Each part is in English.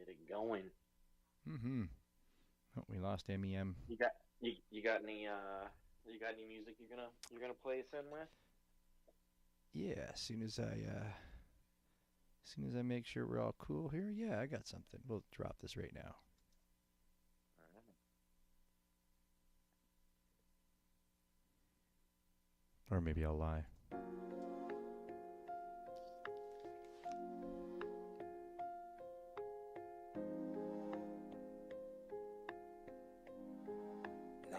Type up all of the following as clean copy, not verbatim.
get it going. Mm-hmm. Oh, we lost MEM. You got any music you're gonna play us in with? Yeah, as soon as I make sure we're all cool here, yeah, I got something. We'll drop this right now. All right. Or maybe I'll lie.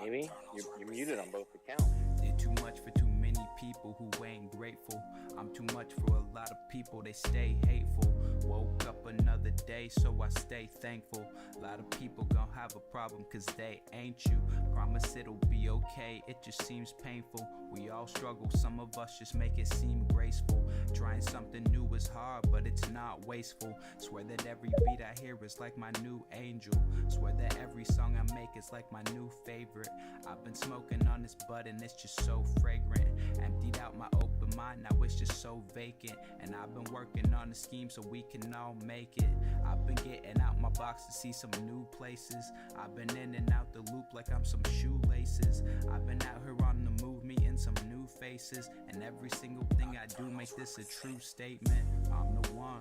Maybe you're muted on both accounts. Did too much for too many people who ain't grateful. I'm too much for a lot of people, they stay hateful. Woke up another day, so I stay thankful. A lot of people gon' have a problem cause they ain't you. Promise it'll be okay, it just seems painful. We all struggle, some of us just make it seem graceful. Trying something new is hard, but it's not wasteful. Swear that every beat I hear is like my new angel. Swear that every song I make is like my new favorite. I've been smoking on this bud and it's just so fragrant. Emptied out my open mind, now it's just so vacant. And I've been working on a scheme so we can all make it. I've been getting out my box to see some new places. I've been in and out the loop like I'm some shoelaces. I've been out here on the move, meeting some new faces. And every single thing I do make this a true statement. I'm the one.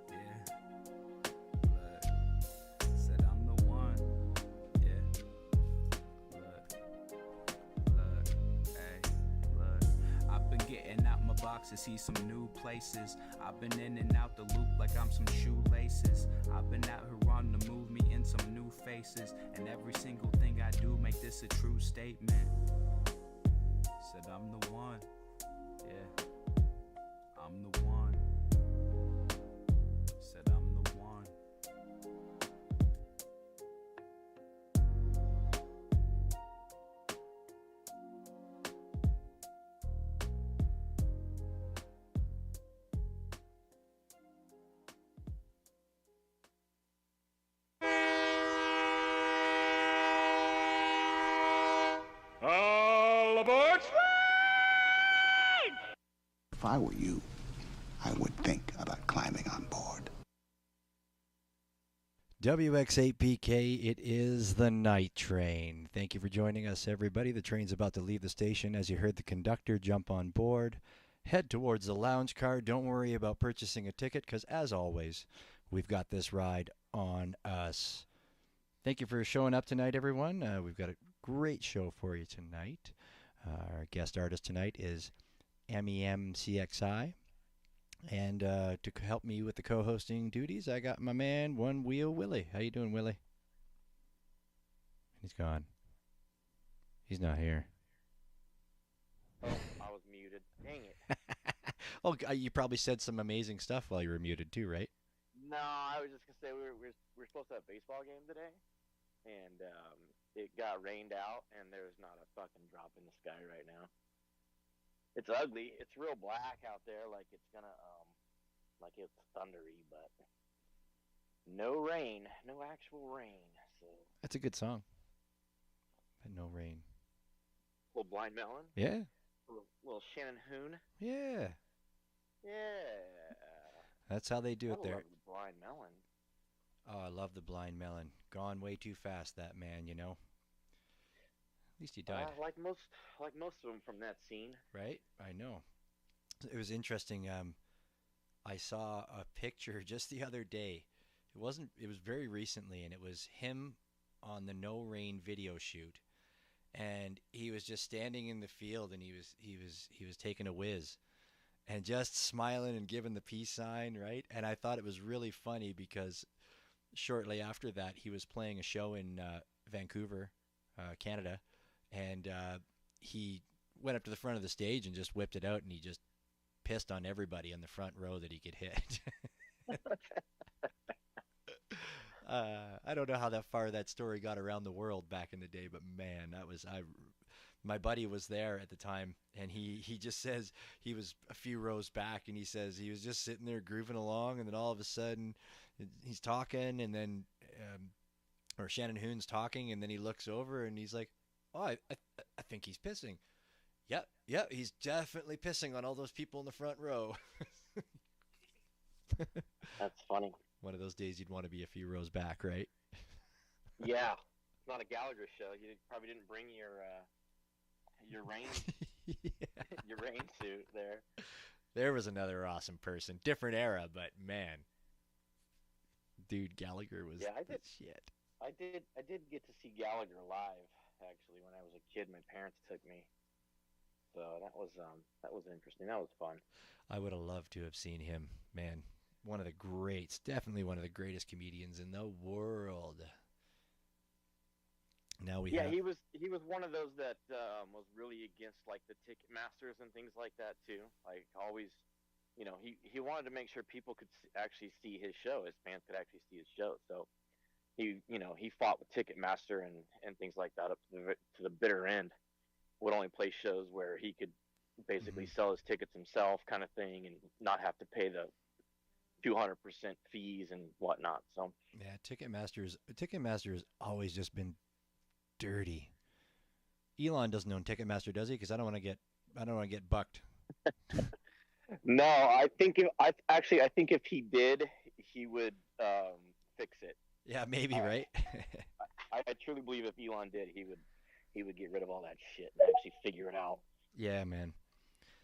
Yeah. Look. Said I'm the one. Yeah. Look, hey, look. I've been getting out my box to see some new places. I've been in and out the loop like I'm some shoelaces. I've been out here on the move, meeting some new faces. And every single thing I do make this a true statement. Said I'm the one. Yeah. I'm the one. Said I'm the one. All aboard! If I were you, I would think about climbing on board. WX8PK, it is the night train. Thank you for joining us, everybody. The train's about to leave the station. As you heard the conductor jump on board, head towards the lounge car. Don't worry about purchasing a ticket because, as always, we've got this ride on us. Thank you for showing up tonight, everyone. We've got a great show for you tonight. Our guest artist tonight is MEMCXI. And to help me with the co-hosting duties, I got my man, One Wheel Willie. How you doing, Willie? He's gone. He's not here. Oh, I was muted. Dang it. Oh, you probably said some amazing stuff while you were muted too, right? No, I was just gonna say we're supposed to have a baseball game today, and it got rained out, and there's not a fucking drop in the sky right now. It's ugly. It's real black out there, like it's gonna like it's thundery, but no rain, no actual rain. So That's a good song. But no rain. little blind melon, Yeah. little Shannon Hoon. Yeah. Yeah, That's how they do I it there. love the blind melon. Oh, I love the blind melon. Gone way too fast, that man, you know. At least he died. Like most of them from that scene. Right? I know. It was interesting. I saw a picture just the other day. It was very recently, and it was him on the no rain video shoot. And he was just standing in the field, and he was taking a whiz and just smiling and giving the peace sign, right? And I thought it was really funny because shortly after that, he was playing a show in Vancouver, Canada, and he went up to the front of the stage and just whipped it out, and he just pissed on everybody in the front row that he could hit. I don't know how that far that story got around the world back in the day, but man, that was I. My buddy was there at the time, and he just says he was a few rows back, and he says he was just sitting there grooving along, and then all of a sudden he's talking, and then or Shannon Hoon's talking, and then he looks over and he's like, "Oh, I think he's pissing." Yep, yep, he's definitely pissing on all those people in the front row. That's funny. One of those days you'd want to be a few rows back, right? Yeah, it's not a Gallagher show. You probably didn't bring your rain Yeah. your rain suit there. There was another awesome person. Different era, but man, dude, Gallagher was Yeah, the shit. I did get to see Gallagher live actually when I was a kid. My parents took me, so that was interesting. That was fun. I would have loved to have seen him. Man, one of the greats. Definitely one of the greatest comedians in the world. Now we Yeah, have. he was one of those that was really against like the ticket masters and things like that too. Like always, he wanted to make sure people could actually see his show. His fans could actually see his show. So he fought with Ticketmaster and things like that up to the bitter end. Would only play shows where he could basically sell his tickets himself, kind of thing, and not have to pay the 200% fees and whatnot. So Yeah, Ticketmaster has always just been dirty. Elon doesn't own Ticketmaster, does he? Because I don't want to get bucked. no, I think I think if he did, he would fix it. Yeah, maybe, right? I truly believe if Elon did, he would get rid of all that shit and actually figure it out. Yeah, man.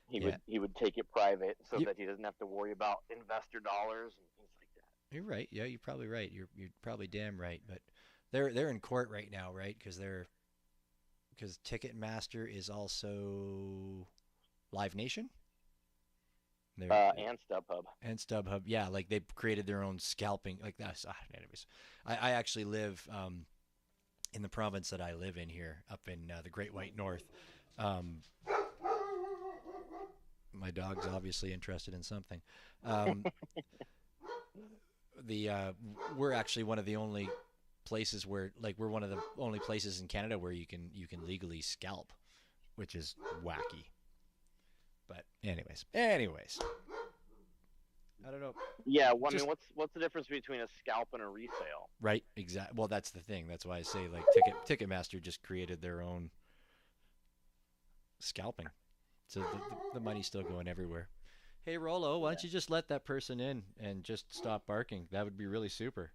He would take it private so that he doesn't have to worry about investor dollars and things like that. You're right. Yeah, you're probably right. You're probably damn right. But they're in court right now, right? Because Ticketmaster is also Live Nation. And StubHub. And StubHub, yeah, like they've created their own scalping, like that. Anyways, I actually live in the province that I live in here, up in the Great White North. My dog's obviously interested in something. We're actually one of the only places where, like, we're one of the only places in Canada where you can legally scalp, which is wacky. But anyways, I don't know. Yeah, well, I mean, what's the difference between a scalp and a resale? Right, exactly. Well, that's the thing. That's why I say, like, Ticketmaster just created their own scalping, so the money's still going everywhere. Hey, Rolo, why don't you just let that person in and just stop barking? That would be really super.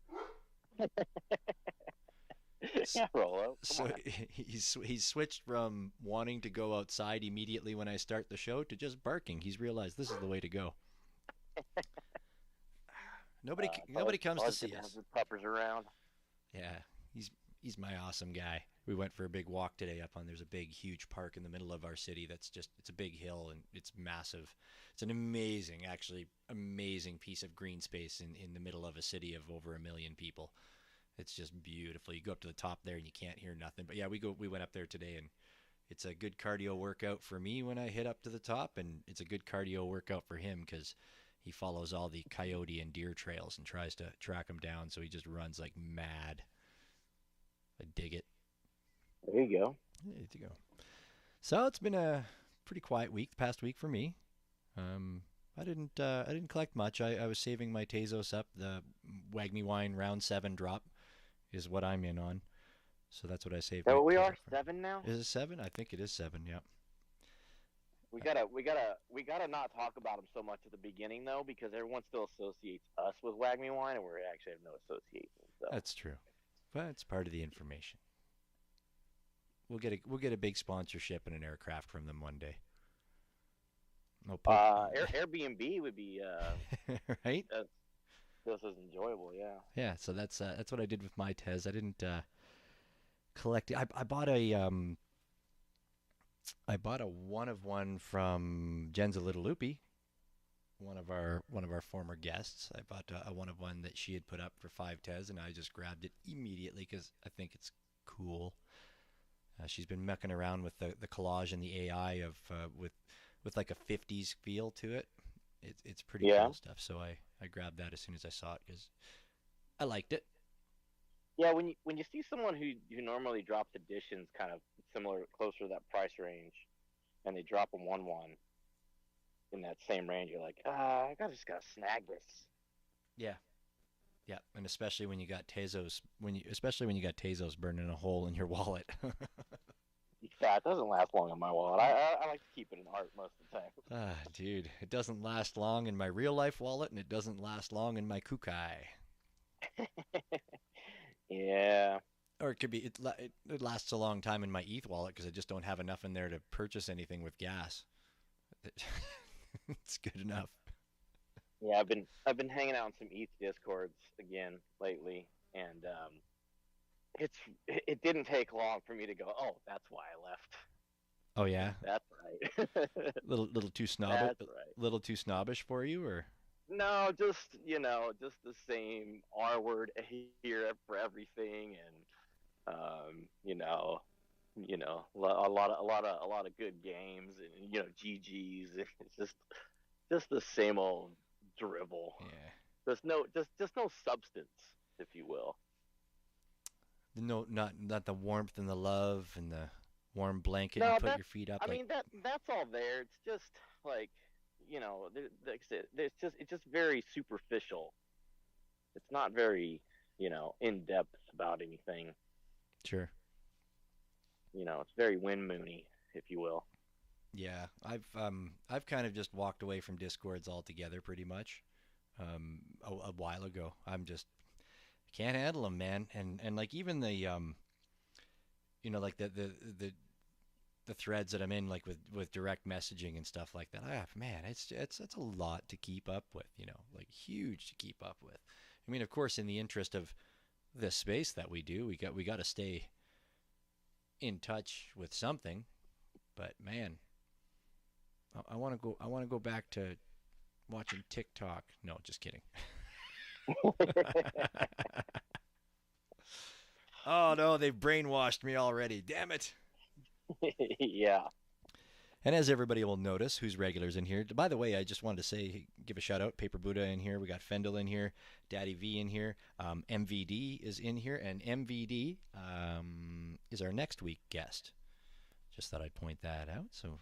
Yeah, Rolo. So he's switched from wanting to go outside immediately when I start the show to just barking. He's realized this is the way to go. Nobody comes to see us. Puppers around. Yeah, he's my awesome guy. We went for a big walk today there's a big, huge park in the middle of our city it's a big hill and it's massive. It's an amazing piece of green space in the middle of a city of over 1 million people. It's just beautiful. You go up to the top there and you can't hear nothing. But yeah, we went up there today and it's a good cardio workout for me when I hit up to the top, and it's a good cardio workout for him because he follows all the coyote and deer trails and tries to track them down, so he just runs like mad. I dig it. There you go. There you go. So it's been a pretty quiet week, the past week for me. I didn't collect much. I was saving my Tezos up. The Wag Me Wine round 7 drop is what I'm in on. So that's what I saved. So we are 7 now? Is it 7? I think it is 7, yeah. We gotta not talk about them so much at the beginning though, because everyone still associates us with Wag Me Wine, and we actually have no association. So. That's true, but it's part of the information. We'll get a big sponsorship and an aircraft from them one day. No Airbnb would be right. This is enjoyable, yeah. Yeah, so that's what I did with my Tez. I didn't collect it. I bought a one of one from Jen's a Little Loopy, one of our former guests. I bought a one of one that she had put up for 5 Tez, and I just grabbed it immediately because I think it's cool. She's been mecking around with the collage and the AI of with like a 50s feel to it. It's pretty cool stuff. So I grabbed that as soon as I saw it because I liked it. Yeah, when you see someone who normally drops editions kind of similar, closer to that price range, and they drop them 1-1 in that same range, you're like, I just gotta snag this. Yeah, yeah, and especially when you got Tezos, burning a hole in your wallet. Yeah, it doesn't last long in my wallet. I like to keep it in art most of the time. Dude, it doesn't last long in my real life wallet, and it doesn't last long in my Kukai. Yeah. Or it could be it lasts a long time in my ETH wallet because I just don't have enough in there to purchase anything with gas. It's good enough. Yeah, I've been hanging out in some ETH discords again lately, and it's it didn't take long for me to go, oh, that's why I left. Oh yeah, That's right. little too snobbish, That's right. little too snobbish for you, or No, just just the same R word here for everything, and a lot of good games, and GGs. It's just the same old dribble. yeah, There's no substance, if you will. no, not the warmth and the love and the warm blanket you No, put your feet up I like. mean that's all there. It's just like like I said, it's just very superficial. It's not very in depth about anything. Sure. It's very Wind Moony, if you will. Yeah, I've kind of just walked away from discords altogether, pretty much. A while ago, I'm just can't handle them, man. And like even the like the threads that I'm in, like with direct messaging and stuff like that. Man, it's a lot to keep up with, like huge to keep up with. I mean, of course, in the interest of the space that we do, we got to stay in touch with something. But man, I want to go. I want to go back to watching TikTok. No, just kidding. Oh no, they've brainwashed me already. Damn it. Yeah. And as everybody will notice, who's regulars in here. By the way, I just wanted to say, give a shout out. Paper Buddha in here. We got Fendel in here. Daddy V in here. MVD is in here, and MVD is our next week guest. Just thought I'd point that out. So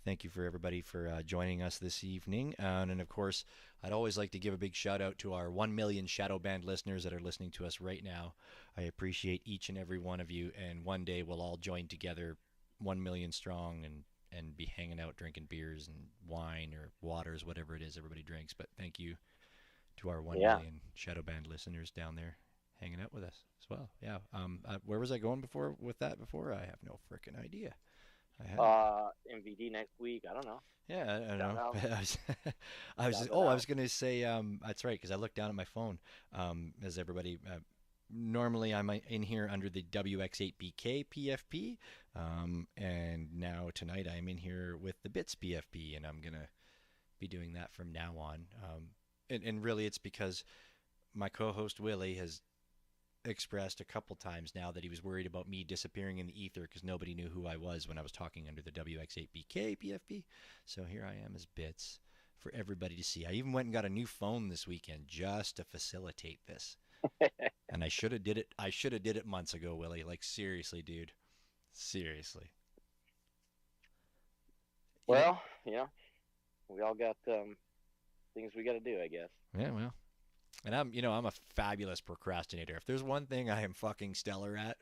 thank you for everybody for joining us this evening. And of course, I'd always like to give a big shout out to our 1 million Shadow Band listeners that are listening to us right now. I appreciate each and every one of you. And one day we'll all join together, 1 million strong, and be hanging out drinking beers and wine or waters, whatever it is everybody drinks. But thank you to our 1 million Shadow Band listeners down there hanging out with us as well. Yeah. Where was I going before with that before? I have no freaking idea. MVD next week. I don't know. Yeah, I don't Shout know. out. I was Shout just, it I out. was going to say, that's right, because I looked down at my phone, as everybody, normally I'm in here under the WX8BK PFP, and now tonight I'm in here with the Bits PFP, and I'm going to be doing that from now on. And really it's because my co-host Willie has expressed a couple times now that he was worried about me disappearing in the ether because nobody knew who I was when I was talking under the WX8BK PFP. So here I am as Bits for everybody to see. I even went and got a new phone this weekend just to facilitate this. And I should have did it. I should have did it months ago, Willie. Like seriously, dude. Seriously. Well, we all got things we got to do, I guess. Yeah, well. And I'm a fabulous procrastinator. If there's one thing I am fucking stellar at,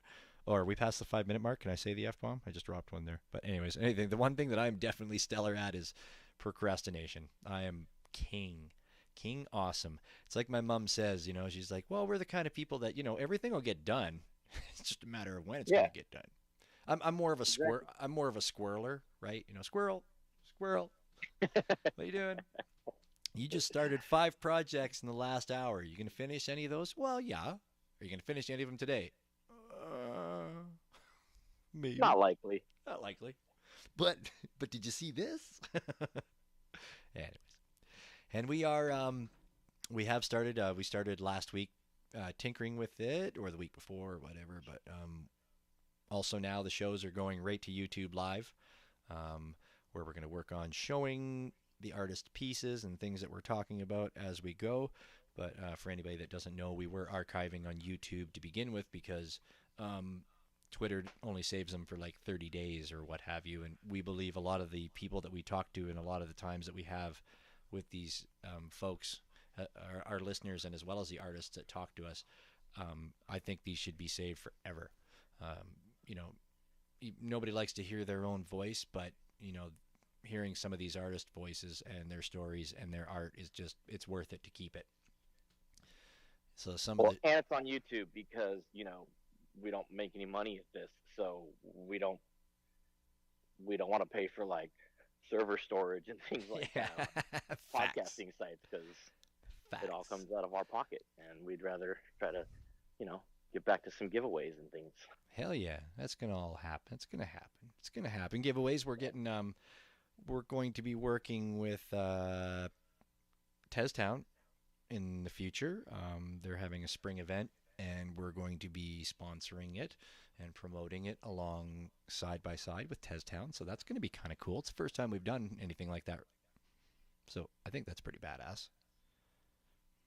or we passed the 5-minute mark. Can I say the F-bomb? I just dropped one there. But anyways, the one thing that I am definitely stellar at is procrastination. I am king awesome. It's like my mom says, she's like, well, we're the kind of people that, everything will get done. It's just a matter of when it's going to get done. I'm more of a I'm more of a squirreler, right? Squirrel. What are you doing? You just started 5 projects in the last hour. Are you going to finish any of those? Well, yeah. Are you going to finish any of them today? Maybe. Not likely. Not likely. But did you see this? Anyways. And we have started, we started last week tinkering with it, or the week before, or whatever. But also now the shows are going right to YouTube Live, where we're going to work on showing the artist pieces and things that we're talking about as we go. But for anybody that doesn't know, we were archiving on YouTube to begin with because Twitter only saves them for like 30 days or what have you. And we believe a lot of the people that we talk to and a lot of the times that we have with these folks, our listeners, and as well as the artists that talk to us, I think these should be saved forever. Nobody likes to hear their own voice, but, hearing some of these artist voices and their stories and their art is just, it's worth it to keep it. So some of Well, the and it's on YouTube because we don't make any money at this, so we don't want to pay for like server storage and things like yeah, that on facts, podcasting sites because it all facts. comes out of our pocket, and we'd rather try to, you know, get back to some giveaways and things. Hell yeah, that's gonna all happen. It's gonna happen. It's gonna happen. Giveaways. We're going to be working with Teztown in the future. They're having a spring event, and we're going to be sponsoring it and promoting it along side by side with Teztown. So that's going to be kind of cool. It's the first time we've done anything like that. So I think that's pretty badass.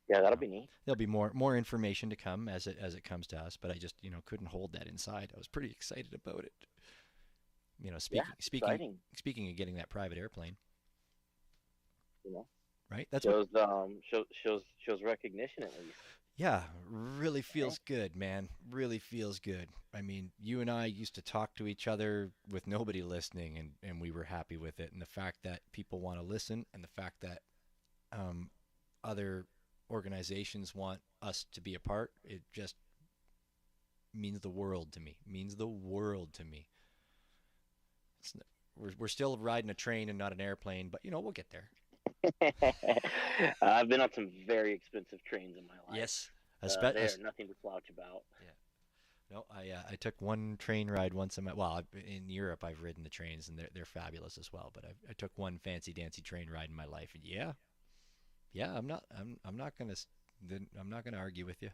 Yeah, that'll be neat. There'll be more information to come as it comes to us, but I just couldn't hold that inside. I was pretty excited about it. Speaking of getting that private airplane, You know, right? That's shows shows recognition at least. Yeah, really feels good, man. Really feels good. I mean, you and I used to talk to each other with nobody listening, and we were happy with it. And the fact that people want to listen, and the fact that other organizations want us to be a part, it just means the world to me. Means the world to me. We're still riding a train and not an airplane, but we'll get there. I've been on some very expensive trains in my life. Yes, they are nothing to slouch about. Yeah. No, I took one train ride once in Europe I've ridden the trains, and they're fabulous as well. But I took one fancy dancy train ride in my life, and I'm not gonna argue with you.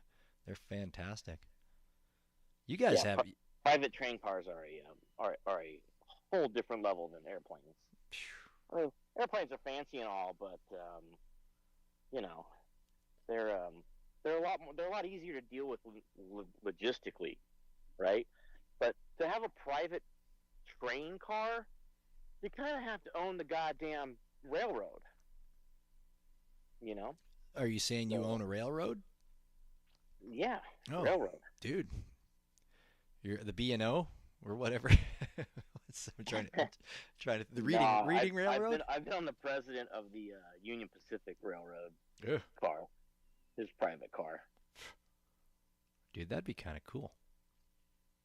They're fantastic. You guys have private train cars are a whole different level than airplanes. I mean, airplanes are fancy and all, but they're a lot easier to deal with logistically, right? But to have a private train car, you kind of have to own the goddamn railroad. Are you saying you own a railroad? Yeah, railroad, dude. You're the B&O or whatever. I'm trying to the reading railroad. I've been on the president of the Union Pacific Railroad Ugh. car, his private car. Dude, that'd be kind of cool.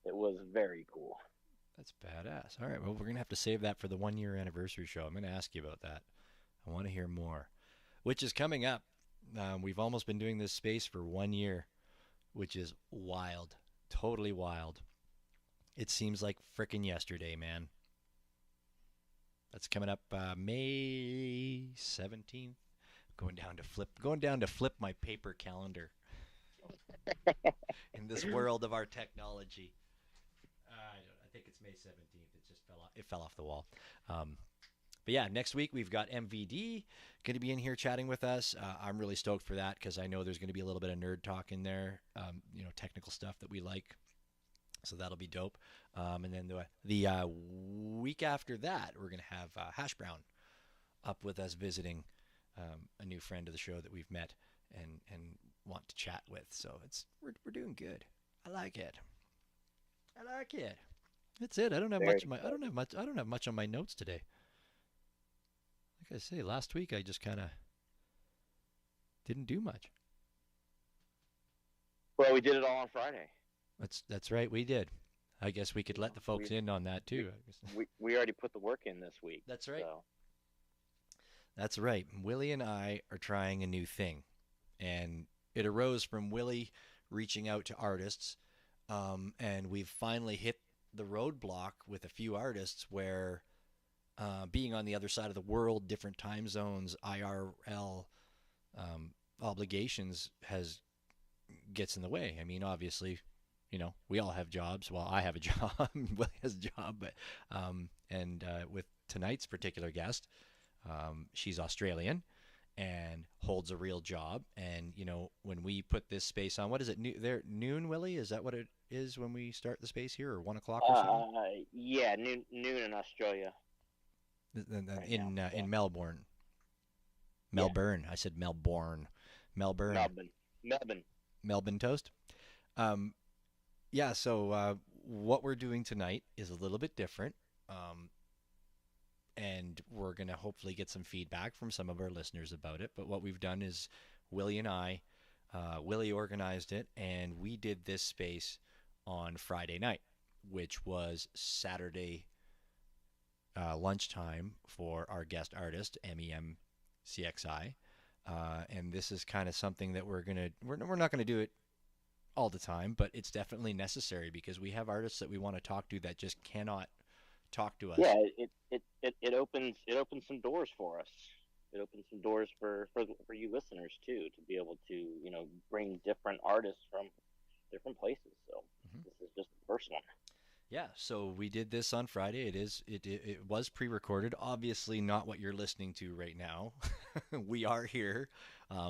It was very cool. That's badass. All right, well, we're gonna have to save that for the 1-year anniversary show. I'm gonna ask you about that. I want to hear more, which is coming up. We've almost been doing this space for 1 year, which is wild, totally wild. It seems like frickin' yesterday, man. That's coming up May 17th. Going down to flip my paper calendar in this world of our technology. I think it's May 17th. It fell off the wall. But yeah, next week we've got MVD going to be in here chatting with us. I'm really stoked for that because I know there's going to be a little bit of nerd talk in there, technical stuff that we like. So that'll be dope. And then the week after that, we're going to have Hash Brown up with us visiting a new friend of the show that we've met and want to chat with. So we're doing good. I like it. That's it. I don't have much on my notes today. Like I say, last week I just kind of didn't do much. Well, we did it all on Friday. That's right, we did. I guess we could let the folks in on that too. We already put the work in this week. That's right. So. That's right. Willie and I are trying a new thing, and it arose from Willie reaching out to artists, and we've finally hit the roadblock with a few artists where being on the other side of the world, different time zones, IRL obligations gets in the way. I mean, obviously, we all have jobs. Well, I have a job. Willie has a job, but with tonight's particular guest, she's Australian and holds a real job. And when we put this space on, what is it? Noon, Willie? Is that what it is when we start the space here, or 1 o'clock or something? Yeah, noon in Australia. In Melbourne. Melbourne. Yeah. I said Melbourne. Melbourne toast. Yeah, so what we're doing tonight is a little bit different. And we're going to hopefully get some feedback from some of our listeners about it. But what we've done is Willie and I Willie organized it, and we did this space on Friday night, which was Saturday lunchtime for our guest artist, MEM CXI. And this is kind of something that we're not gonna do it all the time, but it's definitely necessary because we have artists that we want to talk to that just cannot talk to us. Yeah, it opens some doors for us. It opens some doors for you listeners too, to be able to bring different artists from different places. So this is just the first one. Yeah, so we did this on Friday. It was pre-recorded. Obviously, not what you're listening to right now. We are here.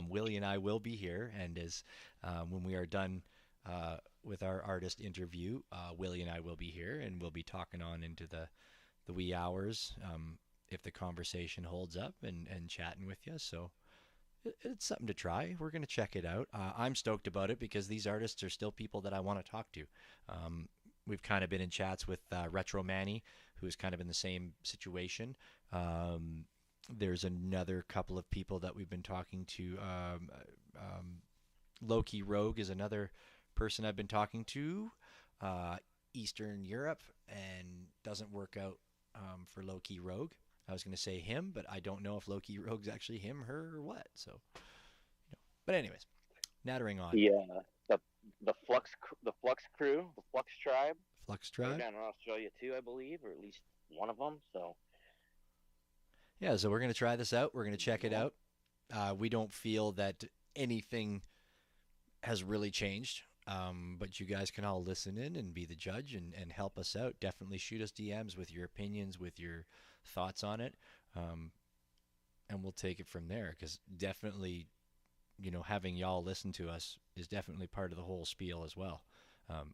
Willie and I will be here, and as when we are done with our artist interview, Willie and I will be here, and we'll be talking on into the wee hours if the conversation holds up, and chatting with you. So it's something to try. We're going to check it out. I'm stoked about it because these artists are still people that I want to talk to. We've kind of been in chats with Retro Manny, who is kind of in the same situation. There's another couple of people that we've been talking to. Loki Rogue is another person I've been talking to. Eastern Europe, and doesn't work out for Loki Rogue. I was going to say him, but I don't know if Loki Rogue's actually him, her, or what. So, But anyways, nattering on. Yeah, the Flux crew, the Flux tribe. Flux tribe. They're down in Australia too, I believe, or at least one of them. So. Yeah, so we're going to try this out. We're going to check it out. We don't feel that anything has really changed, but you guys can all listen in and be the judge and help us out. Definitely shoot us DMs with your opinions, with your thoughts on it, and we'll take it from there, because definitely, having y'all listen to us is definitely part of the whole spiel as well.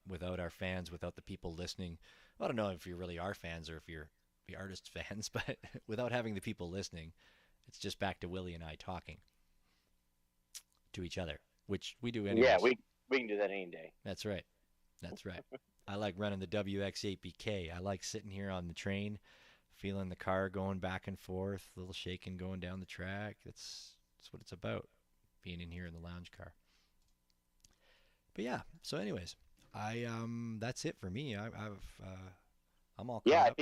Without our fans, without the people listening, I don't know if you really are fans or if you're the artist fans, but without having the people listening, it's just back to Willie and I talking to each other, which we do anyway. Yeah, we can do that any day. That's right. That's right. I like running the WX8BK. I like sitting here on the train, feeling the car going back and forth, a little shaking going down the track. That's what it's about, being in here in the lounge car. But yeah, so anyways, that's it for me. I'm all caught up.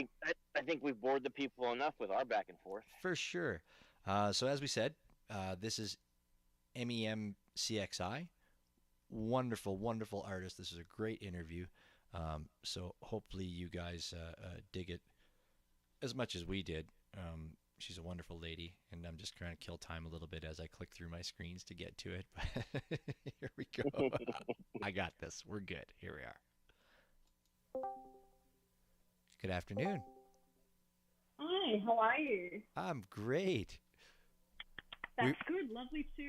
I think we've bored the people enough with our back and forth. For sure. So as we said, this is MEMCXI. Wonderful, wonderful artist. This is a great interview. So hopefully you guys dig it as much as we did. She's a wonderful lady, and I'm just trying to kill time a little bit as I click through my screens to get to it. Here we go. I got this. We're good. Here we are. Good afternoon. Hi, how are you? I'm great. That's good. Lovely to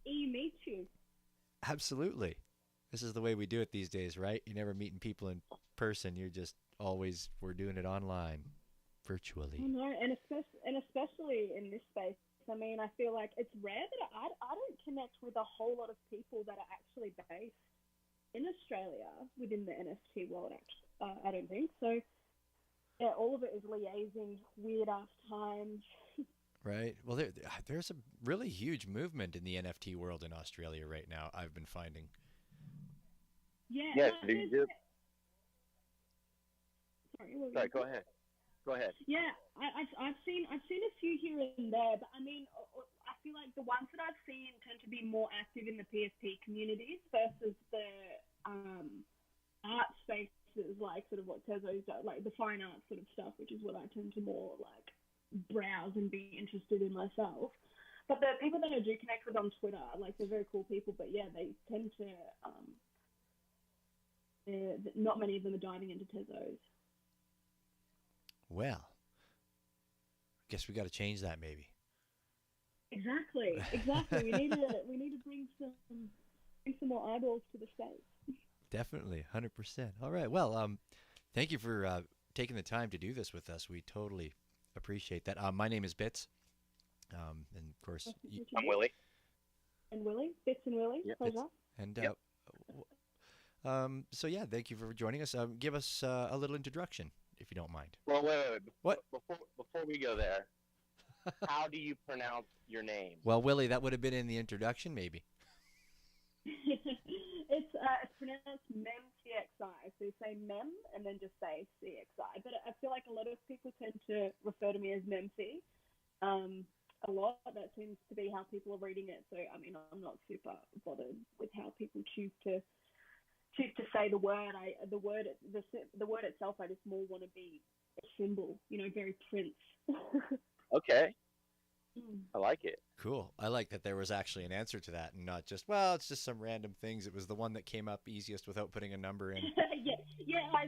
meet you. Absolutely. This is the way we do it these days, right? You're never meeting people in person. You're just always, we're doing it online, virtually. I know, and especially in this space. I mean, I feel like it's rare that I don't connect with a whole lot of people that are actually based in Australia within the NFT world, actually. I don't think so. Yeah, all of it is liaising, weird ass times. Right. Well, there's a really huge movement in the NFT world in Australia right now, I've been finding. Yeah. Yeah. Sorry. Go ahead. Yeah, I've seen a few here and there, but I mean, I feel like the ones that I've seen tend to be more active in the PSP communities versus the art spaces, like sort of what Tezo's does, like the fine art sort of stuff, which is what I tend to more like browse and be interested in myself. But the people that I do connect with on Twitter, like, they're very cool people, but yeah, they tend to not many of them are diving into Tezos. Well, I guess we got to change that maybe. Exactly. We need to bring some more eyeballs to the space. Definitely, 100%. All right. Well, thank you for taking the time to do this with us. We totally appreciate that. My name is Bits, and of course, I'm Willie. And Willie, Bits and Willie. Yep. Pleasure. And Yep. so yeah, thank you for joining us. Give us a little introduction, if you don't mind. Well, wait. What? Before we go there, how do you pronounce your name? Well, Willie, that would have been in the introduction, maybe. It's pronounced MEMCXI. So you say MEM and then just say CXI. But I feel like a lot of people tend to refer to me as MEMC. A lot. That seems to be how people are reading it. So I mean, I'm not super bothered with how people choose to say the word. The word itself, I just more want to be a symbol. Very Prince. Okay, I like it. Cool. I like that there was actually an answer to that and not just, well, it's just some random things. It was the one that came up easiest without putting a number in. yeah. I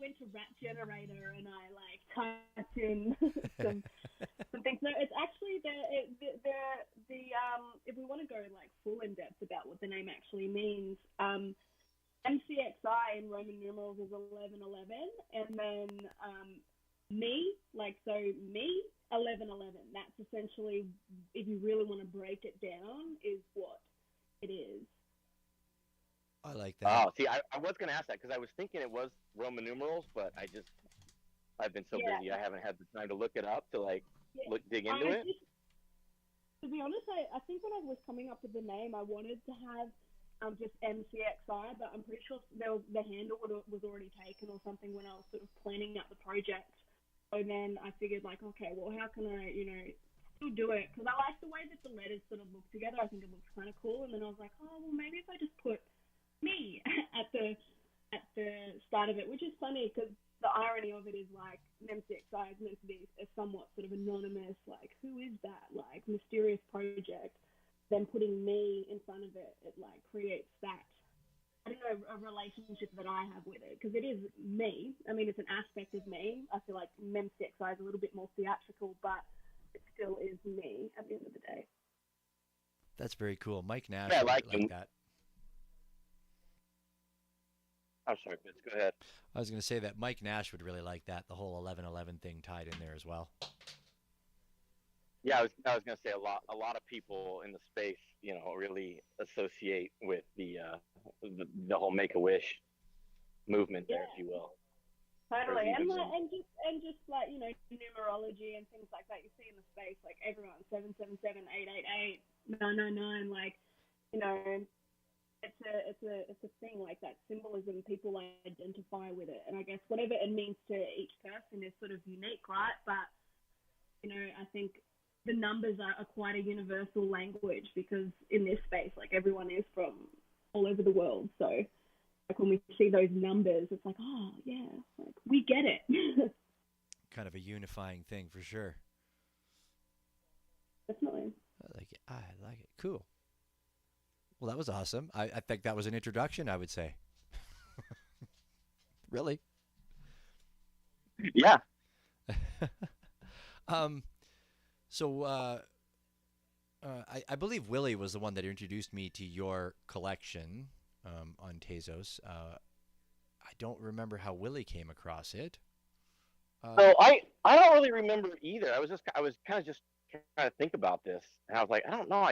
went to Rat Generator and I typed in some things. No, it's actually the if we want to go full in depth about what the name actually means, MCXI in Roman numerals is 1111, and then me, me 1111. That's essentially, if you really want to break it down, is what it is. I like that. Oh, see, I was going to ask that because I was thinking it was Roman numerals, but I've been so busy I haven't had the time to look it up to dig into it. To be honest, I think when I was coming up with the name, I wanted to have just MCXI, but I'm pretty sure the handle was already taken or something when I was sort of planning out the project. So then I figured okay, well, how can I, still do it? Because I like the way that the letters sort of look together. I think it looks kind of cool. And then I was like, oh, well, maybe if I just put me at the start of it, which is funny because the irony of it is MCXI is meant to be a somewhat sort of anonymous, who is that, mysterious project. Then putting me in front of it, it creates that, I don't know, a relationship that I have with it, because it is me. I mean, it's an aspect of me. I feel like MEMCXI is a little bit more theatrical, but it still is me at the end of the day. That's very cool. Mike Nash I would like that. I'm sorry, Vince, go ahead. I was going to say that Mike Nash would really like that, the whole 1111 thing tied in there as well. Yeah, I was going to say a lot of people in the space, really associate with the whole Make-A-Wish movement there, if you will. Totally, and just numerology and things like that you see in the space, everyone 777, 888, 999, it's a thing that symbolism. People identify with it, and I guess whatever it means to each person is sort of unique, right? But I think the numbers are quite a universal language because in this space, everyone is from all over the world. So when we see those numbers, it's oh yeah, we get it. Kind of a unifying thing for sure. Definitely. I like it. Cool. Well, that was awesome. I think that was an introduction, I would say. Really? Yeah. So I believe Willie was the one that introduced me to your collection on Tezos. I don't remember how Willie came across it. So I don't really remember either. I was kind of just trying to think about this, and I was like, I don't know.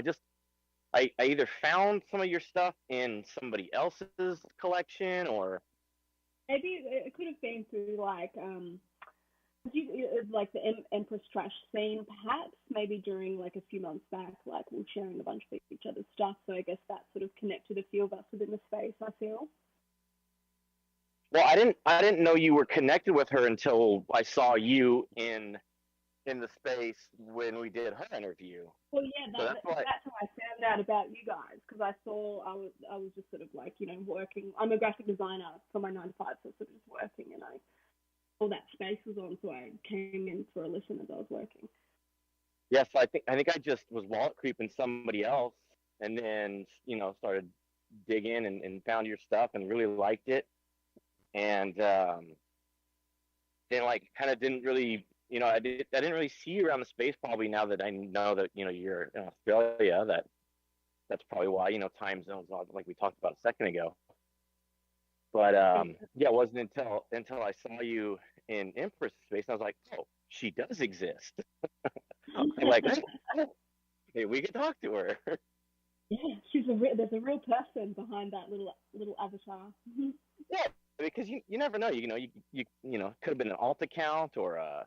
I either found some of your stuff in somebody else's collection, or maybe it could have been through the Empress Trash scene, perhaps, maybe during a few months back, we were sharing a bunch of each other's stuff. So I guess that sort of connected a few of us within the space, I feel. Well, I didn't know you were connected with her until I saw you in the space when we did her interview. Well, yeah, that's how I found out about you guys, because I was just sort of working. I'm a graphic designer for my 9 to 5, so sort of just working, and all that space was on, so I came in for a listen as I was working. Yes, I think I just was wallet creeping somebody else, and then started digging and found your stuff and really liked it, and then kind of didn't really I didn't really see you around the space. Probably now that I know that you're in Australia, that's probably why time zones, like we talked about a second ago. But yeah, it wasn't until I saw you in Empress space, and I was like, oh, she does exist. I'm like, hey, we can talk to her. Yeah, there's a real person behind that little avatar. Yeah, because you never know. You could have been an alt account or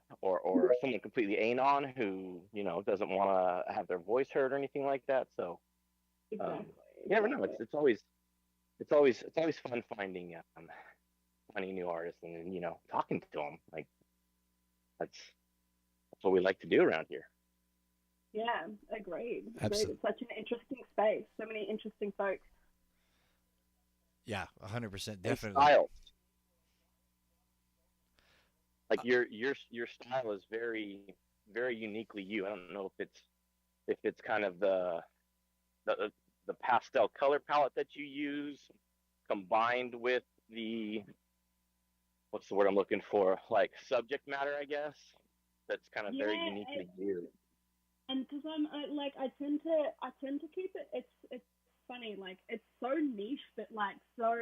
someone completely anon who doesn't want to have their voice heard or anything like that. So Exactly. you never know. It's always it's always fun finding new artists and talking to them. Like that's what we like to do around here. Yeah, agreed. Agreed. Absolutely. It's such an interesting space. So many interesting folks. Yeah, 100%, And definitely. styles. Uh, Like your style is very uniquely you. I don't know if it's kind of the the pastel color palette that you use combined with the what's the word I'm looking for? Like subject matter, I guess. That's kind of very Yeah, uniquely you. and because I tend to keep it. It's funny. Like it's so niche, but like so.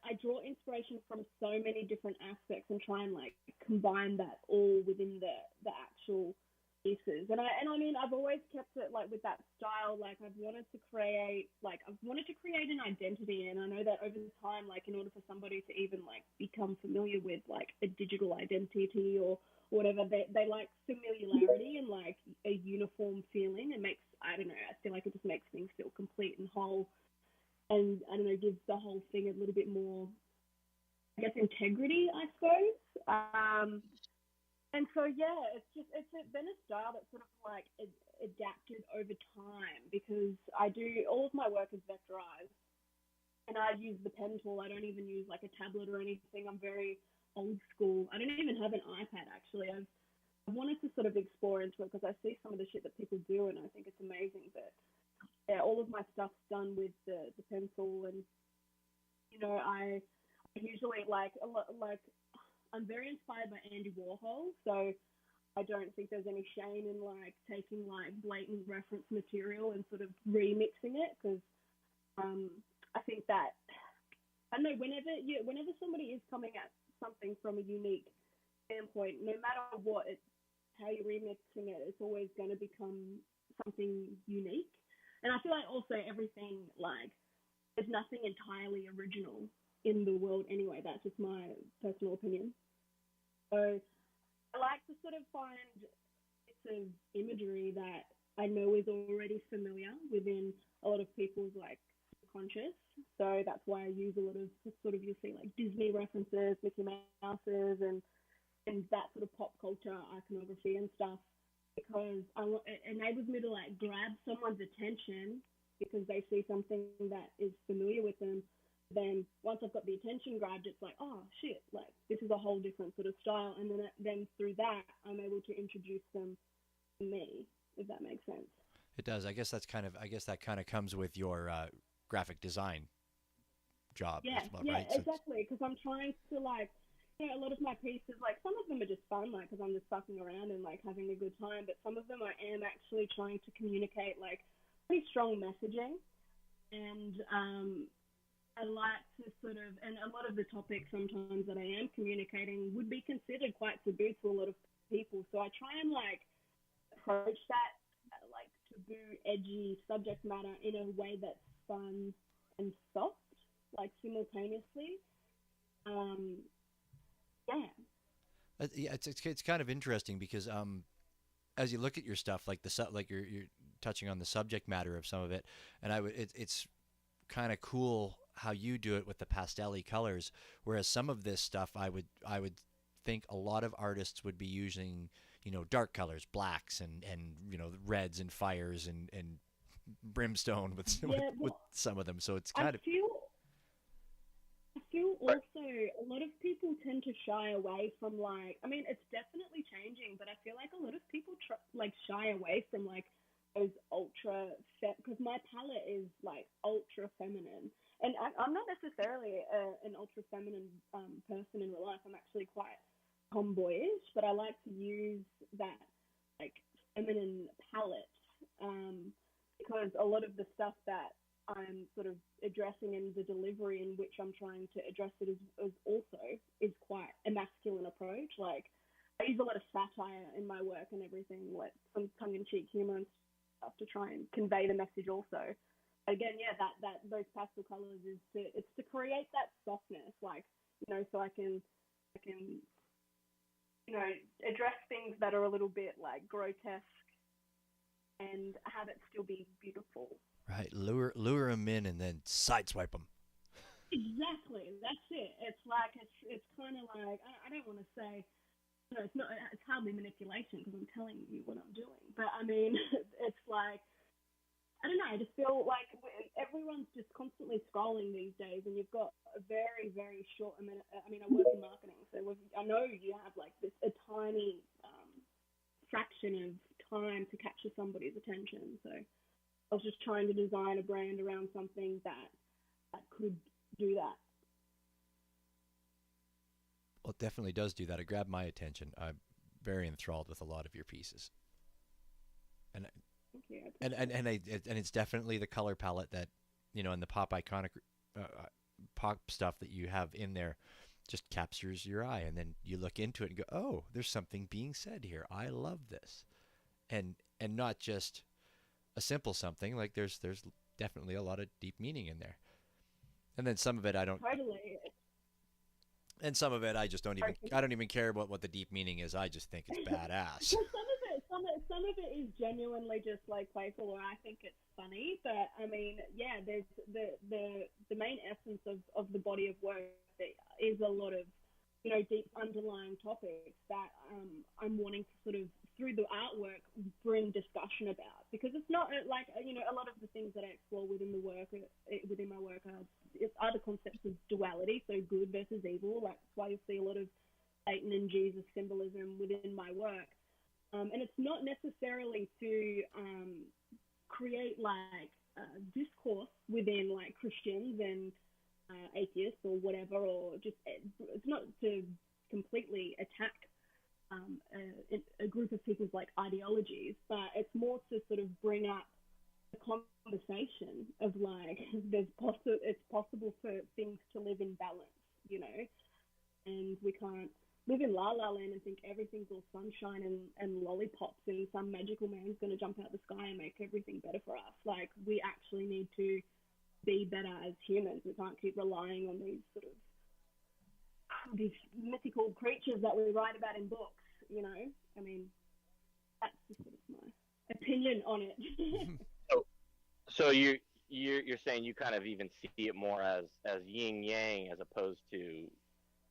I draw inspiration from so many different aspects and try and like combine that all within the actual pieces. And I mean I've always kept it like with that style. Like I've wanted to create an identity, and I know that over time, like in order for somebody to even like become familiar with like a digital identity or whatever, they like familiarity and like a uniform feeling. It makes, I don't know, I feel like it just makes things feel complete and whole, and I don't know, gives the whole thing a little bit more, I guess, integrity, I suppose. And so yeah, it's been a style that's sort of like adapted over time because I do all of my work is vectorized, and I use the pen tool. I don't even use like a tablet or anything. I'm very old school. I don't even have an iPad actually. I've wanted to sort of explore into it because I see some of the shit that people do, and I think it's amazing. But yeah, all of my stuff's done with the pencil, and I usually like a lot like I'm very inspired by Andy Warhol, so I don't think there's any shame in like taking like blatant reference material and sort of remixing it because um, I think that I don't know whenever somebody is coming at something from a unique standpoint, no matter what it, how you're remixing it, it's always going to become something unique. And I feel like also everything like there's nothing entirely original in the world anyway. That's just my personal opinion. So I like to sort of find bits of imagery that I know is already familiar within a lot of people's like subconscious. So that's why I use a lot of sort of, you'll see like Disney references, Mickey Mouse's, and that sort of pop culture iconography and stuff because it enables me to like grab someone's attention because they see something that is familiar with them. Then once I've got the attention grabbed, it's like, oh shit, like this is a whole different sort of style, and then through that I'm able to introduce them to me, if that makes sense. It does. I guess that kind of comes with your graphic design job as Yeah, well, yeah, right? So it's, exactly. Because I'm trying to like, a lot of my pieces, like some of them are just fun, like because I'm just fucking around and like having a good time. But some of them I am actually trying to communicate like pretty strong messaging, and I like to sort of, and a lot of the topics sometimes that I am communicating would be considered quite taboo to a lot of people. So I try and like approach that like taboo, edgy subject matter in a way that's fun and soft, like simultaneously. Um, yeah, yeah, it's kind of interesting because as you look at your stuff, like like you're touching on the subject matter of some of it, and it's kind of cool how you do it with the pastelly colors, whereas some of this stuff I would think a lot of artists would be using dark colors, blacks and reds and fires and brimstone with yeah. with Well, some of them. So it's I kind of feel I feel Right. also a lot of people tend to shy away from like, I mean, it's definitely changing, but I feel like a lot of people like shy away from like those ultra because my palette is like ultra feminine, and I'm not necessarily an ultra feminine person in real life. I'm actually quite tomboyish, but I like to use that like feminine palette because a lot of the stuff that I'm sort of addressing and the delivery in which I'm trying to address it is also is quite a masculine approach. Like I use a lot of satire in my work and everything, like some tongue-in-cheek humor and stuff to try and convey the message. Also, again, yeah, that those pastel colors is to it's to create that softness, like so I can address things that are a little bit like grotesque and have it still be beautiful. Right. Lure them in and then sideswipe them. Exactly, that's it. It's like it's kind of like I don't want to say, it's not, it's hardly manipulation because I'm telling you what I'm doing, but I mean it's like, I don't know, I just feel like everyone's just constantly scrolling these days, and you've got a very, very short amount. I mean, I work in marketing, so I know you have like a tiny fraction of time to capture somebody's attention. So I was just trying to design a brand around something that could do that. Well, it definitely does do that. It grabbed my attention. I'm very enthralled with a lot of your pieces, and and it's definitely the color palette that, and the pop iconic pop stuff that you have in there just captures your eye, and then you look into it and go, oh, there's something being said here. I love this, and not just a simple something. Like there's definitely a lot of deep meaning in there. And then some of it I don't. Totally. And some of it I just don't even. I don't even care about what the deep meaning is. I just think it's badass. Well, some of it is genuinely just like playful, or I think it's funny. But I mean, yeah, there's the main essence of the body of work that is a lot of deep underlying topics that I'm wanting to sort of, through the artwork, bring discussion about, because it's not like a lot of the things that I explore within my work are the concepts of duality, so good versus evil. Like, that's why you see a lot of Satan and Jesus symbolism within my work, and it's not necessarily to create like discourse within like Christians and atheists or whatever, or just, it's not to completely attack a group of people's like ideologies, but it's more to sort of bring up the conversation of like it's possible for things to live in balance, and we can't live in La La Land and think everything's all sunshine and lollipops and some magical man's going to jump out the sky and make everything better for us. Like, we actually need to be better as humans. We can't keep relying on these sort of these mythical creatures that we write about in books. I mean, that's just sort of my opinion on it. So you're saying you kind of even see it more as yin yang as opposed to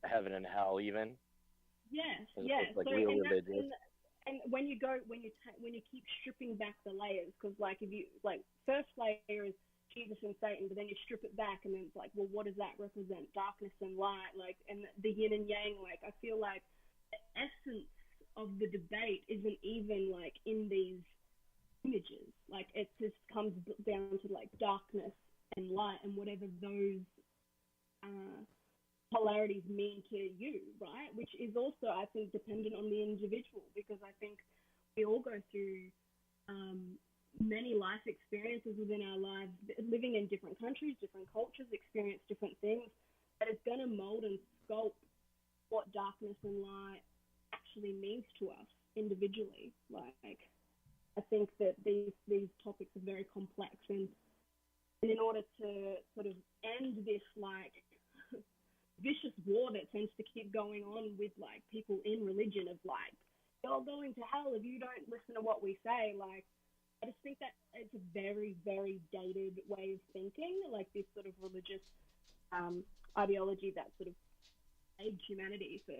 heaven and hell, even. Yes, as yes. Like so, real religious. And when you keep stripping back the layers, because like if you like, first layer is Jesus and Satan, but then you strip it back and then it's like, well, what does that represent? Darkness and light, like, and the yin and yang. Like, I feel like the essence of the debate isn't even like in these images. Like, it just comes down to like darkness and light and whatever those polarities mean to you, right? Which is also, I think, dependent on the individual, because I think we all go through many life experiences within our lives, living in different countries, different cultures, experience different things, that is going to mold and sculpt what darkness and light actually means to us individually. Like, I think that these topics are very complex, and in order to sort of end this like vicious war that tends to keep going on with like people in religion of like, you're going to hell if you don't listen to what we say, like, I just think that it's a very, very dated way of thinking, like this sort of religious ideology that sort of plagued humanity for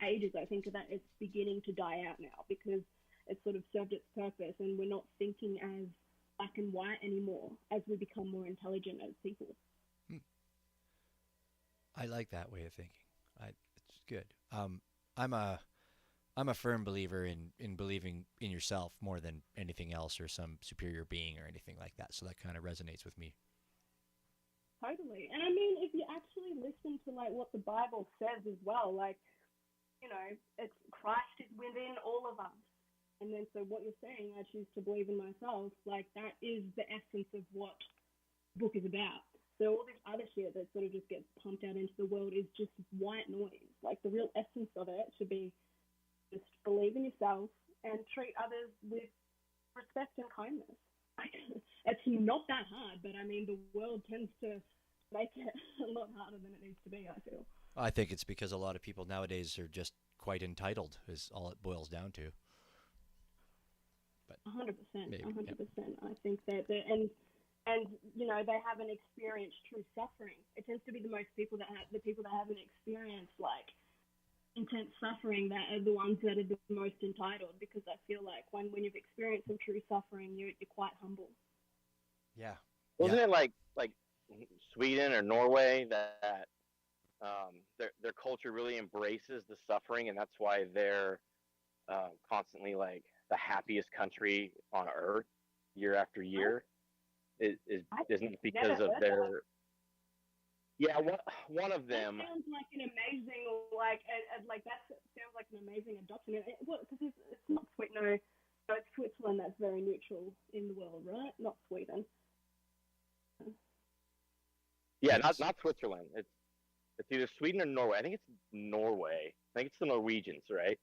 ages. I think that it's beginning to die out now because it's sort of served its purpose, and we're not thinking as black and white anymore as we become more intelligent as people. I like that way of thinking. It's good. I'm a firm believer in believing in yourself more than anything else, or some superior being or anything like that. So that kind of resonates with me. Totally. And I mean, if you actually listen to like what the Bible says as well, like, it's Christ is within all of us. And then so what you're saying, I choose to believe in myself, like that is the essence of what the book is about. So all this other shit that sort of just gets pumped out into the world is just white noise. Like, the real essence of it should be just believe in yourself and treat others with respect and kindness. Like, it's not that hard, but I mean, the world tends to make it a lot harder than it needs to be, I feel. I think it's because a lot of people nowadays are just quite entitled, is all it boils down to. But 100%, maybe, 100%. yeah. I think that, and and they haven't experienced true suffering. It tends to be the people that haven't experienced like intense suffering that are the ones that are the most entitled, because I feel like when you've experienced some true suffering, you're quite humble. Yeah. Wasn't it like Sweden or Norway that their culture really embraces the suffering, and that's why they're constantly like the happiest country on earth year after year? Isn't it because of their? Yeah, one of them. That sounds like an amazing, that sounds like an amazing adoption. Because it's not Sweden, no, it's Switzerland that's very neutral in the world, right? Not Sweden. Yeah, not Switzerland. It's either Sweden or Norway. I think it's Norway. I think it's the Norwegians, right?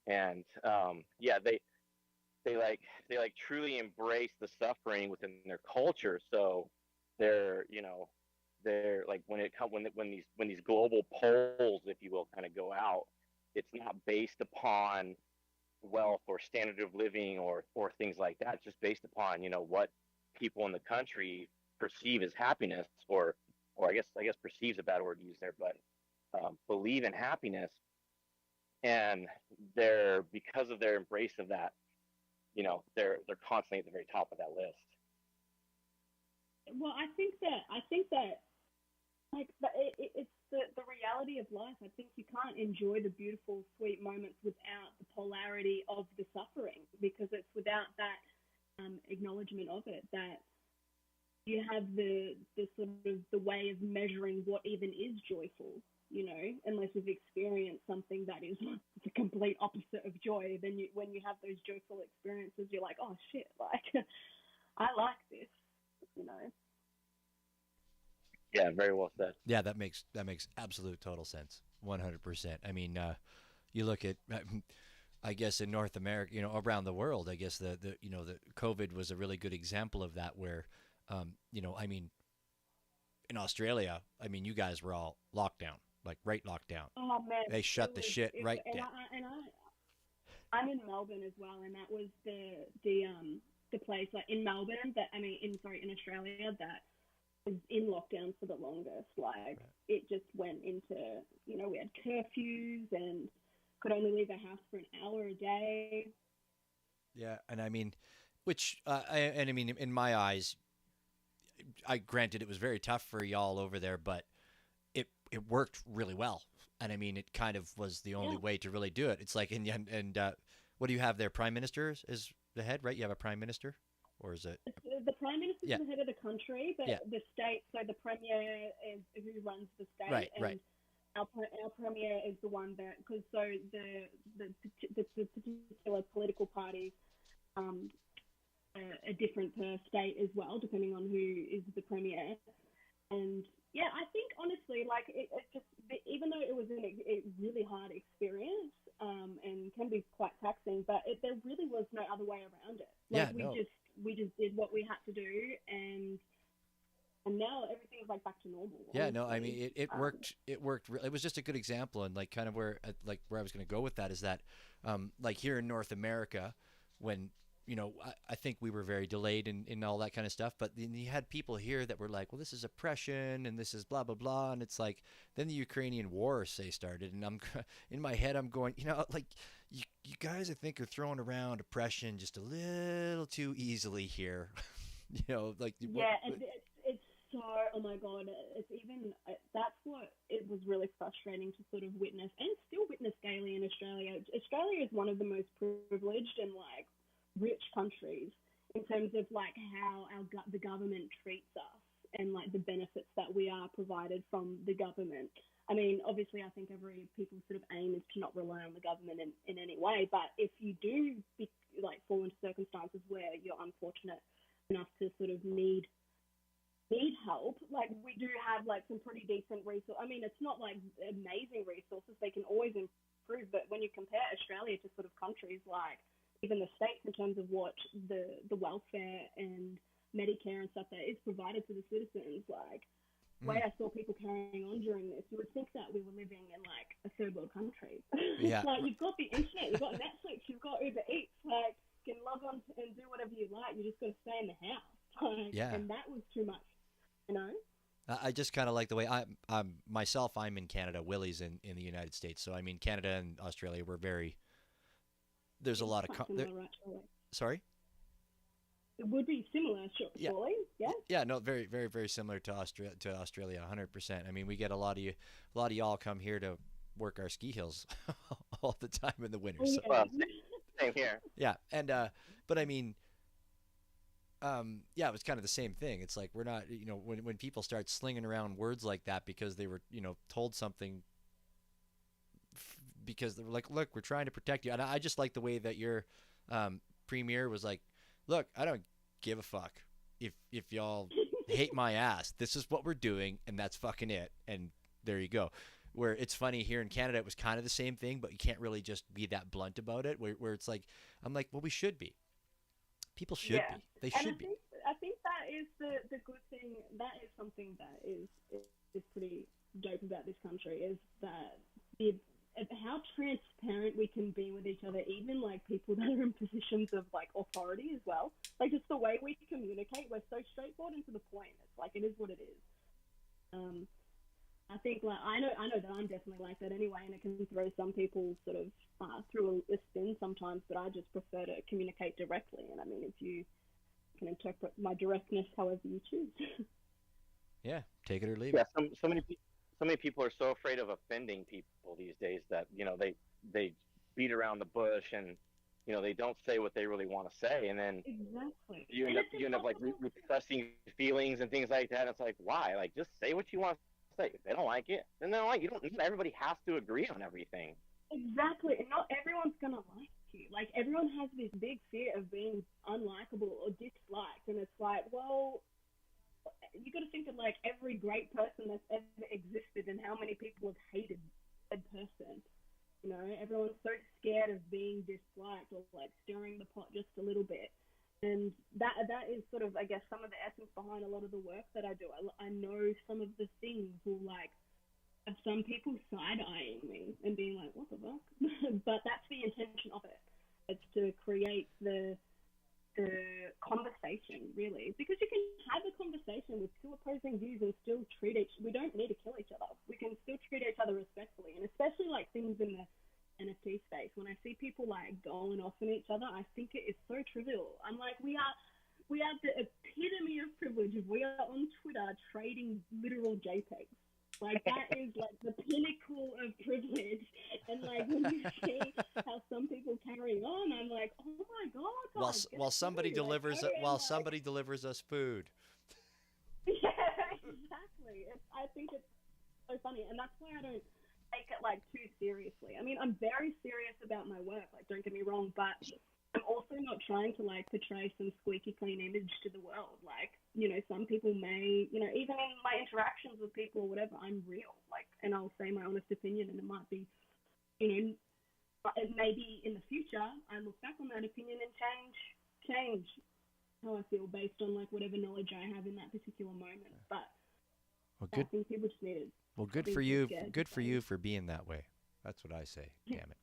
And they truly embrace the suffering within their culture. So they're like when these global polls, if you will, kind of go out, it's not based upon wealth or standard of living or things like that. It's just based upon what people in the country perceive as happiness, or I guess perceive is a bad word to use there, but believe in happiness, and because of their embrace of that, they're constantly at the very top of that list. Well, I think that like it's the reality of life. I think you can't enjoy the beautiful, sweet moments without the polarity of the suffering, because it's without that acknowledgement of it that you have the sort of the way of measuring what even is joyful. Unless you've experienced something that is the complete opposite of joy, then when you have those joyful experiences, you're like, oh shit, like I like this. Yeah, very well said. Yeah, that makes absolute total sense. 100%. I mean, you look at, I guess in North America, around the world, I guess the COVID was a really good example of that, where, I mean, in Australia, I mean, you guys were all locked down, like right locked down. Oh man, they shut the shit right down. I'm in Melbourne as well, and that was the place, like in Melbourne, in Australia, that was in lockdown for the longest. Like it just went into, we had curfews and could only leave the house for an hour a day. Yeah, and I mean, in my eyes, granted it was very tough for y'all over there, but it worked really well. And I mean, it kind of was the only way to really do it. It's like, and what do you have there? Prime Minister is the head, right? You have a Prime Minister? Or is it? The Prime Minister is the head of the country, but the state, so the Premier is who runs the state. Right. Our Premier is the one that, because so the particular political parties are different per state as well, depending on who is the Premier. And yeah, I think honestly, like it just, even though it was a really hard experience and can be quite taxing, but there really was no other way around it. Like we just did what we had to do, and now everything's like back to normal. Yeah, honestly. No, I mean it worked. It worked. It was just a good example, and like kind of where I was going to go with that is that, like here in North America, when I think we were very delayed in all that kind of stuff, but then you had people here that were like, well, this is oppression and this is blah blah blah, and it's like then the Ukrainian war started, and I'm in my head I'm going, like you guys I think are throwing around oppression just a little too easily here. Like it's so, oh my god, it's even that's what it was really frustrating to sort of witness, and still witness daily in Australia. Australia is one of the most privileged and like rich countries in terms of like how the government treats us and like the benefits that we are provided from the government. I mean, obviously, I think every people's sort of aim is to not rely on the government in any way. But if you do fall into circumstances where you're unfortunate enough to sort of need help, like we do have like some pretty decent resources. I mean, it's not like amazing resources; they can always improve. But when you compare Australia to sort of countries like even the states in terms of what the welfare and Medicare and stuff that is provided to the citizens, like the way I saw people carrying on during this, you would think that we were living in like a third world country. Yeah. Like you've got the internet, you've got Netflix, you've got Uber Eats, like you can log on and do whatever you like. You just got to stay in the house. Yeah. and that was too much, you know. I just kind of like the way I'm myself. I'm in Canada. Willie's in the United States. So I mean, Canada and Australia, we're very. There's a lot of. Quite similar, right, surely. Sorry. It would be similar, surely. Yeah. Yeah. No. Very, very, very similar to Australia. 100%. I mean, we get a lot of y'all come here to work our ski hills all the time in the winter. Oh, So, yeah. Well, same here. yeah. And but I mean. Yeah, it was kind of the same thing. It's like we're not, when people start slinging around words like that because they were, told something because they were like, look, we're trying to protect you. And I just like the way that your premier was like, look, I don't give a fuck if y'all hate my ass. This is what we're doing, and that's fucking it. And there you go. Where it's funny here in Canada, it was kind of the same thing, but you can't really just be that blunt about it. Where it's like, I'm like, well, we should be. People should be. They should be. I think that is the good thing. That is something that is pretty dope about this country, is that how transparent we can be with each other, even like people that are in positions of like authority as well. Like just the way we communicate, we're so straightforward and to the point. It's like it is what it is. I think like I know that I'm definitely like that anyway, and it can throw some people sort of through a spin sometimes. But I just prefer to communicate directly. And I mean, if you can interpret my directness however you choose. Yeah, take it or leave Yeah, it. so many people are so afraid of offending people these days that they beat around the bush and they don't say what they really want to say, and then Exactly. you end up like repressing feelings and things like that. And it's like, why? Like, just say what you want to say. If they don't like it, then they don't like it. Not everybody has to agree on everything. Exactly. And not everyone's gonna like you. Like everyone has this big fear of being unlikable or disliked, and it's like, well, you got to think of like every great person that's ever existed and how many people have hated a person. Everyone's so scared of being disliked or like stirring the pot just a little bit. And that is sort of, I guess, some of the essence behind a lot of the work that I do. I know some of the things will like have some people side-eyeing me and being like, what the fuck? But that's the intention of it. It's to create the conversation, really. Because you can have a conversation with two opposing views and still we don't need to kill each other. We can still treat each other respectfully. And especially like things in the NFT space, when I see people like going off on each other, I think it is so trivial. I'm like, we are the epitome of privilege if we are on Twitter trading literal JPEGs. Like that is like the pinnacle of privilege. And like when you see how some people carry on, I'm like, oh my god. While somebody delivers somebody delivers us food. Yeah, exactly. I think it's so funny, and that's why I don't take it like too seriously. I mean, I'm very serious about my work, like don't get me wrong, but I'm also not trying to like portray some squeaky clean image to the world. Like, some people may, even in my interactions with people or whatever, I'm real, like, and I'll say my honest opinion, and it might be, maybe in the future I look back on that opinion and change how I feel based on like whatever knowledge I have in that particular moment. But I think people just need it. Well, good for you. Good for you for being that way. That's what I say. Damn it.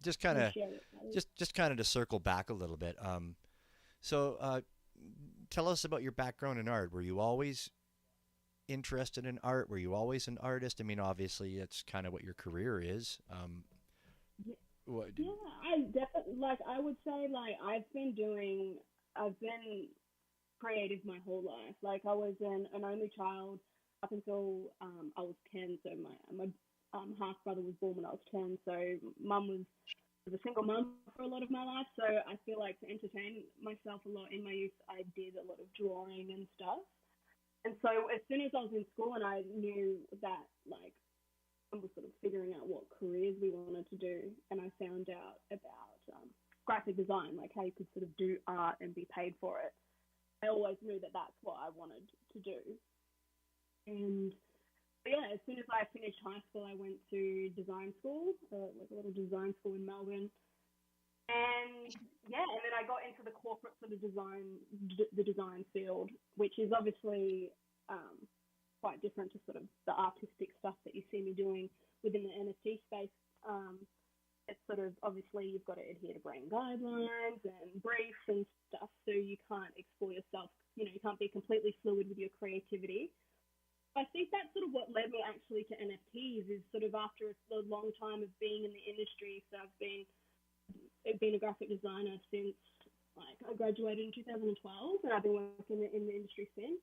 Just kind of to circle back a little bit. So tell us about your background in art. Were you always interested in art? Were you always an artist? I mean, obviously, it's kind of what your career is. I definitely, like, I would say, like, I've been creative my whole life. Like, I was an only child up until I was 10. So my half brother was born when I was 10. So mum was a single mum for a lot of my life. So I feel like to entertain myself a lot in my youth, I did a lot of drawing and stuff. And so as soon as I was in school and I knew that, like, I was sort of figuring out what careers we wanted to do, and I found out about graphic design, like how you could sort of do art and be paid for it. I always knew that that's what I wanted to do. And yeah, as soon as I finished high school, I went to design school, like a little design school in Melbourne. And yeah, and then I got into the corporate sort of the design field, which is obviously quite different to sort of the artistic stuff that you see me doing within the NFT space. It's sort of, obviously you've got to adhere to brand guidelines and briefs and stuff, so you can't explore yourself, led me actually to NFTs is sort of after a long time of being in the industry. So I've been a graphic designer since like I graduated in 2012, and I've been working in the industry since.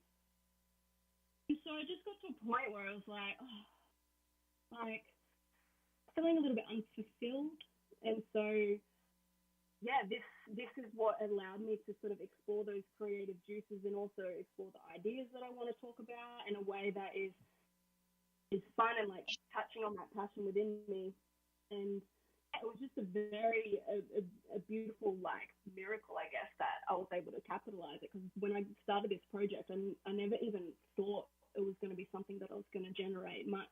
And so I just got to a point where I was like, oh, like feeling a little bit unfulfilled, and so yeah, this is what allowed me to sort of explore those creative juices and also explore the ideas that I want to talk about in a way that is fun and like touching on that passion within me. And it was just a very a beautiful like miracle, I guess, that I was able to capitalize it. Because when I started this project, I never even thought it was going to be something that I was going to generate much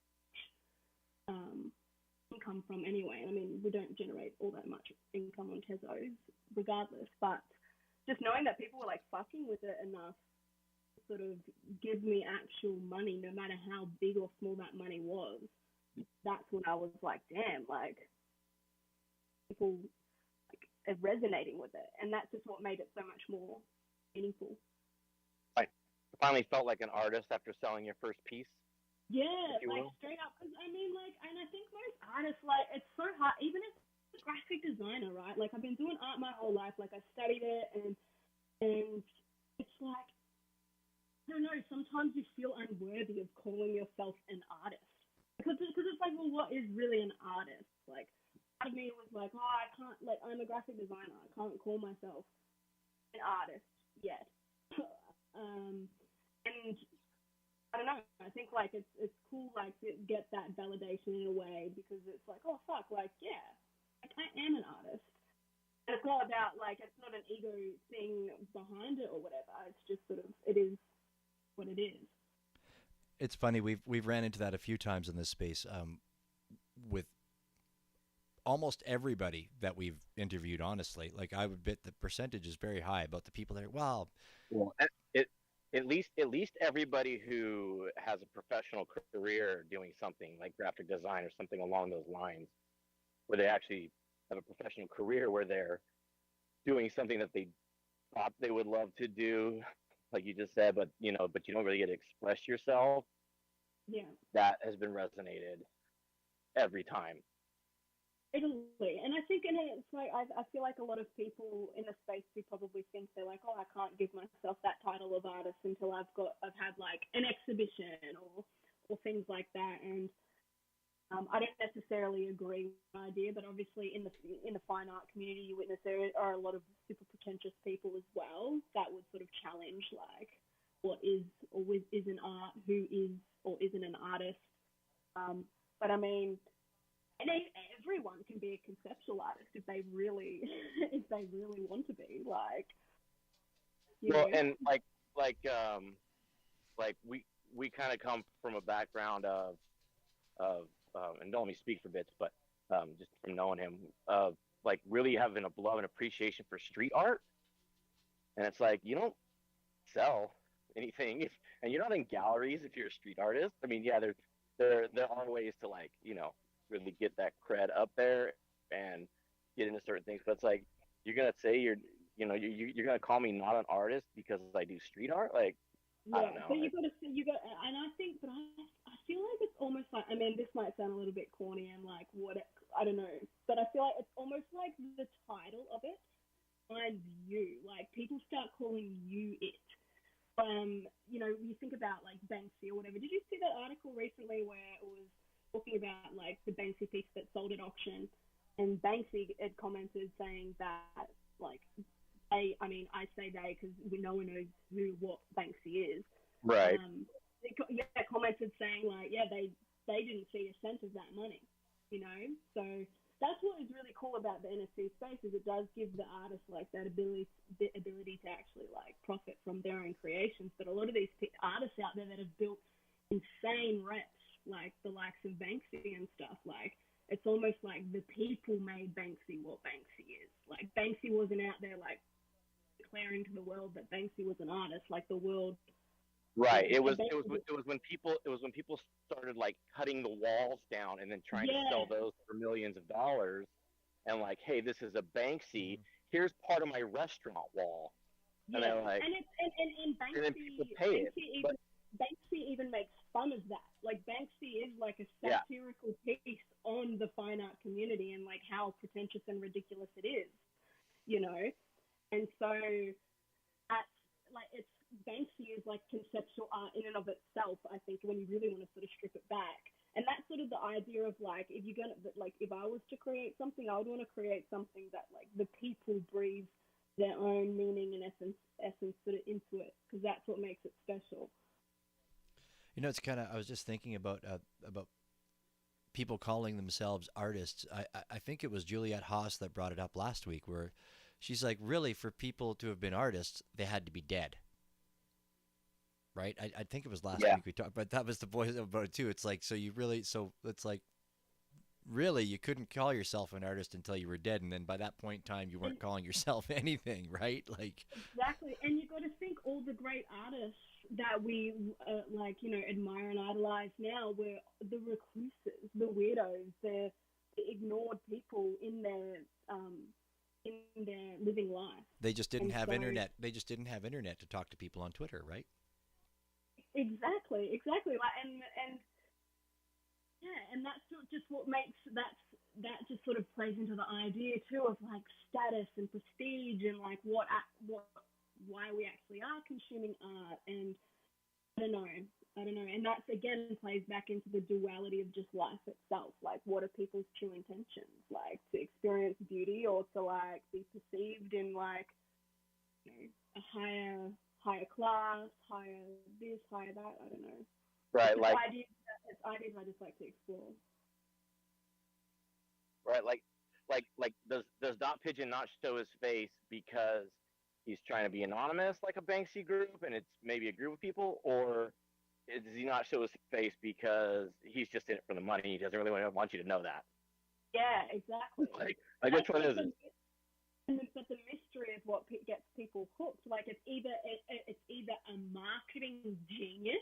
income from anyway. I mean, we don't generate all that much income on Tezos regardless, but just knowing that people were like fucking with it enough to sort of give me actual money, no matter how big or small that money was, that's when I was like, damn, like people like are resonating with it, and that's just what made it so much more meaningful. Right. You finally felt like an artist after selling your first piece. Yeah, like straight up. Because I mean, like, and I think most artists, like, it's so hard, even as a graphic designer, right? Like, I've been doing art my whole life. Like, I studied it, and it's like, I don't know, sometimes you feel unworthy of calling yourself an artist. Because it's like, well, what is really an artist? Like, part of me was like, oh, I can't, like, I'm a graphic designer. I can't call myself an artist yet. And I don't know. I think like it's cool like to get that validation in a way, because it's like, oh fuck, like yeah, like I am an artist. And it's not about like, it's not an ego thing behind it or whatever. It's just sort of, it is what it is. It's funny, we've ran into that a few times in this space with almost everybody that we've interviewed. Honestly, like I would bet the percentage is very high about the people that are well, at least everybody who has a professional career doing something like graphic design or something along those lines, where they actually have a professional career where they're doing something that they thought they would love to do, like you just said, but you don't really get to express yourself. Yeah. That has been resonated every time. Totally. And I think it's like, I feel like a lot of people in the space who probably think they're like, oh, I can't give myself that title of artist until I've had like an exhibition or things like that. And I don't necessarily agree with the idea, but obviously in the fine art community, you witness there are a lot of super pretentious people as well that would sort of challenge like what is or is an art, who is or isn't an artist. But I mean, and everyone can be a conceptual artist if they really want to be, like. Well, and like we kind of come from a background of and don't let me speak for bits, but just from knowing him, of like really having a love and appreciation for street art, and it's like you don't sell anything and you're not in galleries if you're a street artist. I mean, yeah, there are ways to like really get that cred up there and get into certain things, but it's like you're gonna say you're gonna call me not an artist because I do street art, like yeah. I don't know. But you got, and I think, but I feel like it's almost like, I mean, this might sound a little bit corny and like what, I don't know, but I feel like it's almost like the title of it finds you, like people start calling you it. You think about like Banksy or whatever. Did you see that article recently where it was talking about like the Banksy piece that sold at auction, and Banksy had commented saying that like I say they because no one knows what Banksy is. Right. Commented saying like, yeah, they didn't see a cent of that money, So that's what is really cool about the NFT space, is it does give the artist like that ability to actually like profit from their own creations. But a lot of these artists out there that have built insane reps, like the likes of Banksy and stuff, like it's almost like the people made Banksy what Banksy is. Like Banksy wasn't out there like declaring to the world that Banksy was an artist, like the world. Right. It was when people started like cutting the walls down and then trying to sell those for millions of dollars, and like, hey, this is a Banksy. Here's part of my restaurant wall. Yeah. And they're like, and Banksy, and then people pay Banksy even makes fun as that. Like Banksy is like a Yeah. satirical piece on the fine art community and like how pretentious and ridiculous it is, you know. And so that's like it's Banksy is like conceptual art in and of itself. I think when you really want to sort of strip it back, and that's sort of the idea of like if you're gonna like if I was to create something, I would want to create something that like the people breathe their own meaning and essence sort of into it, because that's what makes it special. You know, it's kind of. I was just thinking about people calling themselves artists. I think it was Juliette Haas that brought it up last week, where she's like, really, for people to have been artists, they had to be dead, right? I think it was last Yeah. week we talked, but that was the voice about it too. It's like, so you really, so it's like, really, you couldn't call yourself an artist until you were dead, and then by that point in time, you weren't calling yourself anything, right? Like, Exactly, and you got to think all the great artists that we like, you know, admire and idolize now were the recluses, the weirdos, the ignored people in their living life. they just didn't And have so, internet. They just didn't have internet to talk to people on Twitter, right? exactly, like, and yeah, and that's just what makes that just sort of plays into the idea too of like status and prestige and like what why we actually are consuming art. And I don't know, and that's again plays back into the duality of just life itself. Like, what are people's true intentions? Like to experience beauty or to like be perceived in like, you know, a higher class, higher this, higher that. I don't know. Right. It's Like ideas I just like to explore. right. Like does Dot Pigeon not show his face because he's trying to be anonymous, like a Banksy group, and it's maybe a group of people, or does he not show his face because he's just in it for the money? He doesn't really want you to know that. Yeah, exactly. Like which one is it? But the mystery is what gets people hooked. Like it's either a marketing genius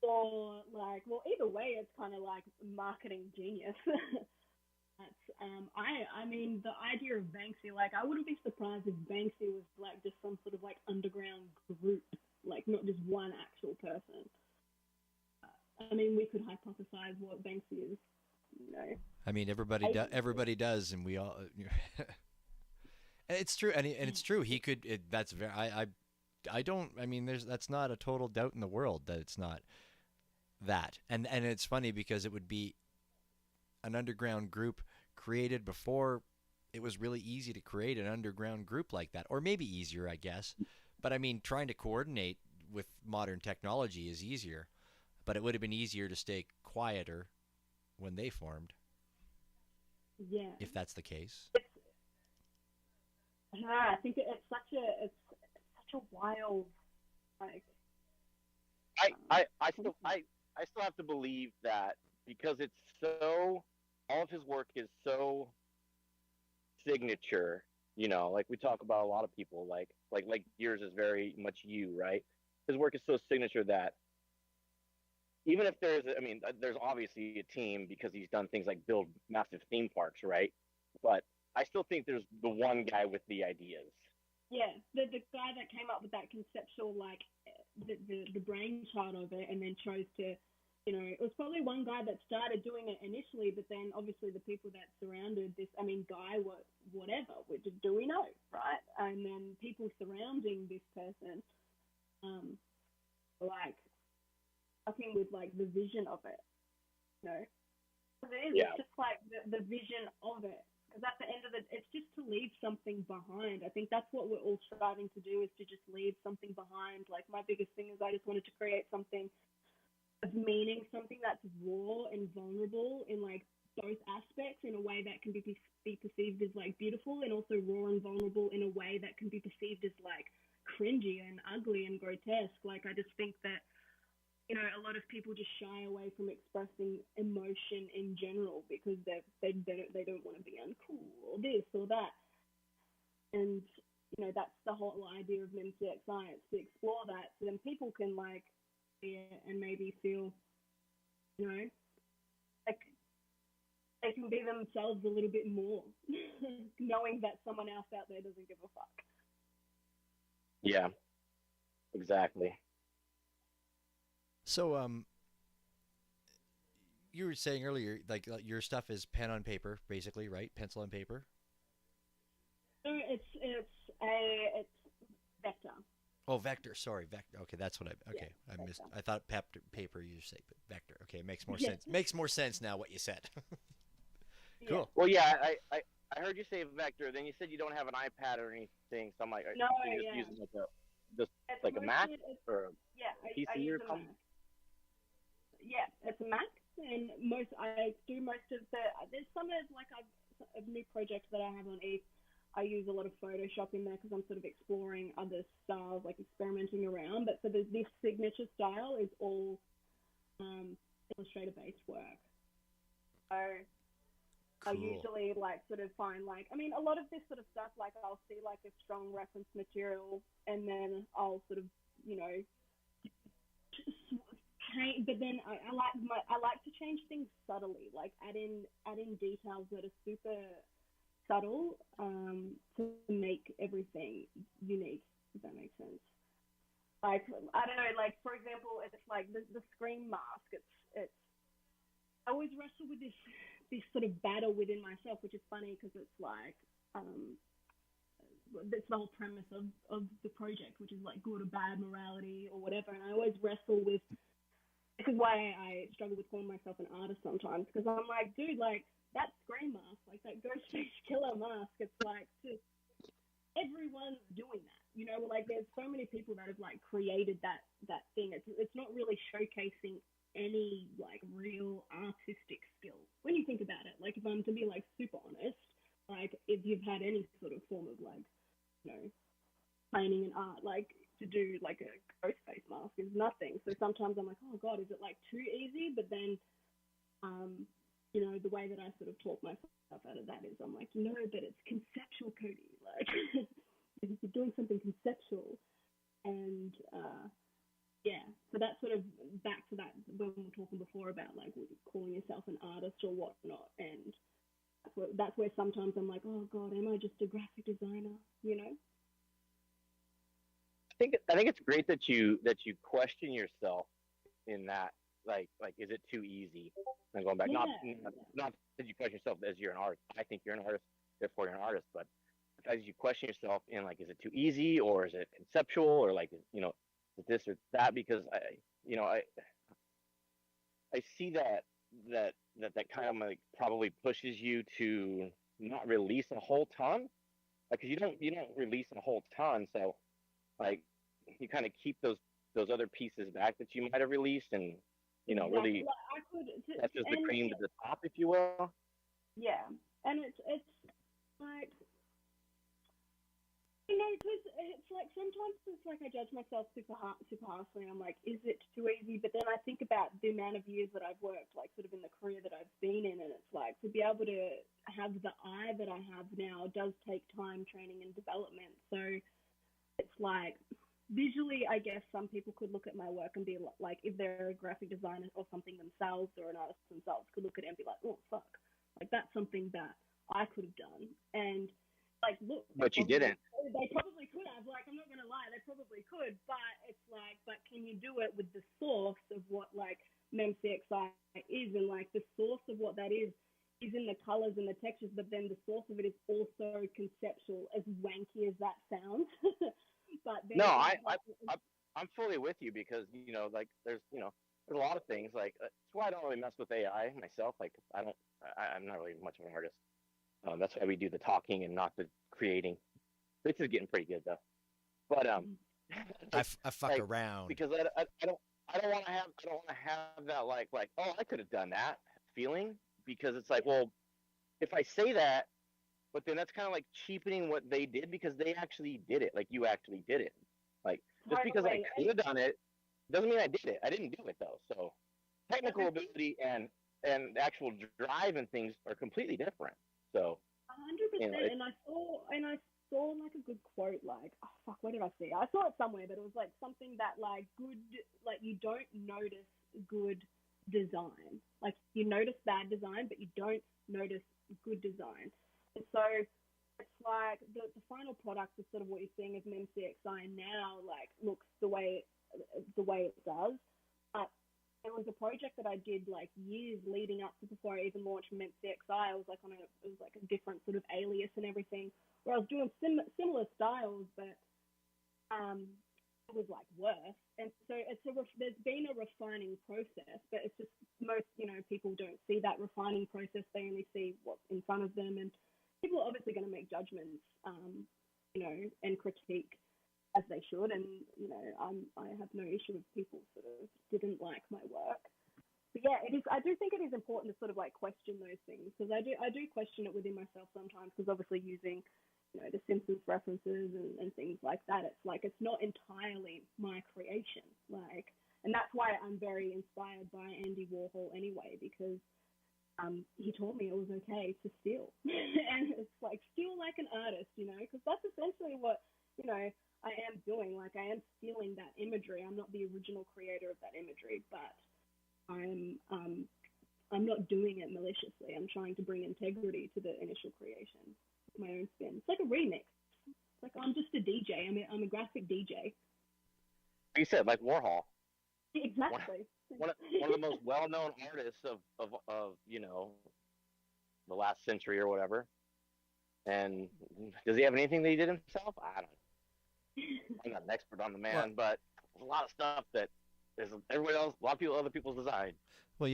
or like, well, either way, it's kind of like marketing genius. That's I mean the idea of Banksy, like I wouldn't be surprised if Banksy was like just some sort of like underground group, like not just one actual person. I mean, we could hypothesize what Banksy is, you know. I mean, everybody does, and we all. And it's true, and it's true. He could. That's very. I don't. I mean, that's not a total doubt in the world that it's not that. And it's funny because it would be an underground group created before it was really easy to create an underground group like that, or maybe easier, I guess. But I mean, trying to coordinate with modern technology is easier, but it would have been easier to stay quieter when they formed. Yeah. If that's the case. I think it's such a wild, like. I still have to believe that because it's so, all of his work is so signature. You know, like we talk about a lot of people, like yours is very much you, right? His work is so signature that even if there's obviously a team because he's done things like build massive theme parks, right? But I still think there's the one guy with the ideas. Yeah, the guy that came up with that conceptual, like, the brainchild of it, and then chose to, you know, it was probably one guy that started doing it initially, but then obviously the people that surrounded this, I mean, guy, whatever, do we know, right? And then people surrounding this person, like, fucking with, like, the vision of it, you know? It's just, like, the vision of it. Because at the end of it, it's just to leave something behind. I think that's what we're all striving to do, is to just leave something behind. Like, my biggest thing is I just wanted to create something of meaning, something that's raw and vulnerable in, like, both aspects, in a way that can be perceived as, like, beautiful, and also raw and vulnerable in a way that can be perceived as, like, cringy and ugly and grotesque. Like, I just think that, you know, a lot of people just shy away from expressing emotion in general because they don't want to be uncool or this or that. And, you know, that's the whole idea of MCX science, to explore that, so then people can, like, see it and maybe feel, you know, like they can be themselves a little bit more, knowing that someone else out there doesn't give a fuck. Yeah, exactly. So you were saying earlier, like your stuff is pen on paper, basically, right? Pencil and paper. No, it's vector. Oh, vector. Sorry, vector. Okay, that's what I. Yeah, Okay, I missed. vector. I thought paper. You say, but vector. Okay, it makes more Yeah. sense. Makes more sense now what you said. Yeah. Cool. Well, yeah, I heard you say vector. Then you said you don't have an iPad or anything. So I'm like, No, so you're just yeah. using just It's like a Mac mostly, or yeah, a I PC use or a something? Mac. Yeah, it's a Mac, and I do most of the. There's some of new projects that I have on E. I use a lot of Photoshop in there because I'm sort of exploring other styles, like experimenting around. But so this signature style is all Illustrator-based work. So I Cool. usually sort of find a lot of this sort of stuff, I'll see a strong reference material, and then I'll sort of change. But then I like to change things subtly, like add in details that are super subtle, to make everything unique. If that makes sense. Like I don't know, like for example, it's like the scream mask. It's I always wrestle with this sort of battle within myself, which is funny because it's like that's the whole premise of the project, which is like good or bad morality or whatever. And I always wrestle with. This is why I struggle with calling myself an artist sometimes, because I'm like, dude, like that scream mask, like that Ghostface Killer mask. It's like just everyone's doing that, like there's so many people that have like created that thing. It's not really showcasing any like real artistic skill when you think about it. Like if I'm to be like super honest, like if you've had any sort of form of like painting and art, like to do like a ghost face mask is nothing. So sometimes I'm like, oh god, is it like too easy? But then the way that I sort of talk myself out of that is I'm like, but it's conceptual, Cody. Like if you're doing something conceptual, and yeah, so that's sort of back to that when we were talking before about like calling yourself an artist or whatnot, and that's where sometimes I'm like, oh god, am I just a graphic designer? I think it's great that you question yourself in that, like is it too easy? And going back, Yeah. not that you question yourself as you're an artist. I think you're an artist, therefore you're an artist. But as you question yourself in like, is it too easy, or is it conceptual, or like is this or that? Because I see that kind of like probably pushes you to not release a whole ton, like 'cause you don't release a whole ton, so like you kind of keep those other pieces back that you might have released, and Exactly. really Like, I could, that's just the and cream to the top, if you will. yeah, and it's like because it's like sometimes it's like I judge myself super harshly. I'm like, is it too easy? But then I think about the amount of years that I've worked, like sort of in the career that I've been in, and it's like to be able to have the eye that I have now does take time, training, and development. So it's like visually, I guess some people could look at my work and be like, if they're a graphic designer or something themselves, or an artist themselves, could look at it and be like, oh fuck, like that's something that I could have done. And like, look, But you didn't. They probably could have. Like, I'm not gonna lie, they probably could. But it's like, but can you do it with the source of what like MemCXI is, and like the source of what that is in the colors and the textures, but then the source of it is also conceptual, as wanky as that sounds. But No, I'm fully with you, because like there's there's a lot of things, like that's why I don't really mess with AI myself. Like I'm not really much of an artist. That's why we do the talking and not the creating. This is getting pretty good though. But I fuck like, around. because I don't want to have that like oh, I could have done that feeling, because it's like, well, if I say that, but then that's kind of like cheapening what they did, because they actually did it. Like, you actually did it. Like, just because I could have done it doesn't mean I did it. I didn't do it though. So technical ability and actual drive and things are completely different. So 100%. And I saw like a good quote, like, oh fuck, where did I see it? I saw it somewhere, but it was like something that like good, like you don't notice good design. Like you notice bad design, but you don't notice good design. And so it's like the final product is sort of what you're seeing as MemCXI now, like looks the way it does. But it was a project that I did like years leading up to before I even launched Mint CXI. I was like it was like a different sort of alias and everything, where I was doing similar styles, but it was like worse. And so there's been a refining process, but it's just most people don't see that refining process. They only see what's in front of them, and people are obviously going to make judgments, and critique as they should. And I have no issue if people sort of didn't like my work. But yeah, it is. I do think it is important to sort of like question those things, because I do question it within myself sometimes, because obviously using the Simpsons references and things like that, it's like it's not entirely my creation. Like, and that's why I'm very inspired by Andy Warhol anyway, because he taught me it was okay to steal, and it's like steal like an artist, because that's essentially what I am doing. Like, I am stealing that imagery. I'm not the original creator of that imagery, but I'm not doing it maliciously. I'm trying to bring integrity to the initial creation with my own spin. It's like a remix. It's like I'm just a DJ. I'm a graphic DJ. You said like Warhol. Exactly. One of the most well-known artists of the last century or whatever. And does he have anything that he did himself? I don't know. I'm not an expert on the man, but a lot of stuff that is everybody else, a lot of other people's design. Well,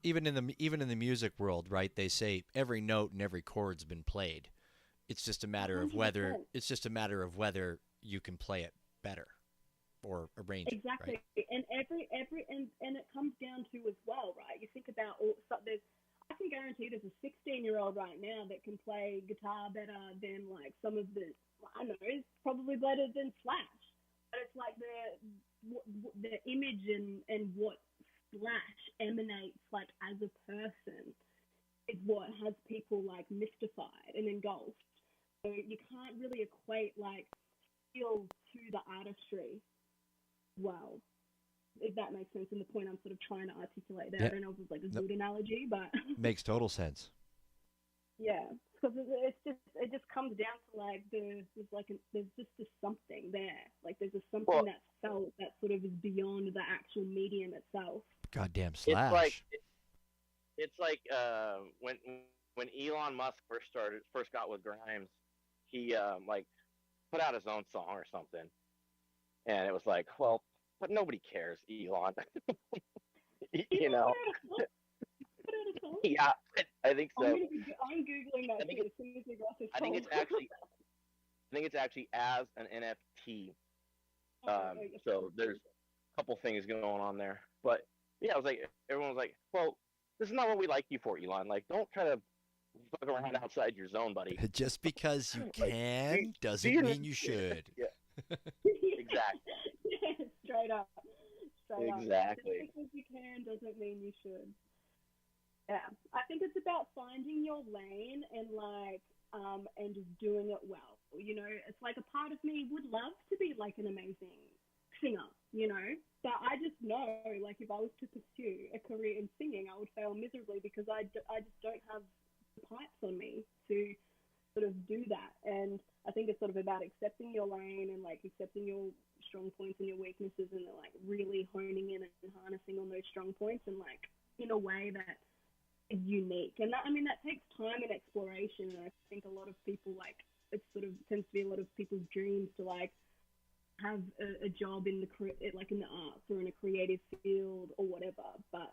even in the music world, right? They say every note and every chord's been played. It's just a matter of whether 100%. you can play it better or arrange exactly. it. Right? And and it comes down to as well, right? You think about I can guarantee there's a 16-year-old right now that can play guitar better than like some of the, I don't know, it's probably better than Slash. But it's like the image and what Slash emanates like as a person is what has people like mystified and engulfed. So you can't really equate like skill to the artistry. Well, if that makes sense, and the point I'm sort of trying to articulate there. Yeah. I don't know if it's like a good analogy, but makes total sense. Yeah, because it just comes down to like there's just a something there. Like there's something that's felt that sort of is beyond the actual medium itself. Goddamn Slash. It's like when Elon Musk first got with Grimes, he like put out his own song or something, and it was like, well, but nobody cares, Elon. Yeah, I think so. I'm googling that as soon as we got this. I think it's actually as an NFT. So there's a couple things going on there, but yeah, I was like, everyone was like, well, this is not what we like you for, Elon. Like, don't try to fuck around outside your zone, buddy. Just because you can doesn't mean you should. Yeah. Exactly. Straight up. Exactly. Just because you can doesn't mean you should. Yeah, I think it's about finding your lane and and just doing it well. It's like a part of me would love to be like an amazing singer, but I just know, like, if I was to pursue a career in singing, I would fail miserably because I just don't have the pipes on me to sort of do that. And I think it's sort of about accepting your lane and like accepting your strong points and your weaknesses, and like really honing in and harnessing on those strong points and like in a way that is unique. And that takes time and exploration. And I think a lot of people, like, it sort of tends to be a lot of people's dreams to like have a job in the arts or in a creative field or whatever. But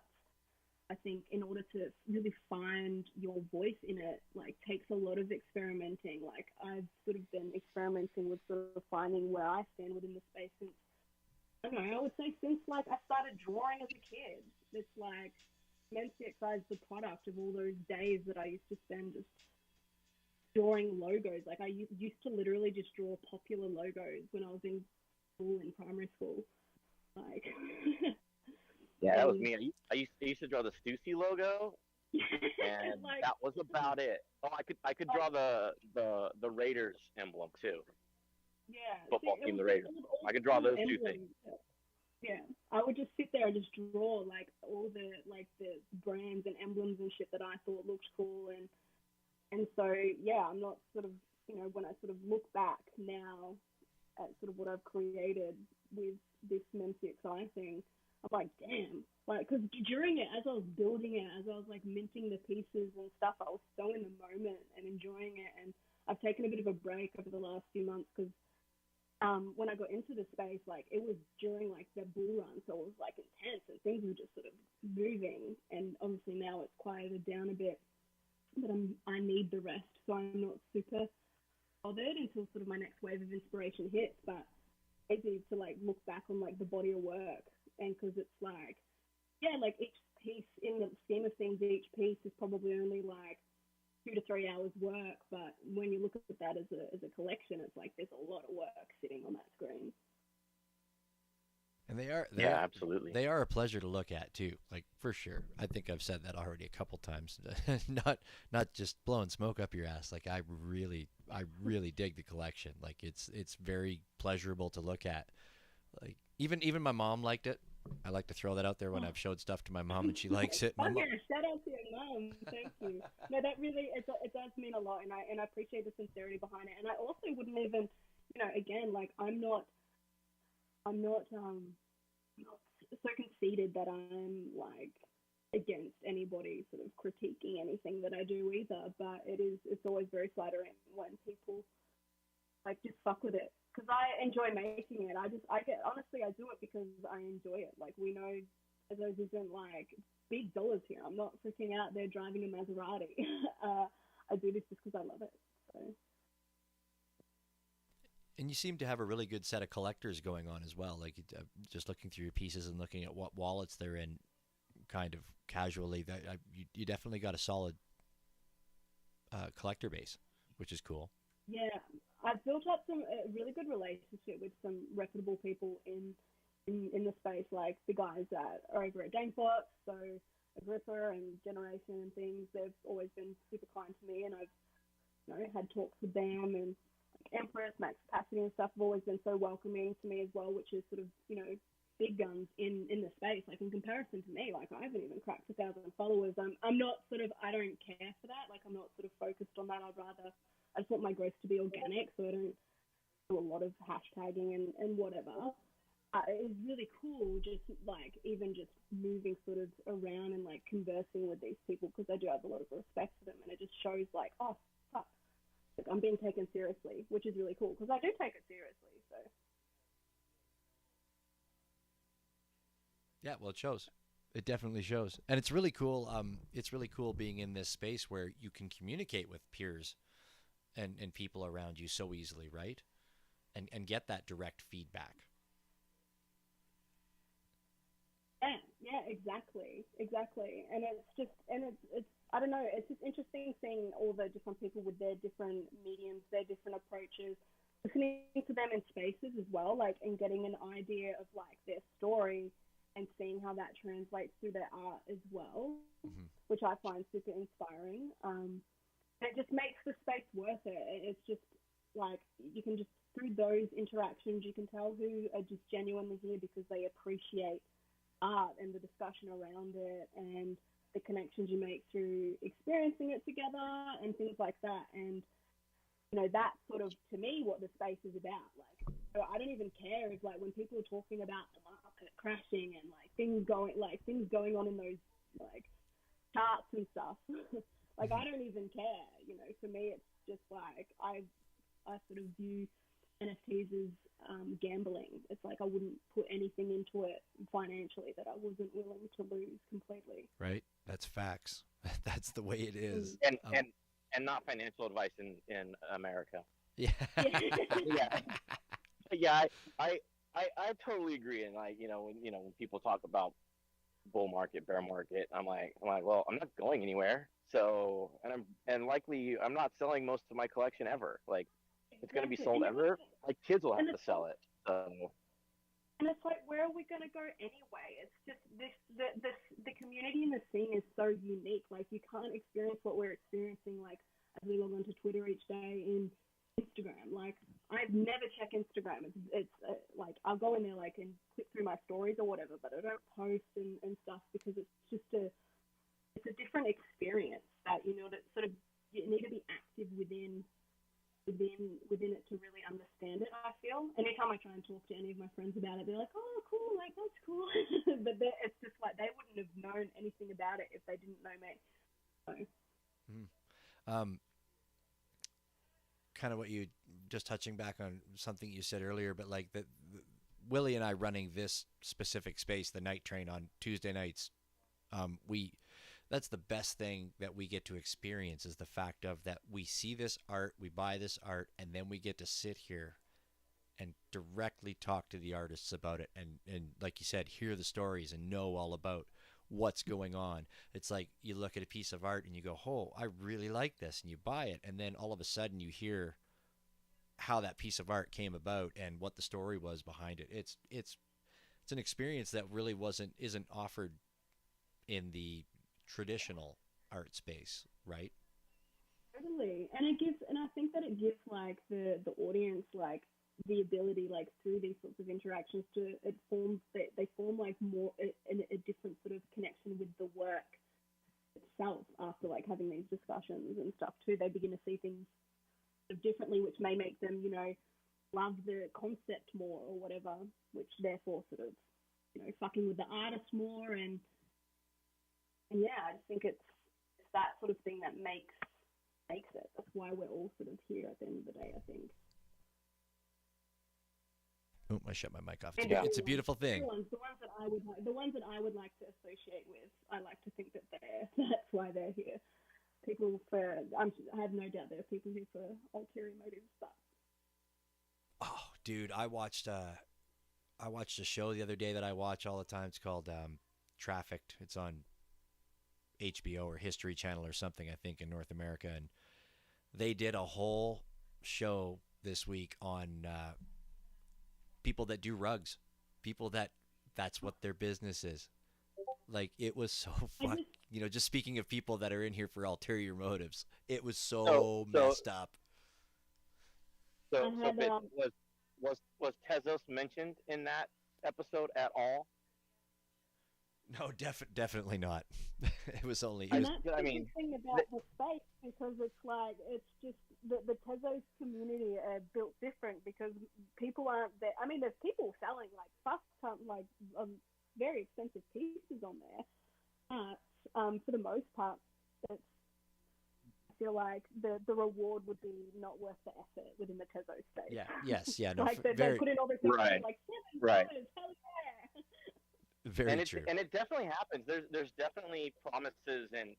I think in order to really find your voice in it, like, takes a lot of experimenting. Like, I've sort of been experimenting with sort of finding where I stand within the space since, I don't know, I would say since like I started drawing as a kid. It's like MenCXI is the product of all those days that I used to spend just drawing logos. Like, I used to literally just draw popular logos when I was in school, in primary school. Like, yeah, that was me. I used to draw the Stussy logo, and like, that was about it. Oh, I could draw the Raiders emblem too. Yeah, football team, the Raiders. I could draw those two things. Yeah, I would just sit there and just draw like all the brands and emblems and shit that I thought looked cool, and so yeah, I'm not sort of, when I sort of look back now at sort of what I've created with this MenCXI thing, I'm like, damn. Like, because during it, as I was building it, as I was like minting the pieces and stuff, I was so in the moment and enjoying it. And I've taken a bit of a break over the last few months because when I got into the space, like it was during like the bull run, so it was like intense and things were just sort of moving. And obviously now it's quieted down a bit, but I need the rest, so I'm not super bothered until sort of my next wave of inspiration hits. But it's easy to like look back on like the body of work, and because it's like, yeah, like each piece in the scheme of things, each piece is probably only like 2 to 3 hours work, but when you look at that as a collection, it's like there's a lot of work sitting on that screen. And they are absolutely. They are a pleasure to look at too, like for sure. I think I've said that already a couple times. Not just blowing smoke up your ass. Like I really dig the collection. Like it's very pleasurable to look at. Like even my mom liked it. I like to throw that out there when I've showed stuff to my mom and she likes it. Yeah, shout out to your mom. Thank you. No, that really it does mean a lot, and I appreciate the sincerity behind it. And I also wouldn't even, again, like I'm not so conceited that I'm like against anybody sort of critiquing anything that I do either. But it's always very flattering when people like just fuck with it, because I enjoy making it. I do it because I enjoy it. Like we know those isn't like big dollars here. I'm not freaking out there driving a Maserati. I do this just because I love it. So. And you seem to have a really good set of collectors going on as well. Like just looking through your pieces and looking at what wallets they're in, kind of casually. That you definitely got a solid collector base, which is cool. Yeah, I've built up a really good relationship with some reputable people in the space, like the guys that are over at Daneport, so Agrippa and Generation and things. They've always been super kind to me, and I've had talks with them, and like Empress, Max Capacity and stuff have always been so welcoming to me as well, which is sort of, big guns in the space. Like in comparison to me, like I haven't even cracked 1,000 followers. I'm not sort of, I don't care for that. Like I'm not sort of focused on that. I just want my growth to be organic, so I don't do a lot of hashtagging and whatever. It's really cool just like even just moving sort of around and like conversing with these people, because I do have a lot of respect for them, and it just shows like, oh fuck, like I'm being taken seriously, which is really cool because I do take it seriously. So yeah, well, it shows. It definitely shows, and it's really cool. It's really cool being in this space where you can communicate with peers and people around you so easily, right? And get that direct feedback. Yeah, exactly. And it's I don't know, it's just interesting seeing all the different people with their different mediums, their different approaches, listening to them in spaces as well, like, and getting an idea of like their story and seeing how that translates through their art as well, which I find super inspiring. It just makes the space worth it. It's just like you can just, through those interactions, you can tell who are just genuinely here because they appreciate art and the discussion around it and the connections you make through experiencing it together and things like that. And that's sort of, to me, what the space is about. Like, so I don't even care if, like, when people are talking about the market crashing and like things going on in those like charts and stuff. Like, I don't even care. For me, it's just like I sort of view NFTs as gambling. It's like I wouldn't put anything into it financially that I wasn't willing to lose completely. Right. That's facts. That's the way it is. And not financial advice in America. Yeah. Yeah. I totally agree. And like, when people talk about bull market, bear market, I'm like, well, I'm not going anywhere. So, and likely I'm not selling most of my collection ever. Like, it's going to be sold ever. My kids will have to sell it. So. And it's like, where are we going to go anyway? It's just the community and the scene is so unique. Like, you can't experience what we're experiencing, like, as we log onto Twitter each day in Instagram. Like, I've never checked Instagram. It's like, I'll go in there, like, and click through my stories or whatever, but I don't post and stuff because it's just it's a different experience that, you need to be active within it to really understand it, I feel. deal. Anytime I try and talk to any of my friends about it, they're like, "Oh, cool, like that's cool," but it's just like they wouldn't have known anything about it if they didn't know me. So. Um, kind of what you just touching back on something you said earlier, but like Willie and I running this specific space, the night train on Tuesday nights, we that's the best thing that we get to experience is the fact of that we see this art, we buy this art, and then we get to sit here and directly talk to the artists about it and like you said, hear the stories and know all about what's going on. It's like you look at a piece of art and you go, oh, I really like this, and you buy it, and then all of a sudden you hear how that piece of art came about and what the story was behind it. It's an experience that really isn't offered in the traditional art space, right? Totally, and I think that it gives like the audience like the ability like through these sorts of interactions to they form like more a different sort of connection with the work itself after like having these discussions and stuff too. They begin to see things sort of differently, which may make them love the concept more or whatever, which therefore sort of fucking with the artist more and yeah, I just think it's that sort of thing that makes it. That's why we're all sort of here at the end of the day, I think. Oh, I shut my mic off. It's a beautiful thing. The ones that I would like to associate with, I like to think that that's why they're here. I have no doubt there are people here for ulterior motives, but. Oh, dude, I watched a show the other day that I watch all the time. It's called Trafficked. It's on HBO or History Channel or something, I think, in North America, and they did a whole show this week on people that do rugs, people that's what their business is. Like, it was so fun. Just speaking of people that are in here for ulterior motives, it was so messed up. So was Tezos mentioned in that episode at all? No, definitely not. It was only. And that's the good thing about the space, because it's just the Tezos community are built different because people aren't there. I mean, there's people selling like very expensive pieces on there. For the most part, I feel like the reward would be not worth the effort within the Tezos space. Yeah. Yes. Yeah. No. Like they put in all this right. Like right. Hell yeah. Very true. And it definitely happens. There's definitely promises and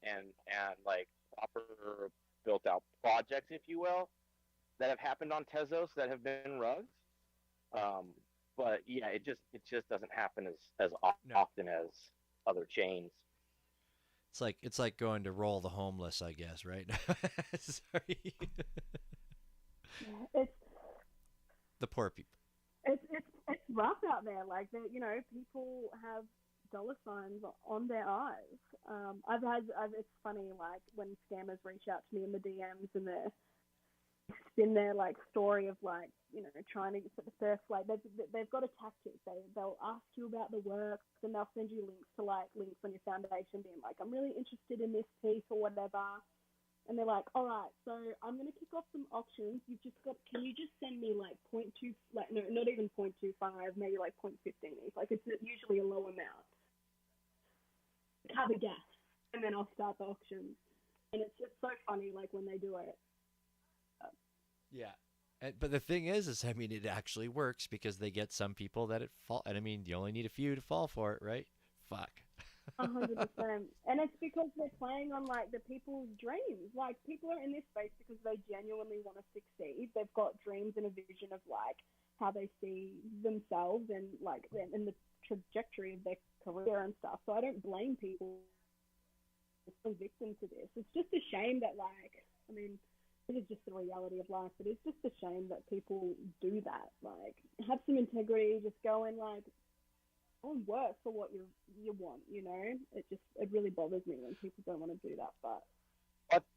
like proper built out projects, if you will, that have happened on Tezos that have been rugs. But yeah, it just doesn't happen as often as other chains. It's like going to roll the homeless, I guess, right? Sorry. It's the poor people. It's rough out there. Like people have dollar signs on their eyes. It's funny, like when scammers reach out to me in the DMs and they're spin their like story of like trying to get the first, like they've got a tactic. They'll ask you about the work, and they'll send you links on your foundation, being like, I'm really interested in this piece or whatever. And they're like, all right, so I'm going to kick off some auctions. Can you just send me like 0.2, like, no, not even 0.25, maybe like 0.15 each. Like, it's usually a low amount. Have a guess. And then I'll start the auction. And it's just so funny, like, when they do it. Yeah. But the thing is, I mean, it actually works because they get some people that and I mean, you only need a few to fall for it, right? Fuck. 100%. And it's because they're playing on like the people's dreams. Like, people are in this space because they genuinely want to succeed. They've got dreams and a vision of like how they see themselves and like in the trajectory of their career and stuff. So I don't blame people as victims to this. It's just a shame that, like, I mean, it is just the reality of life, but it's just a shame that people do that. Like, have some integrity, just go and like and work for what you want, it really bothers me when people don't want to do that. But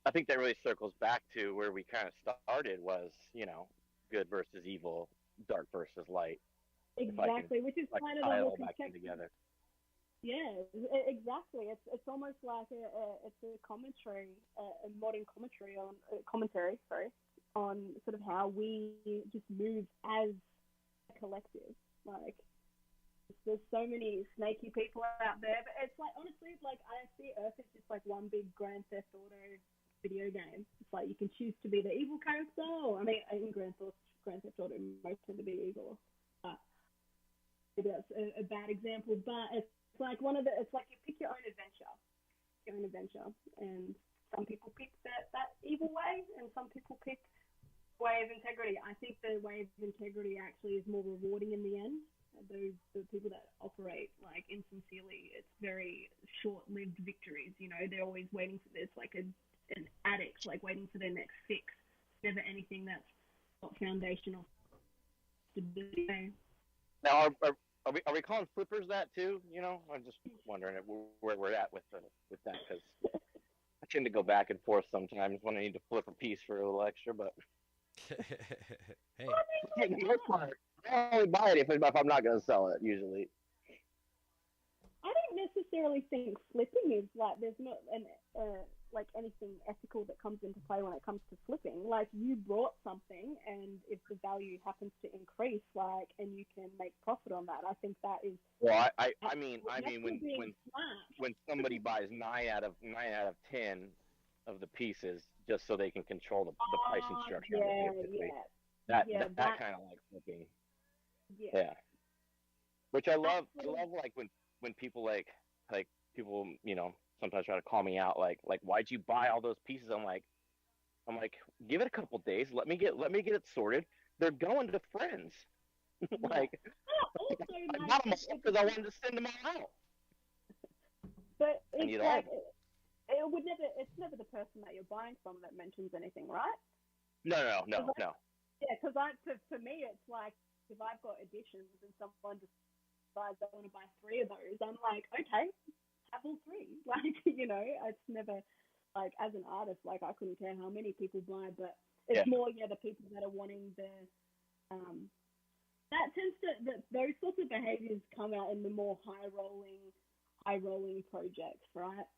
I think that really circles back to where we kind of started was, good versus evil, dark versus light. Exactly, which is kind of the whole concept together. Yeah, exactly. It's almost like it's a commentary, a modern commentary on sort of how we just move as collective. Like, there's so many snaky people out there, but it's like, honestly, like, I see Earth as just like one big Grand Theft Auto video game. It's like you can choose to be the evil character, or I mean, in Grand Theft Auto, most tend to be evil. Maybe that's a bad example, but it's like it's like you pick your own adventure, and some people pick that evil way, and some people pick way of integrity. I think the way of integrity actually is more rewarding in the end. The people that operate like insincerely, it's very short-lived victories. You know, they're always waiting for this, like an addict, like waiting for their next fix. Never anything that's not foundational stability. Now, are we calling flippers that too? You know, I'm just wondering where we're at with that, because I tend to go back and forth sometimes when I need to flip a piece for a little extra, but. Hey. For the most part, I only buy it if I'm not going to sell it, usually. I don't necessarily think flipping is like, there's not like anything ethical that comes into play when it comes to flipping. Like, you brought something, and if the value happens to increase, like, and you can make profit on that, I think that is. Well, I mean when somebody buys 9 out of 10 of the pieces just so they can control the pricing structure. That kind of like flipping. Yeah. Which I love. I love like when people like people, you know, sometimes try to call me out like why'd you buy all those pieces? I'm like give it a couple days. Let me get it sorted. They're going to friends. Like I bought them all because I wanted to send them all out. But it's like it's never the person that you're buying from that mentions anything, right? No. Yeah, because for me, it's like if I've got editions and someone decides I want to buy 3 of those, I'm like, okay, have all 3. Like, you know, it's never like, as an artist, like, I couldn't care how many people buy, but it's more the people that are wanting the that tends to those sorts of behaviors come out in the more high rolling projects, right?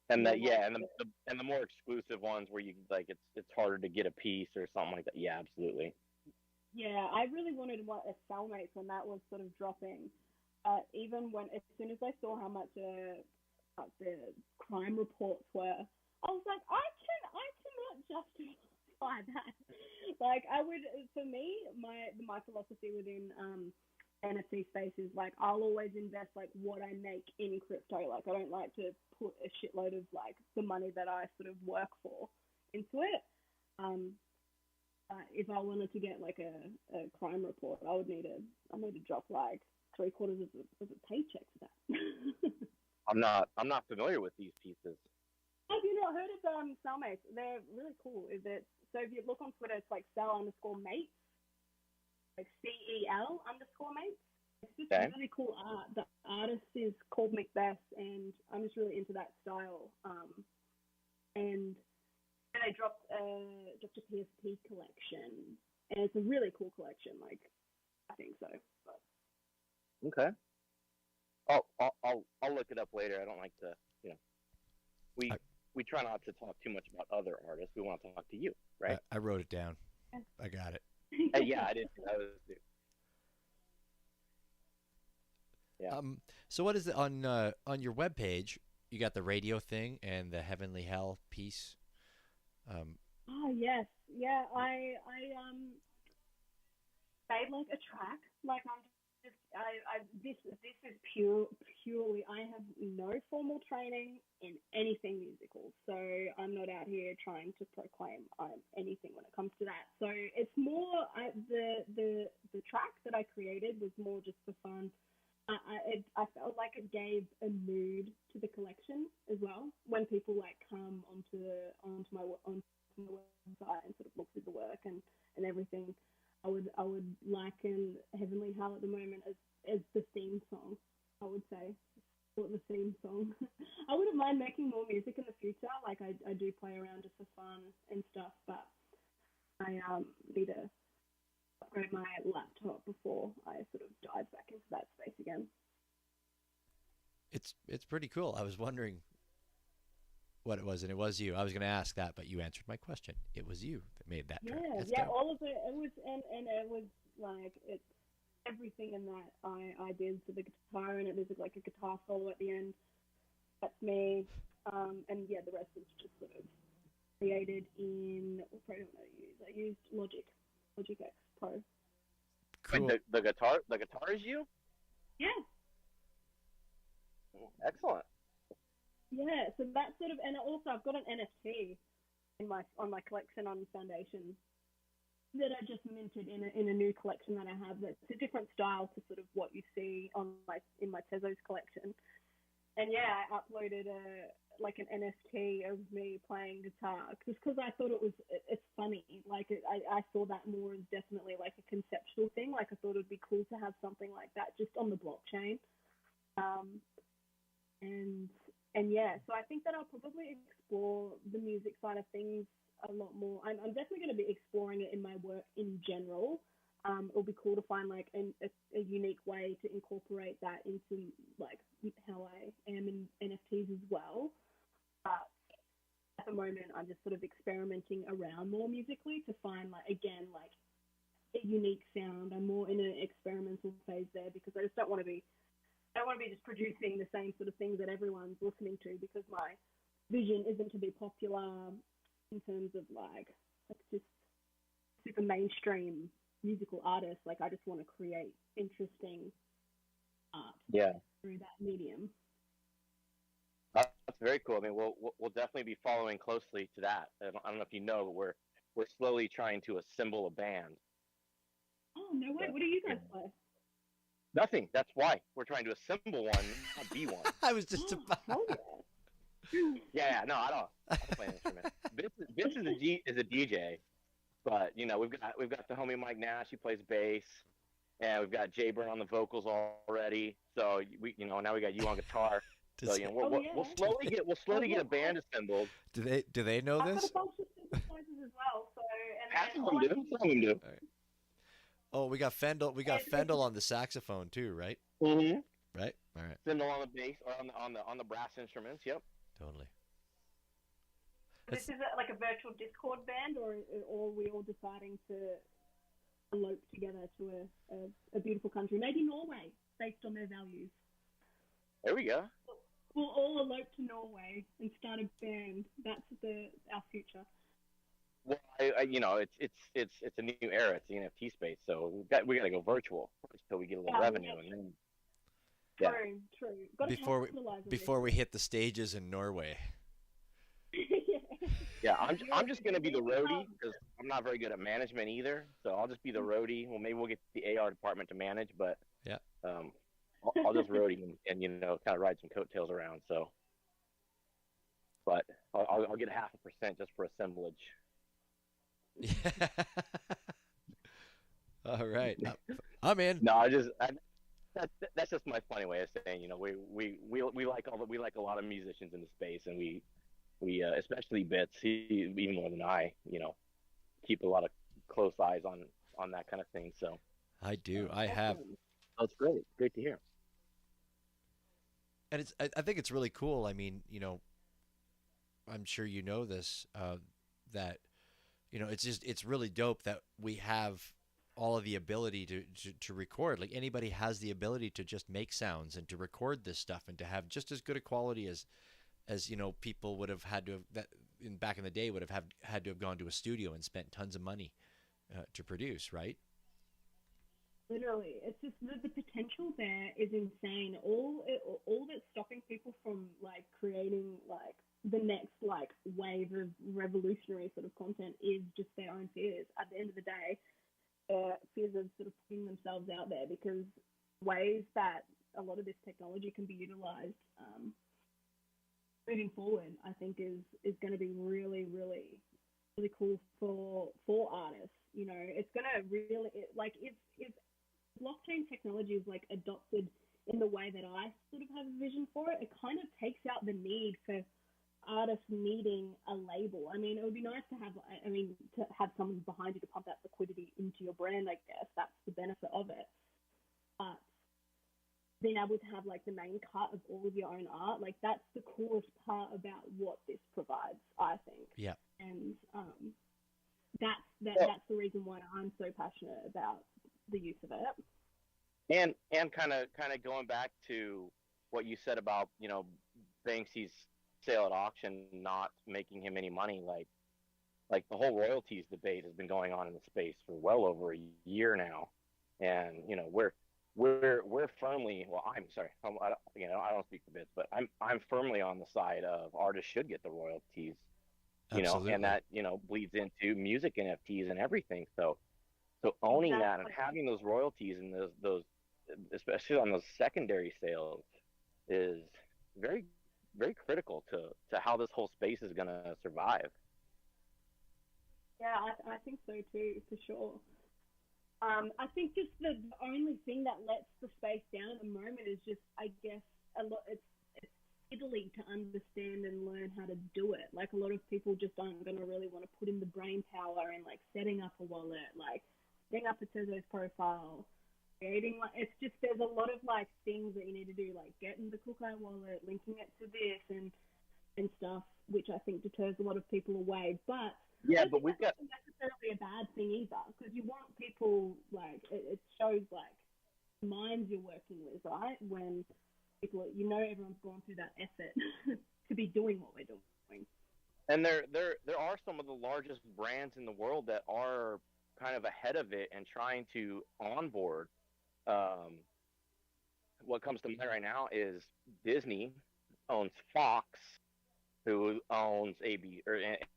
And the more exclusive ones where you like it's harder to get a piece or something like that. Yeah, absolutely. Yeah, I really wanted a Cellmates when that was sort of dropping. Even as soon as I saw how much the crime reports were, I was like, I cannot justify that. Like, for me, my philosophy within NFT space is like, I'll always invest like what I make in crypto. Like, I don't like to put a shitload of like the money that I sort of work for into it. If I wanted to get like a crime report, I need to drop like 3/4 of a paycheck for that. I'm not familiar with these pieces. Have you not heard of Cellmates? They're really cool. So if you look on Twitter, it's like cell_mates, like CEL_mates. It's just really cool art. The artist is called Macbeth, and I'm just really into that style. And they dropped a PSP collection, and it's a really cool collection. Like, I think so. But. Okay. I'll look it up later. I don't like to, you know, we try not to talk too much about other artists. We want to talk to you, right? I wrote it down. I got it. Yeah, I did. Yeah. So what is it on your webpage? You got the radio thing and the Heavenly Hell piece. Oh yes, yeah. I made like a track. Like this is purely. I have no formal training in anything musical, so I'm not out here trying to proclaim I'm anything when it comes to that. So it's more the track that I created was more just for fun. I felt like it gave a mood to the collection as well. When people like come onto my website and sort of look through the work and everything, I would liken Heavenly Hell at the moment as the theme song. I would say the theme song. I wouldn't mind making more music in the future. Like I do play around just for fun and stuff, but I need to upgrade my laptop before I sort of dive back into that space again. It's pretty cool. I was wondering what it was, and it was you. I was going to ask that, but you answered my question. It was you that made that track. Yeah, all of it. It was, and it was like everything in that I did. So the guitar in it, there's like a guitar solo at the end. That's me. And yeah, the rest is just sort of created in what program did I use? I used Logic X Pro. Cool. Wait, the guitar is you? Yeah. Excellent. Yeah, so that's sort of, and also I've got an NFT on my collection on Foundation that I just minted in a new collection that I have. That's a different style to sort of what you see in my Tezos collection. And yeah, I uploaded an NFT of me playing guitar just because I thought it's funny. Like I saw that more as definitely like a conceptual thing. Like I thought it'd be cool to have something like that just on the blockchain. And yeah, so I think that I'll probably explore the music side of things a lot more. I'm definitely going to be exploring it in my work in general. It'll be cool to find like a unique way to incorporate that into like how I am in NFTs as well. But at the moment, I'm just sort of experimenting around more musically to find like a unique sound. I'm more in an experimental phase there because I just don't want to be just producing the same sort of things that everyone's listening to, because my vision isn't to be popular in terms of like just super mainstream musical artists. Like I just want to create interesting art through that medium. That's very cool. I mean, we'll definitely be following closely to that. I don't know if you know, but we're slowly trying to assemble a band. Oh no way! What do you guys play? Nothing. That's why we're trying to assemble one, not be one. I was just about. Oh yeah. Yeah, no, I don't play an instrument. This is a DJ, but you know we've got the homie Mike Nash. He plays bass, and we've got Jay Burn on the vocals already. So now we got you on guitar. So we'll slowly get a band assembled. Do they know this? I've got a bunch of synthesizers as well. So Half of them do. All right. Oh, we got Fendel. We got Fendel on the saxophone too, right? Mm-hmm. Right. All right. Fendel on the bass or on the brass instruments. Yep. Totally. This is like a virtual Discord band, or are we all deciding to elope together to a beautiful country, maybe Norway, based on their values? There we go. We'll all elope to Norway and start a band. That's our future. Well, it's a new era. It's the NFT space, so we got to go virtual until we get a little revenue, and then. Yeah. True. Before we hit the stages in Norway. Yeah, I'm just gonna be the roadie because I'm not very good at management either. So I'll just be the roadie. Well, maybe we'll get the AR department to manage, but yeah, I'll just roadie and kind of ride some coattails around. So, but I'll get 0.5% just for assemblage. Yeah. All right, I'm in. No, that's just my funny way of saying, we like a lot of musicians in the space, and we especially Bits, he even more than I, keep a lot of close eyes on that kind of thing. So I do. I have. That's great. Great to hear. And I think it's really cool. I mean, I'm sure you know this, that it's really dope that we have all of the ability to record. Like anybody has the ability to just make sounds and to record this stuff and to have just as good a quality as people would have had to have back in the day would have had to have gone to a studio and spent tons of money to produce, right? Literally, it's just the potential there is insane. All that's stopping people from like creating like the next like wave of revolutionary sort of content is just their own fears. At the end of the day, fears of sort of putting themselves out there, because ways that a lot of this technology can be utilized moving forward, I think is going to be really, really, really cool for artists. It's going to really if blockchain technology is like adopted in the way that I sort of have a vision for it, it kind of takes out the need for artists needing a label. I mean, it would be nice to have someone behind you to pump that liquidity into your brand. I guess that's the benefit of it. But being able to have like the main cut of all of your own art, like that's the coolest part about what this provides, I think. Yeah. And that's the reason why I'm so passionate about the use of it. And kind of going back to what you said about Banksy's sale at auction not making him any money, like the whole royalties debate has been going on in the space for well over a year now, and we're firmly, well, I'm sorry, I don't speak for bits, but I'm firmly on the side of artists should get the royalties, Absolutely. and that bleeds into music NFTs and everything. So owning that and having those royalties and those especially on those secondary sales is very very critical to how this whole space is going to survive. Yeah, I think so too, for sure. I think just the only thing that lets the space down at the moment is just, I guess, a lot. It's Italy to understand and learn how to do it. Like, a lot of people just aren't going to really want to put in the brain power and like setting up a wallet, like setting up a Tezo's profile, creating, like, it's just, there's a lot of like things that you need to do, like getting the Kukai wallet, linking it to this and stuff, which I think deters a lot of people away. But yeah, but we've got necessarily a bad thing either, because you want people, like, it shows like the minds you're working with, right? When people, everyone's gone through that effort to be doing what we're doing. And there are some of the largest brands in the world that are kind of ahead of it and trying to onboard. What comes to mind right now is Disney owns Fox, who owns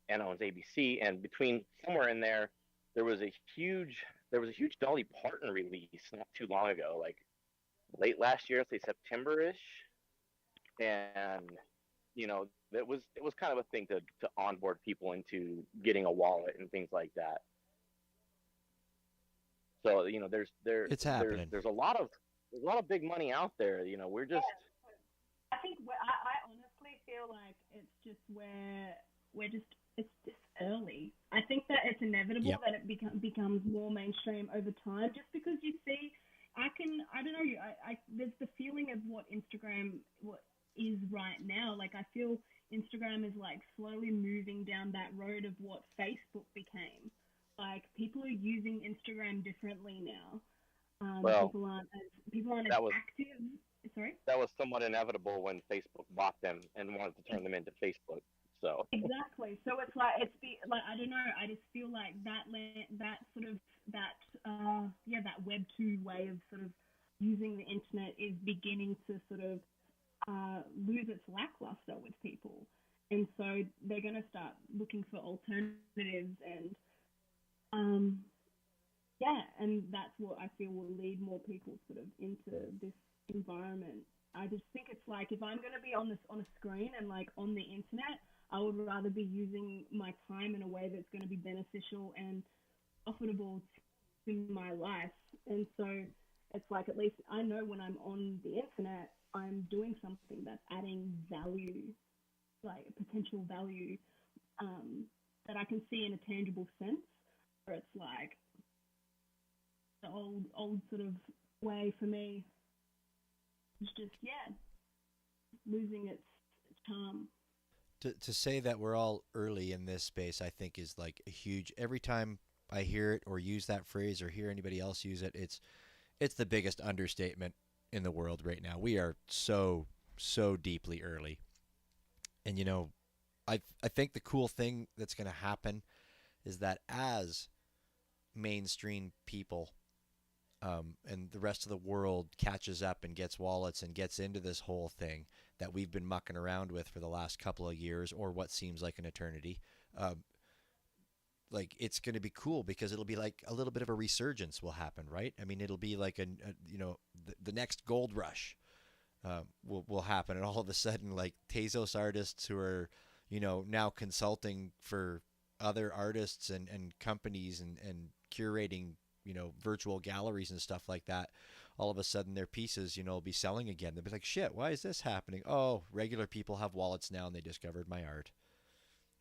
and owns ABC, and between somewhere in there, there was a huge Dolly Parton release not too long ago, like late last year, say September-ish, and it was kind of a thing to onboard people into getting a wallet and things like that. So It's happening. there's a lot of big money out there. We're just. I think I honestly feel like it's just it's just early. I think that it's inevitable that it becomes more mainstream over time, just because you see, I don't know, there's the feeling of what Instagram is right now. Like, I feel Instagram is like slowly moving down that road of what Facebook became. Like, people are using Instagram differently now. People aren't as active. Sorry? That was somewhat inevitable when Facebook bought them and wanted to turn them into Facebook. So exactly. So it's like I don't know. I just feel like that sort of that Web 2 way of sort of using the internet is beginning to sort of lose its lackluster with people, and so they're going to start looking for alternatives and and that's what I feel will lead more people sort of into this environment. I just think it's like, if I'm going to be on a screen and like on the internet, I would rather be using my time in a way that's going to be beneficial and profitable to my life. And so it's like, at least I know when I'm on the internet, I'm doing something that's adding value, like potential value that I can see in a tangible sense. Where it's like the old sort of way for me. It's just, losing its charm. To say that we're all early in this space, I think, is like a huge. Every time I hear it or use that phrase or hear anybody else use it, it's the biggest understatement in the world right now. We are so deeply early, and I think the cool thing that's going to happen is that as mainstream people and the rest of the world catches up and gets wallets and gets into this whole thing that we've been mucking around with for the last couple of years, or what seems like an eternity, like, it's going to be cool because it'll be like a little bit of a resurgence will happen, right? I mean, it'll be like the next gold rush will happen, and all of a sudden, like, Tezos artists who are now consulting for other artists and companies and curating virtual galleries and stuff like that, all of a sudden their pieces will be selling again. They'll be like, shit, why is this happening? Oh, regular people have wallets now and they discovered my art.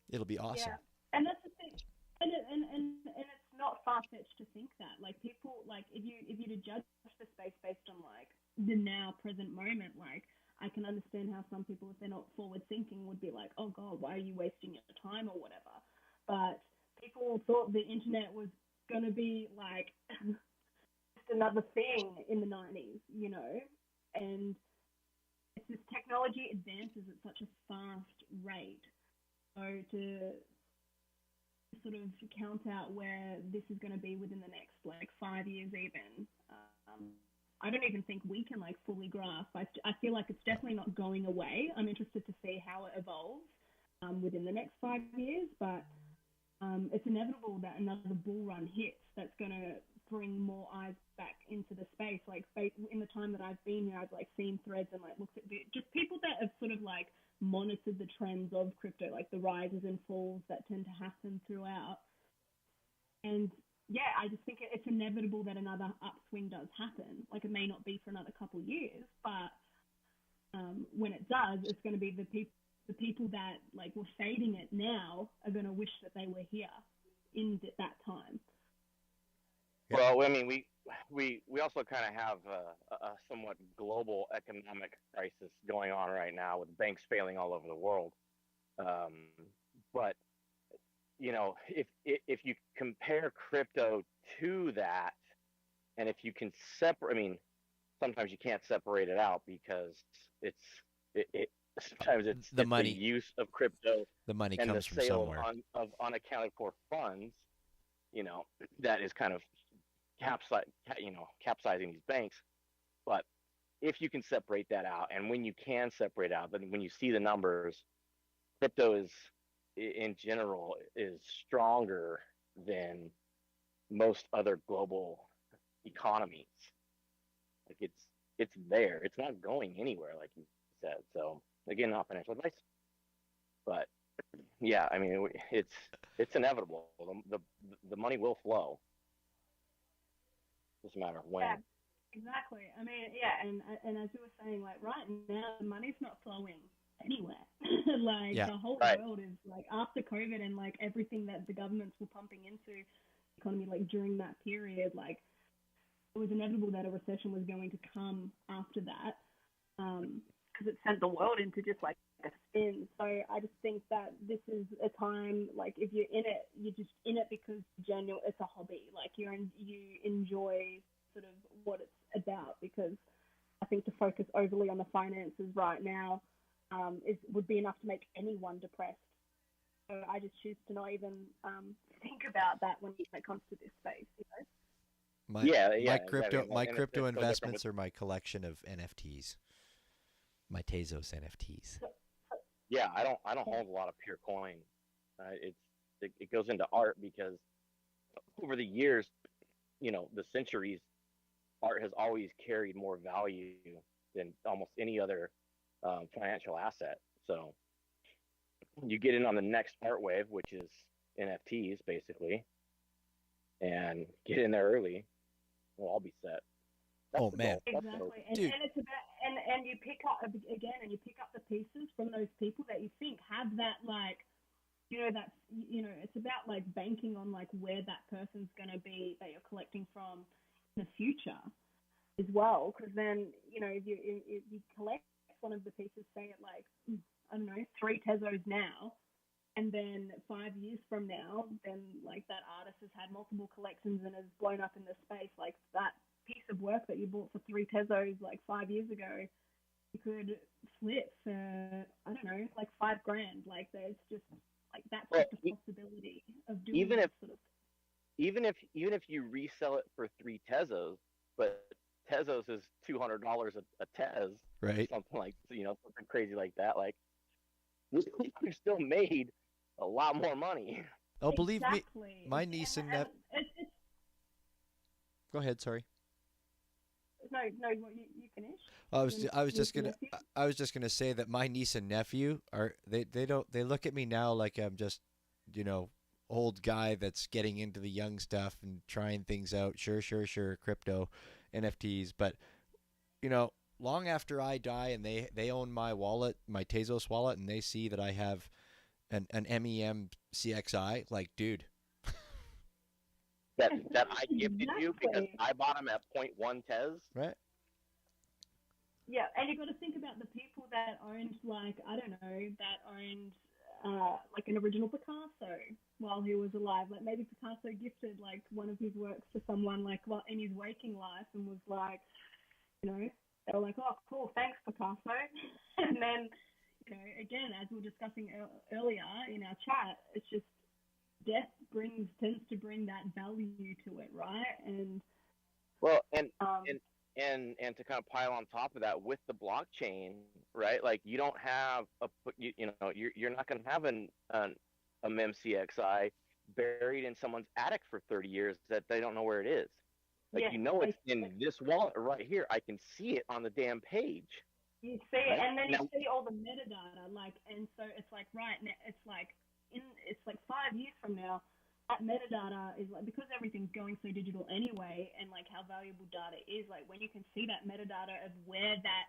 It'll be awesome. Yeah, and that's the thing, and it's not far-fetched to think that, like, people, like, if you to judge the space based on like the now present moment, like, I can understand how some people, if they're not forward thinking, would be like, oh god, why are you wasting your time or whatever. But people thought the internet was going to be like another thing in the 90s, you know, and it's this technology advances at such a fast rate. So to sort of count out where this is going to be within the next like 5 years even, I don't even think we can like fully grasp. I feel like it's definitely not going away. I'm interested to see how it evolves within the next 5 years, but it's inevitable that another bull run hits that's going to bring more eyes back into the space. Like in the time that I've been here, I've like seen threads and like looked at just people that have sort of like monitored the trends of crypto, like the rises and falls that tend to happen throughout. And yeah, I just think it's inevitable that another upswing does happen. Like it may not be for another couple of years, but when it does, it's going to be the people that like were fading it now are going to wish that they were here in that time. Well, I mean, we also kind of have a somewhat global economic crisis going on right now with banks failing all over the world. But you know, if you compare crypto to that, and if you can separate, I mean, sometimes you can't separate it out because sometimes it's the money, the use of crypto, the money and comes the from sale somewhere. of unaccounted for funds, you know, that is kind of capsizing these banks. But if you can separate that out, and when you can separate out, then when you see the numbers, crypto is in general is stronger than most other global economies. Like it's there. It's not going anywhere, like you said. So again, not financial advice, but yeah, I mean, it's inevitable. The money will flow. It's just a matter of when. Yeah, exactly. I mean, yeah, and as you were saying, like right now, the money's not flowing anywhere. Like Yeah. the whole Right. world is like after COVID and like everything that the governments were pumping into the economy, like during that period, like it was inevitable that a recession was going to come after that, because it sent the world into just like a spin. So I just think that this is a time, like if you're in it, you're just in it because it's a hobby. Like you enjoy sort of what it's about, because I think to focus overly on the finances right now would be enough to make anyone depressed. So I just choose to not even think about that when it comes to this space. You know? My crypto, exactly. my And crypto it's no investments are my collection of NFTs, my Tezos NFTs. Yeah, I don't hold a lot of pure coin. It goes into art because over the years, you know, the centuries, art has always carried more value than almost any other financial asset. So you get in on the next art wave, which is NFTs, basically, and get in there early. We'll all be set. That's Oh, the man. goal. That's the hope. Exactly, Dude. and it's about and you pick up again, and you pick up the pieces from those people that you think have that, like, you know, that's, you know, it's about like banking on like where that person's gonna be that you're collecting from in the future as well, because then, you know, if you collect one of the pieces, say at like, I don't know, 3 Tezos now, and then 5 years from now, then like that artist has had multiple collections and has blown up in the space. Like that piece of work that you bought for 3 Tezos like 5 years ago, you could flip for, I don't know, like $5,000. Like there's just like that's just a possibility of doing even that if sort of. even if you resell it for 3 Tezos, but Tezos is $200 a Tez, Right. something like, you know, something crazy like that. Like you still made a lot more money. Oh, believe me, Exactly. my niece and nephew. It's, Go ahead. Sorry. no, you finish. I was Niece and nephew? just gonna say that my niece and nephew are they look at me now like I'm just, you know, old guy that's getting into the young stuff and trying things out. Sure, crypto, NFTs, but you know, long after I die and they own my wallet, my Tezos wallet, and they see that I have an MEM CXI, like, dude. that I gifted you because Exactly. I bought them at 0.1 Tez. Right. Yeah, and you've got to think about the people that owned, like, I don't know, that owned like an original Picasso while he was alive. Like maybe Picasso gifted like one of his works to someone like while in his waking life and was like, you know, they were like, oh, cool, thanks, Picasso. And then, you know, again, as we were discussing earlier in our chat, it's just death tends to bring that value to it, right? And well, and to kind of pile on top of that with the blockchain, right? Like you don't have you're not going to have a MEMCXI buried in someone's attic for 30 years that they don't know where it is. Like, yeah, you know, it's in this wallet right here. I can see it on the damn page. You see it, right? and then now, you see all the metadata, like, and so it's like, right, it's like 5 years from now, that metadata is like, because everything's going so digital anyway, and like how valuable data is, like when you can see that metadata of where that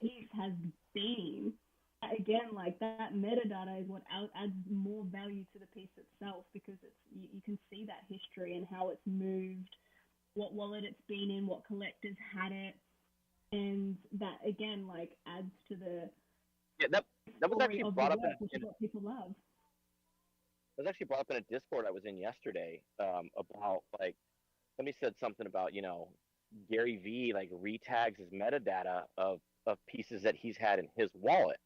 piece has been, again, like that metadata is what adds more value to the piece itself, because it's you can see that history and how it's moved, what wallet it's been in, what collectors had it, and that again like adds to the that was actually brought up which is what people love. It was actually brought up in a Discord I was in yesterday about like somebody said something about, you know, Gary V like retags his metadata of pieces that he's had in his wallet,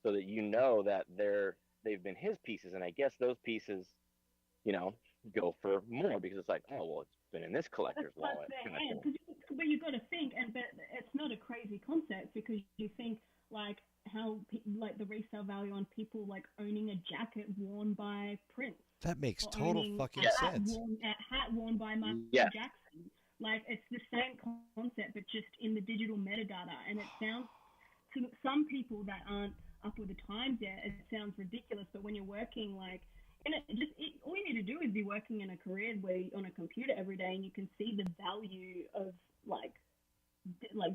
so that you know that they've been his pieces, and I guess those pieces, you know, go for more because it's like, oh well, it's been in this collector's wallet. But you got to think, but it's not a crazy concept, because you think like how like the resale value on people like owning a jacket worn by Prince. That makes total fucking sense. A hat worn by Michael Jackson. Like it's the same concept, but just in the digital metadata. And it sounds to some people that aren't up with the times yet, it sounds ridiculous. But when you're working like all you need to do is be working in a career where on a computer every day, and you can see the value of like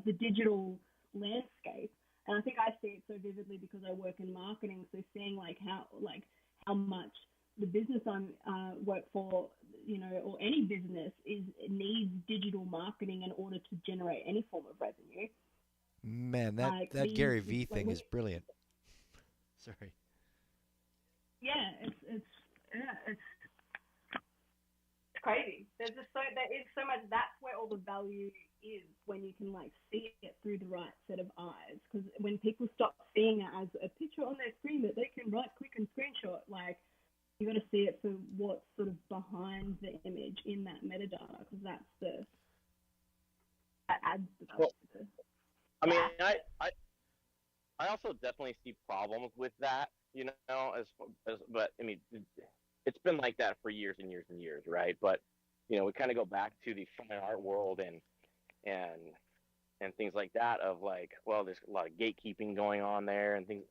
the digital landscape. And I think I see it so vividly because I work in marketing. So seeing like how much the business I work for, you know, or any business needs digital marketing in order to generate any form of revenue. Man, that Gary V thing is brilliant. Sorry. Yeah, it's crazy. There is so much. That's where all the value is, when you can like see it through the right set of eyes. Because when people stop seeing it as a picture on their screen that they can right click and screenshot, like you got to see it for what's sort of behind the image in that metadata, because that adds the value. I mean, I also definitely see problems with that, you know, but I mean, it's been like that for years and years and years, right? But you know, we kind of go back to the fine art world and things like that, of like, well, there's a lot of gatekeeping going on there and things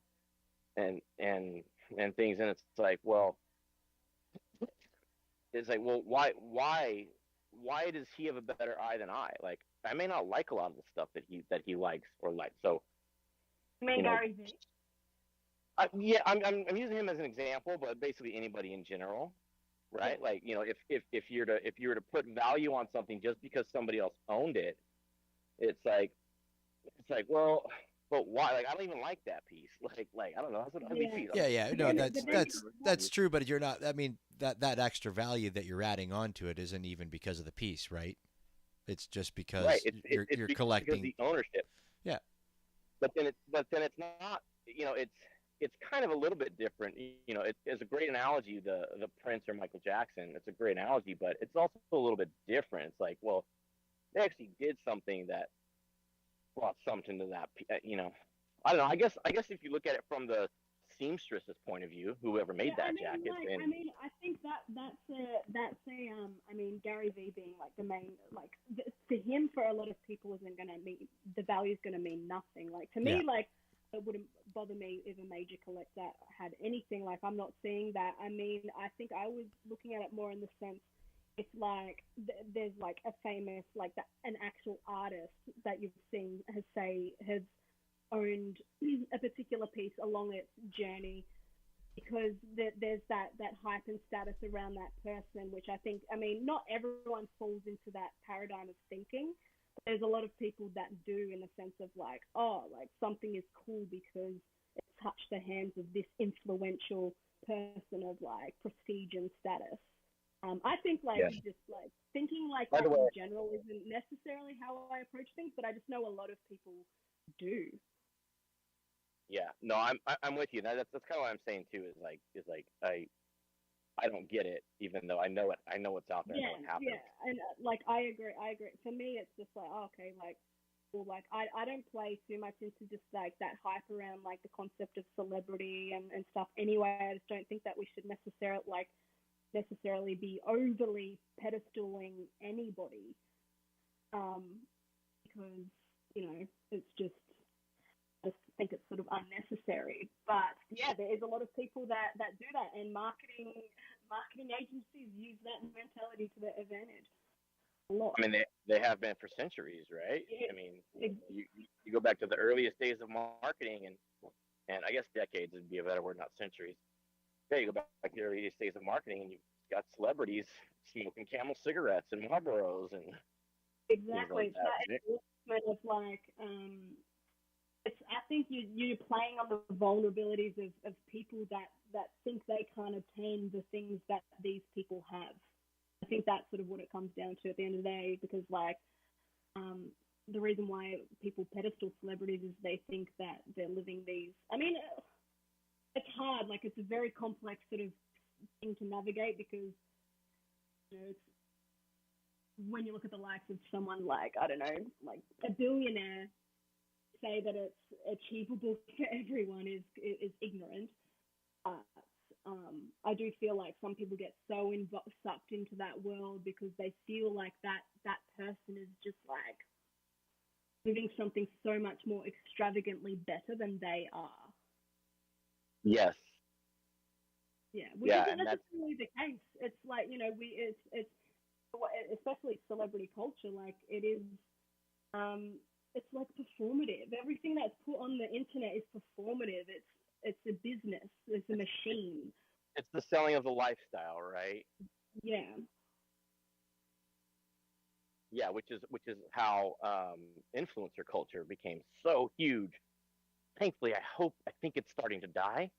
and things, and it's like, well, why does he have a better eye than I? Like, I may not like a lot of the stuff that he likes or likes. So, you mean Gary V? Yeah, I'm using him as an example, but basically anybody in general, right? Like, you know, if you were to put value on something just because somebody else owned it, it's like, well, but why? Like, I don't even like that piece. Like I don't know, that's an ugly piece. Yeah. No, that's true, but you're not. I mean, that extra value that you're adding onto it isn't even because of the piece, right? It's just because you're collecting because the ownership. Yeah. But then it's not. You know, it's kind of a little bit different. You know, it's a great analogy, the Prince or Michael Jackson. It's a great analogy, but it's also a little bit different. It's like, well, they actually did something that brought something to that. You know, I don't know. I guess if you look at it from the seamstress's point of view, whoever made that jacket. I think that's I mean, Gary V being like the main, like for him, for a lot of people, isn't going to mean, the value is going to mean nothing. Like to me, like it wouldn't bother me if a major collector had anything. Like I'm not seeing that. I mean, I think I was looking at it more in the sense, it's like there's like a famous, like an actual artist that you've seen has owned a particular piece along its journey, because there's that hype and status around that person, which I think, I mean, not everyone falls into that paradigm of thinking. There's a lot of people that do, in the sense of like, oh, like something is cool because it's touch the hands of this influential person of like prestige and status. I think like just like thinking like that in general isn't necessarily how I approach things, but I just know a lot of people do. Yeah, no, I'm with you. That's kind of what I'm saying too. Is like I don't get it, even though I know it. I know what's out there. I know what happens. Yeah, and like I agree. For me, it's just like okay, like, well, like I don't play too much into just like that hype around like the concept of celebrity and stuff. Anyway, I just don't think that we should necessarily be overly pedestaling anybody, because it's just. I just think it's sort of unnecessary. But yeah, there is a lot of people that do that, and marketing agencies use that mentality to their advantage a lot. I mean, they have been for centuries, right? Yeah. I mean, you go back to the earliest days of marketing, and I guess decades would be a better word, not centuries. Yeah, you go back to the earliest days of marketing, and you've got celebrities smoking Camel cigarettes and Marlboros and exactly. Things like that. It's that of like I think you're playing on the vulnerabilities of people that think they can't obtain the things that these people have. I think that's sort of what it comes down to at the end of the day, because like the reason why people pedestal celebrities is they think that they're living these. I mean, it's hard. Like it's a very complex sort of thing to navigate because it's when you look at the likes of someone like I don't know, like a billionaire. Say that it's achievable for everyone is ignorant. I do feel like some people get so sucked into that world because they feel like that person is just like living something so much more extravagantly better than they are. Yes. Yeah, which isn't necessarily the case. It's like it's especially celebrity culture. Like it is. It's like performative. Everything that's put on the internet is performative. It's a business. It's a machine. It's the selling of the lifestyle, right? Yeah. Yeah, which is how influencer culture became so huge. Thankfully, I think it's starting to die.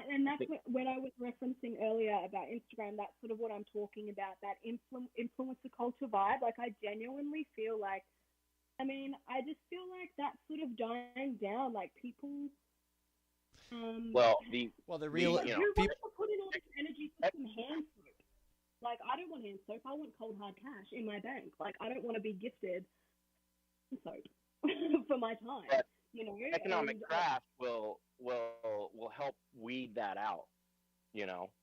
And that's when I was referencing earlier about Instagram. That's sort of what I'm talking about. That influencer culture vibe. Like I genuinely feel like. I mean, I just feel like that's sort of dying down. Like people. The real who wants to put in all this energy for some hand soap? Like I don't want hand soap. I want cold hard cash in my bank. Like I don't want to be gifted soap for my time. But economic craft will help weed that out.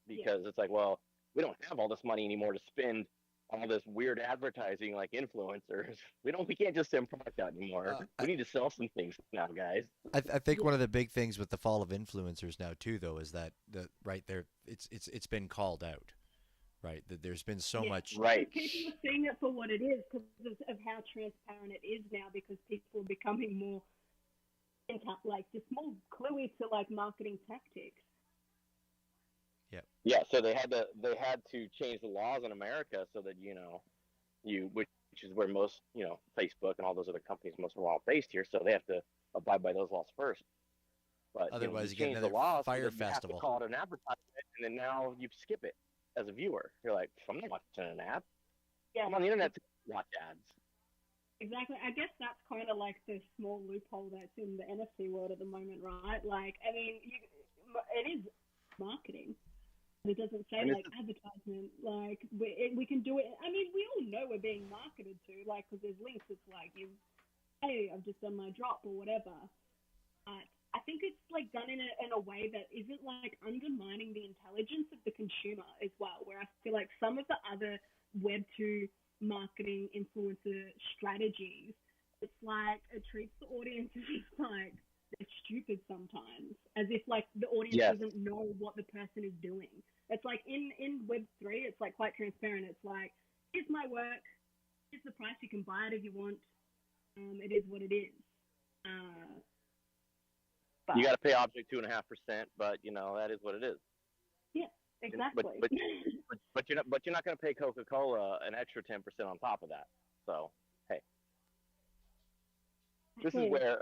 Because it's like, well, we don't have all this money anymore to spend. All this weird advertising like influencers. We can't just send product out anymore. We need to sell some things now, guys. I think one of the big things with the fall of influencers now too, though, is that right there, it's been called out, right? That there's been so much. Right. People are seeing it for what it is because of how transparent it is now. Because people are becoming more, like just more cluey to like marketing tactics. Yeah, so they had to change the laws in America so that which is where most Facebook and all those other companies most are all based here, so they have to abide by those laws first. But otherwise, you get change another the laws fire so festival. You have to call it an advertisement, and then now you skip it as a viewer. You're like, I'm not watching an ad. Yeah. I'm on the internet to watch ads. Exactly. I guess that's kind of like the small loophole that's in the NFT world at the moment, right? Like, I mean, it is marketing. It doesn't say like advertisement. Like we can do it. I mean, we all know we're being marketed to. Like, because there's links. It's like, hey, I've just done my drop or whatever. But I think it's like done in a way that isn't like undermining the intelligence of the consumer as well. Where I feel like some of the other Web2 marketing influencer strategies, it's like it treats the audience as like they're stupid sometimes, as if like the audience doesn't know what the person is doing. It's like in Web3, it's like quite transparent. It's like, here's my work, here's the price, you can buy it if you want. It is what it is. You got to pay Object 2.5%, but that is what it is. Yeah, exactly. But you're not going to pay Coca-Cola an extra 10% on top of that. So hey, this is where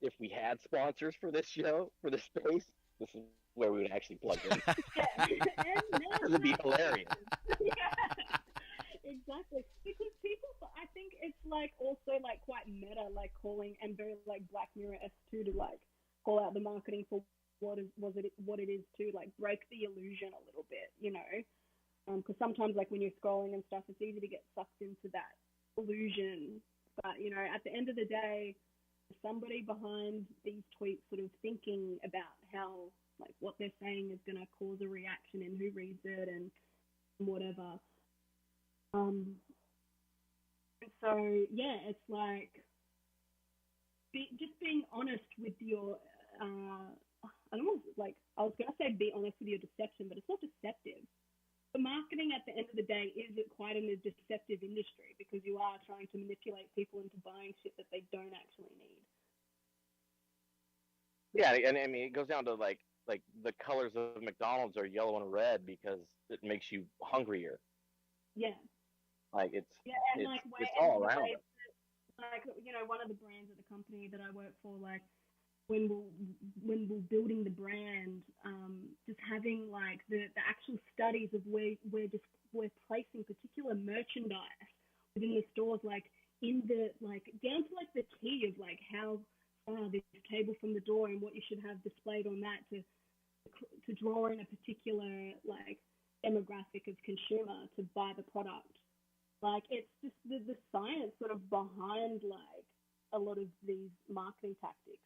if we had sponsors for this show, for this space, this is where we would actually plug in. It'd be hilarious. Exactly, because people, I think it's like also like quite meta, like calling, and very like Black Mirror-esque too, to like call out the marketing for what it is to like break the illusion a little bit, you know, because sometimes like when you're scrolling and stuff, it's easy to get sucked into that illusion, but you know, at the end of the day, somebody behind these tweets sort of thinking about how like what they're saying is going to cause a reaction and who reads it and whatever. And so yeah, it's like just being honest with your. I don't know, like I was gonna say be honest with your deception, but it's not deceptive. The marketing at the end of the day is quite a deceptive industry because you are trying to manipulate people into buying shit that they don't actually need. Yeah, and I mean it goes down to like the colors of McDonald's are yellow and red because it makes you hungrier. Yeah. Like it's all around. Like you know, one of the brands at the company that I work for, like when we're building the brand, just having like the actual studies of where we're placing particular merchandise within the stores, like in the like down to like the key of like how far this table from the door and what you should have displayed on that to draw in a particular like demographic of consumer to buy the product. Like it's just the science sort of behind like a lot of these marketing tactics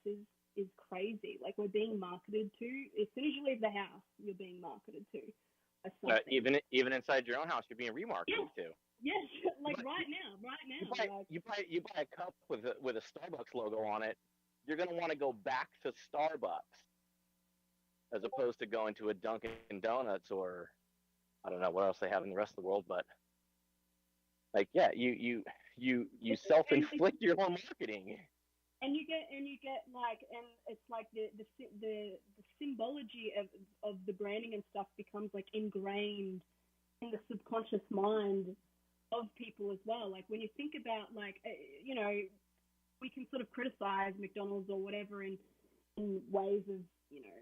is crazy. Like we're being marketed to as soon as you leave the house, you're being marketed to. Even inside your own house, you're being remarketed to. Yes, like right now. You buy a cup with a Starbucks logo on it. You're gonna want to go back to Starbucks as opposed to going to a Dunkin' Donuts or I don't know what else they have in the rest of the world, but. Like yeah, you self-inflict your own marketing, and you get like, and it's like the symbology of the branding and stuff becomes like ingrained in the subconscious mind of people as well. Like when you think about like you know, we can sort of criticize McDonald's or whatever in ways of you know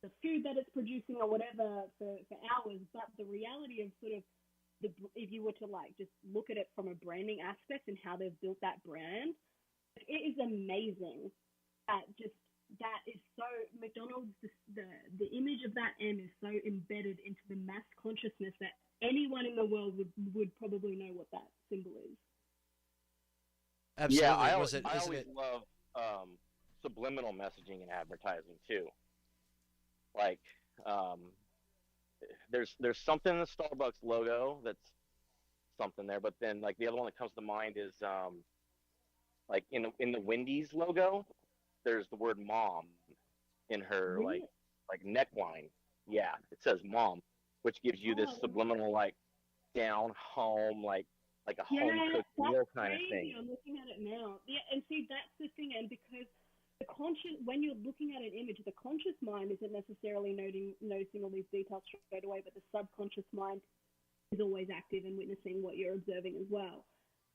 the food that it's producing or whatever for hours, but the reality of sort of if you were to like just look at it from a branding aspect and how they've built that brand, it is amazing. That is so McDonald's. The image of that M is so embedded into the mass consciousness that anyone in the world would probably know what that symbol is. Absolutely. Yeah, I always love subliminal messaging in advertising too. Like. There's something in the Starbucks logo that's something there, but then like the other one that comes to mind is like in the Wendy's logo, there's the word mom in her Really? like neckline. Yeah, it says mom, which gives you this subliminal like down home like a home cooked meal kind of thing. I'm looking at it now. Yeah, and see that's the thing, and because when you're looking at an image, the conscious mind isn't necessarily noticing all these details straight away, but the subconscious mind is always active and witnessing what you're observing as well.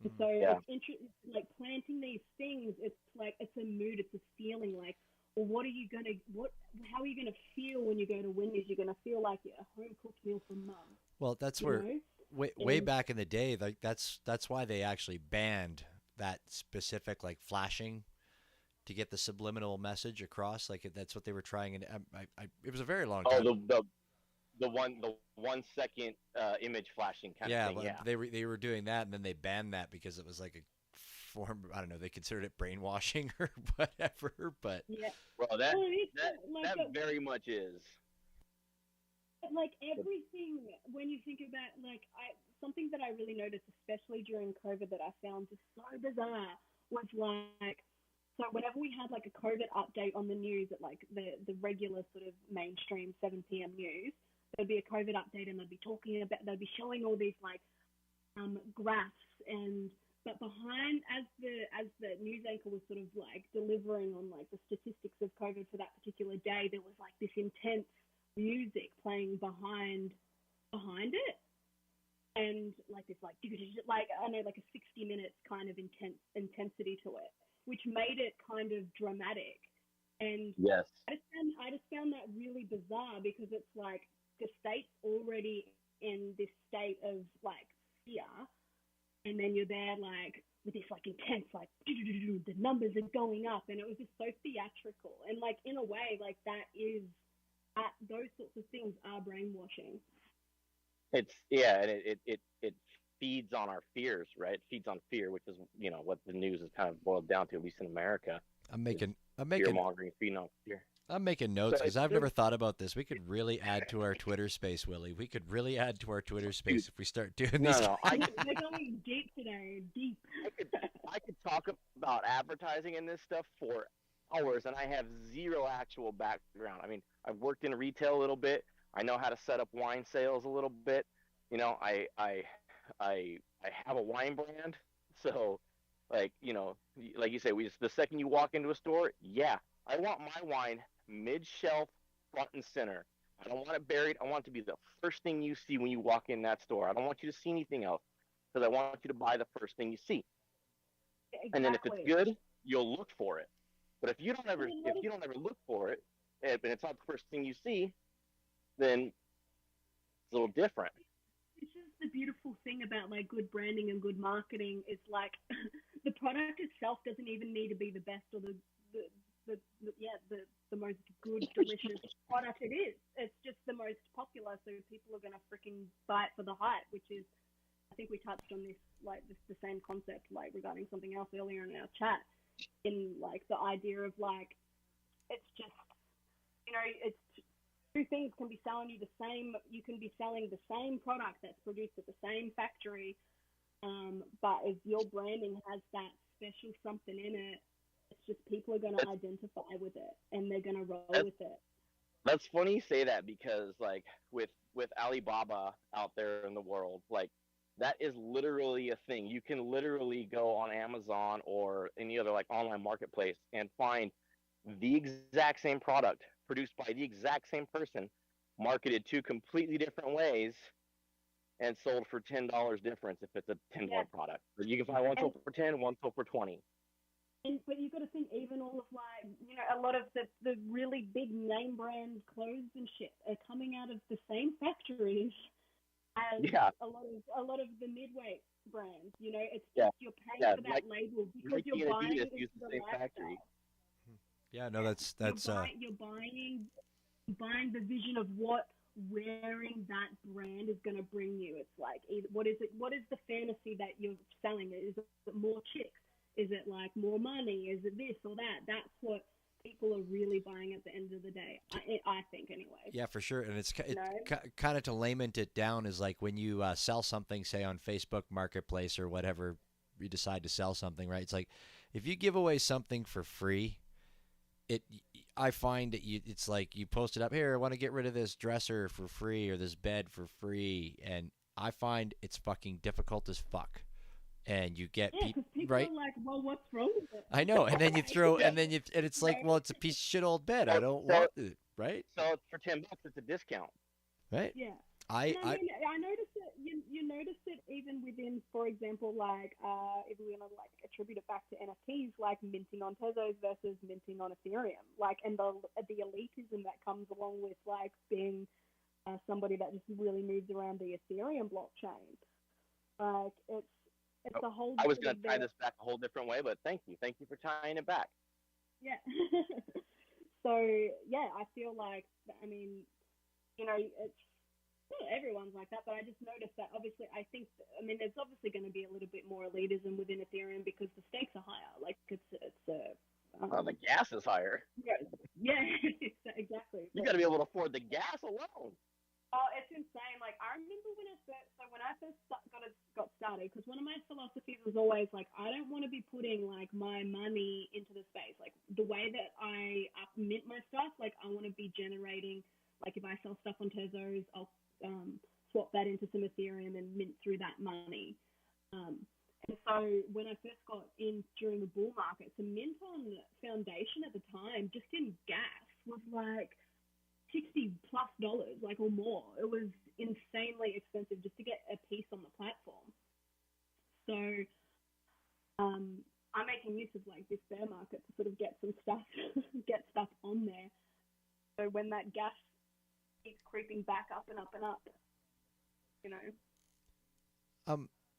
And so it's like planting these things. It's like it's a mood, it's a feeling. Like, well, how are you gonna feel when you go to Wendy's? You're gonna feel like a home cooked meal from mum. Well, that's where way back in the day, like that's why they actually banned that specific like flashing. To get the subliminal message across, like that's what they were trying, and it was a very long time. Oh, the 1 second image flashing kind of thing. Yeah, they were doing that, and then they banned that because it was like a form. I don't know. They considered it brainwashing or whatever. But yeah, well, that very much is. Like everything, when you think about something that I really noticed, especially during COVID, that I found just so bizarre was like. So whenever we had like a COVID update on the news at like the regular sort of mainstream 7 p.m. news, there'd be a COVID update and they'd be showing all these like graphs but behind as the news anchor was sort of like delivering on like the statistics of COVID for that particular day, there was like this intense music playing behind it. And like this like I know like a 60 minutes kind of intensity to it. which made it kind of dramatic. And Yes. I just found that really bizarre because it's like the state's already in this state of like fear, and then you're there like with this like intense like the numbers are going up, and it was just so theatrical. And like in a way, like that is those sorts of things are brainwashing. And it feeds on our fears, right? It feeds on fear, which is what the news is kind of boiled down to, at least in America. I'm making Fear mongering, feeding on fear. I'm making notes because I've never thought about this. We could really add to our Twitter space, Willie. We could really add to our Twitter space if we start doing these. No, we're going deep today, deep. I could talk about advertising and this stuff for hours, and I have zero actual background. I mean, I've worked in retail a little bit. I know how to set up wine sales a little bit. I have a wine brand, so like you say, the second you walk into a store, yeah, I want my wine mid-shelf, front and center. I don't want it buried. I want it to be the first thing you see when you walk in that store. I don't want you to see anything else because I want you to buy the first thing you see. Exactly. And then if it's good, you'll look for it. But if you don't ever look for it, and it's not the first thing you see, then it's a little different. This is the beautiful thing about like good branding and good marketing is like the product itself doesn't even need to be the best or the most good, delicious product it is. It's just the most popular, so people are going to freaking buy it for the hype, which is, I think we touched on this, like the same concept, like regarding something else earlier in our chat, in like the idea of like, it's just, it's two things can be selling you the same, you can be selling the same product that's produced at the same factory, but if your branding has that special something in it, it's just people are going to identify with it and they're going to roll with it. That's funny you say that because like with Alibaba out there in the world, like that is literally a thing. You can literally go on Amazon or any other like online marketplace and find the exact same product produced by the exact same person, marketed two completely different ways, and sold for $10 difference if it's a $10 product. But you can find one sold for 10, one sold for 20. But you've got to think, even all of like, a lot of the really big name brand clothes and shit are coming out of the same factories as a lot of the midweight brands. It's just you're paying for that label because you're buying it into the lifestyle. Factory. Yeah, no, that's you're buying the vision of what wearing that brand is going to bring you. It's like, what is the fantasy that you're selling? Is it more chicks? Is it like more money? Is it this or that? That's what people are really buying at the end of the day, I think anyway. Yeah, for sure. And it's kind of, to layman it down, is like when you sell something, say on Facebook Marketplace or whatever, you decide to sell something, right? It's like if you give away something for free, I find that it's like you post it up, here, I want to get rid of this dresser for free or this bed for free, and I find it's fucking difficult as fuck. And you get people right? are like, well, what's wrong with it? I know, and then you throw, and it's like, well, it's a piece of shit old bed. I don't want it, right? So for $10, it's a discount, right? Yeah. I noticed it. You notice it even within, for example, like if we're gonna like attribute it back to NFTs, like minting on Tezos versus minting on Ethereum, like, and the elitism that comes along with like being somebody that just really moves around the Ethereum blockchain. Like it's a whole. I was going to tie this back a whole different way, but thank you for tying it back. Yeah. So yeah, I feel like, I mean, it's not everyone's like that, but I just noticed that obviously there's obviously going to be a little bit more elitism within Ethereum because the stakes are higher. Like the gas is higher. Yeah, exactly. You got to be able to afford the gas alone. Oh, it's insane. Like, I remember when I first got started, because one of my philosophies was always, like, I don't want to be putting, like, my money into the space. Like, the way that I mint my stuff, like, I want to be generating, like, if I sell stuff on Tezos, I'll swap that into some Ethereum and mint through that money. And so when I first got in during the bull market, the mint on Foundation at the time, just in gas, was, like, $60+ like, or more. It was insanely expensive just to get a piece on the platform. So I'm making use of like this bear market to sort of get some stuff, get stuff on there. So when that gas keeps creeping back up and up and up, you know.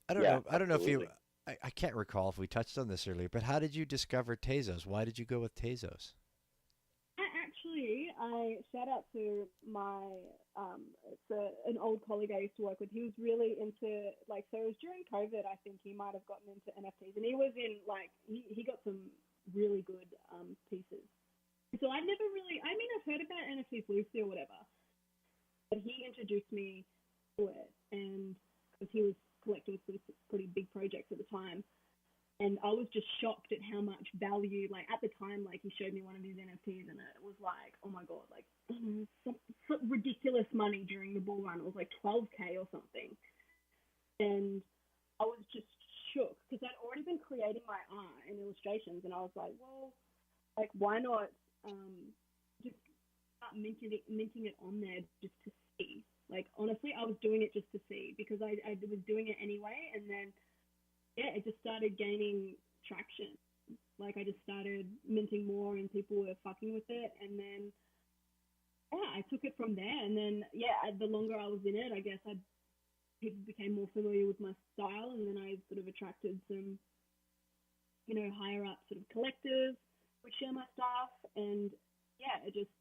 I don't Yeah, know. I don't know if you. absolutely. I can't recall if we touched on this earlier, but how did you discover Tezos? Why did you go with Tezos? I shout out to my it's an old colleague I used to work with. He was really into like, so it was during COVID. I think he might have gotten into NFTs, and he was in like he got some really good pieces. So I never really, I mean, I've heard about NFTs loosely or whatever, but he introduced me to it, and because he was collecting some pretty big projects at the time. And I was just shocked at how much value, like at the time, like he showed me one of these NFTs and it was like, oh my God, like some ridiculous money during the bull run. It was like 12K or something. And I was just shook because I'd already been creating my art and illustrations. And I was like, well, like, why not just start minting it on there just to see? Like, honestly, I was doing it just to see because I was doing it anyway. And then, yeah, it just started gaining traction. Like, I just started minting more and people were fucking with it. And then, yeah, I took it from there. And then, yeah, the longer I was in it, I guess people became more familiar with my style. And then I sort of attracted some, you know, higher up sort of collectors would share my stuff. And, yeah, it just,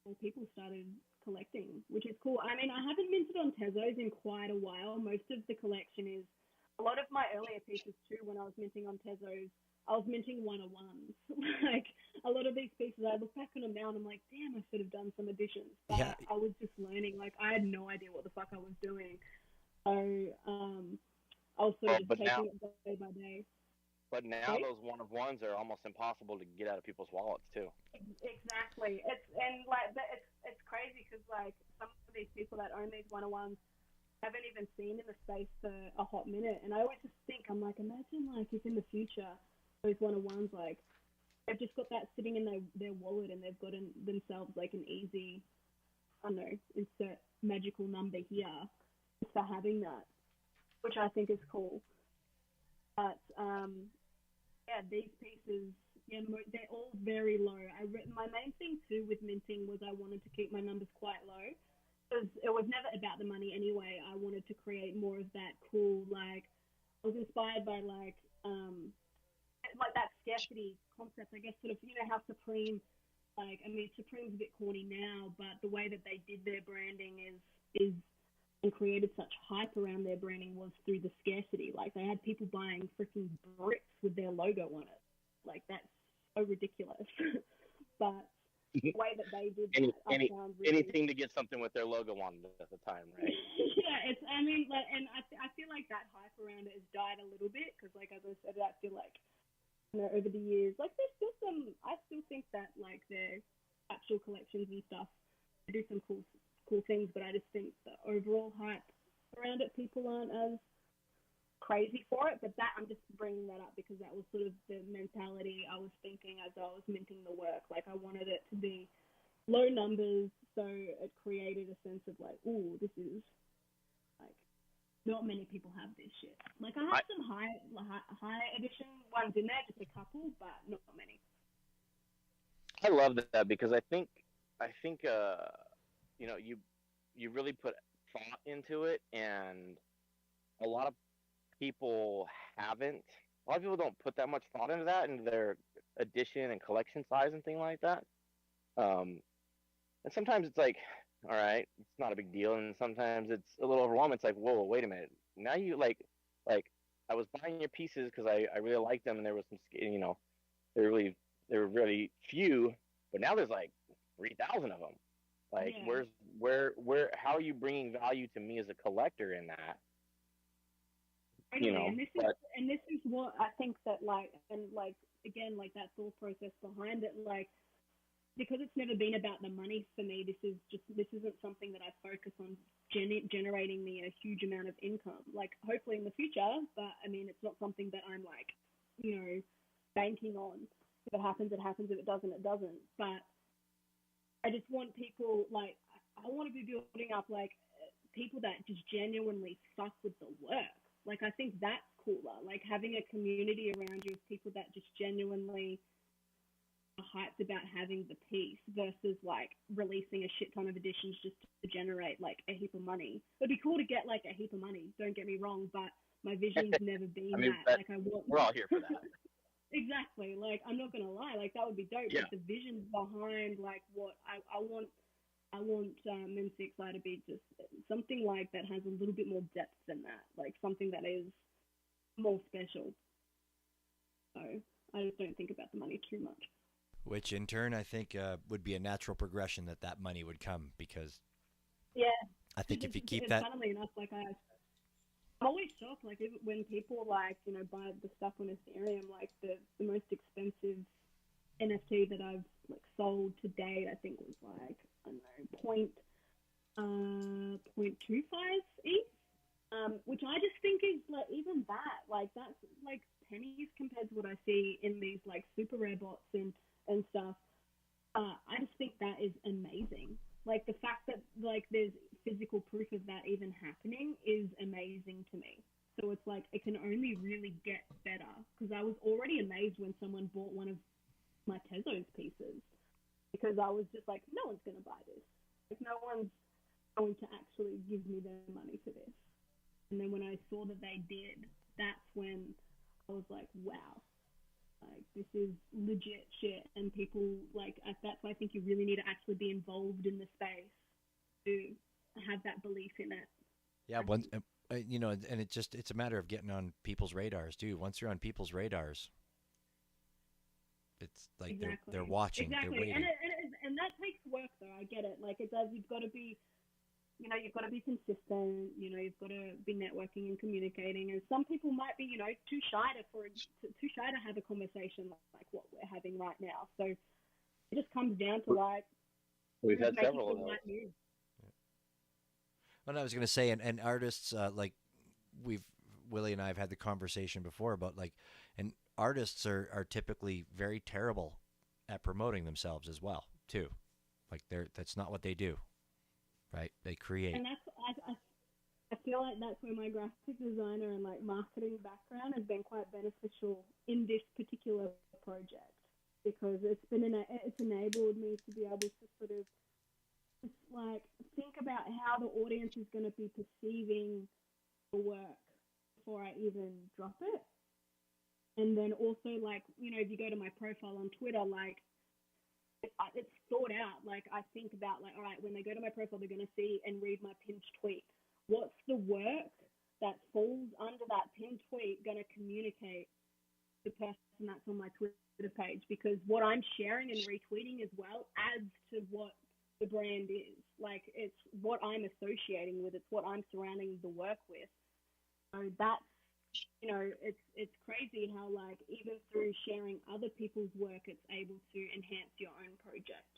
more people started collecting, which is cool. I mean, I haven't minted on Tezos in quite a while. Most of the collection is, a lot of my earlier pieces too, when I was minting on Tezos, I was minting 101s. Like, a lot of these pieces, I look back on them now and I'm like, damn, I should have done some additions. But Yeah. I was just learning. Like, I had no idea what the fuck I was doing. So I was sort of just taking it day by day. But now those one-of-ones are almost impossible to get out of people's wallets too. Exactly. It's crazy because like some of these people that own these one-of-ones haven't even seen in the space for a hot minute, and I always just think, I'm like, imagine like if in the future those one-of-ones, like, they've just got that sitting in their wallet and they've got themselves like an easy, I don't know, insert magical number here just for having that, which I think is cool. But yeah, these pieces, yeah, they're all very low. My main thing too with minting was I wanted to keep my numbers quite low because it was never about the money anyway. I wanted to create more of that cool, like, I was inspired by like that scarcity concept, I guess, sort of, you know, how Supreme, like, I mean, Supreme's a bit corny now, but the way that they did their branding is and created such hype around their branding was through the scarcity. Like, they had people buying freaking bricks with their logo on it. Like, that's so ridiculous. But the way that they did that, I found really... anything to get something with their logo on it at the time, right? Yeah, it's, I mean, like, and I feel like that hype around it has died a little bit because, like, as I said, I feel like, you know, over the years, like, there's still some, I still think that, like, their actual collections and stuff, they do some cool things, but I just think the overall hype around it, people aren't as crazy for it. But that, I'm just bringing that up because that was sort of the mentality I was thinking as I was minting the work. Like, I wanted it to be low numbers, so it created a sense of like, ooh, this is like, not many people have this shit. Like, I have some high edition ones in there, just a couple, but not many. I love that because I think you know, you really put thought into it, and a lot of people haven't. A lot of people don't put that much thought into that, into their edition and collection size and thing like that. And sometimes it's like, all right, it's not a big deal, and sometimes it's a little overwhelming. It's like, whoa, wait a minute. Now you like I was buying your pieces because I really liked them, and there was some, you know, they were really few, but now there's like 3,000 of them. Like, yeah. how are you bringing value to me as a collector in that? Totally. You know, and this is what I think that, like, and like, again, like, that thought process behind it, like, because it's never been about the money for me, this isn't something that I focus on generating me a huge amount of income. Like, hopefully in the future, but I mean, it's not something that I'm like, you know, banking on. If it happens, it happens. If it doesn't, it doesn't. But I just want people, like, I want to be building up, like, people that just genuinely fuck with the work. Like, I think that's cooler. Like, having a community around you of people that just genuinely are hyped about having the piece versus, like, releasing a shit ton of editions just to generate, like, a heap of money. It'd be cool to get, like, a heap of money, don't get me wrong, but my vision's never been that. Like, I want... We're all here for that. Exactly. Like, I'm not going to lie. Like, that would be dope. Yeah. Like, the vision behind, like, what I want Men's CXI to be just something like that has a little bit more depth than that, like something that is more special. So I just don't think about the money too much. Which in turn, I think would be a natural progression that money would come, because I think if you keep that. Funnily enough, like I'm always shocked, like when people like buy the stuff on Ethereum, like the most expensive NFT that I've like sold to date, I think was like, I don't know, 0.25 ETH, which I just think is like, even that, like that's like pennies compared to what I see in these like super rare bots and stuff. I just think that is amazing. Like the fact that like there's physical proof of that even happening is amazing to me. So it's like it can only really get better, because I was already amazed when someone bought one of my Tezos pieces, because I was just like, no one's going to buy this. Like, no one's going to actually give me their money for this. And then when I saw that they did, that's when I was like, wow, like this is legit shit. And people, like, that's why I think you really need to actually be involved in the space to have that belief in it. Yeah, once and it's a matter of getting on people's radars too. Once you're on people's radars, it's like they're watching, they're waiting. And that takes work, though. I get it. Like it does. You've got to be, you've got to be consistent. You've got to be networking and communicating. And some people might be, too shy to have a conversation like what we're having right now. So it just comes down to like we've had several of those. And I was going to say, and artists like Willie and I have had the conversation before about like, and artists are typically very terrible at promoting themselves as well too. Like that's not what they do, right? They create. And that's I feel like that's where my graphic designer and like marketing background has been quite beneficial in this particular project, because it's enabled me to be able to sort of just like think about how the audience is going to be perceiving the work before I even drop it. And then also, like, if you go to my profile on Twitter, like, it's thought out. Like, I think about, like, all right, when they go to my profile, they're going to see and read my pinned tweet. What's the work that falls under that pinned tweet going to communicate to the person that's on my Twitter page? Because what I'm sharing and retweeting as well adds to what the brand is. Like, it's what I'm associating with. It's what I'm surrounding the work with. So that's, it's crazy how, like, even through sharing other people's work, it's able to enhance your own project.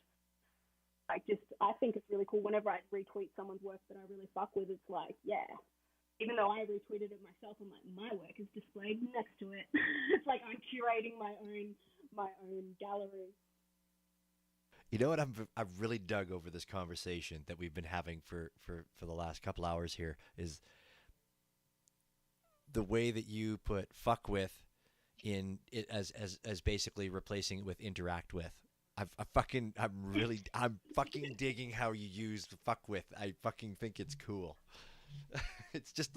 Like, I think it's really cool. Whenever I retweet someone's work that I really fuck with, it's like, yeah. Even though I retweeted it myself, I'm like, my work is displayed next to it. It's like I'm curating my own gallery. You know what I've really dug over this conversation that we've been having for the last couple hours here is the way that you put fuck with in it as basically replacing it with interact with. I'm fucking digging how you use fuck with. I fucking think it's cool. It's a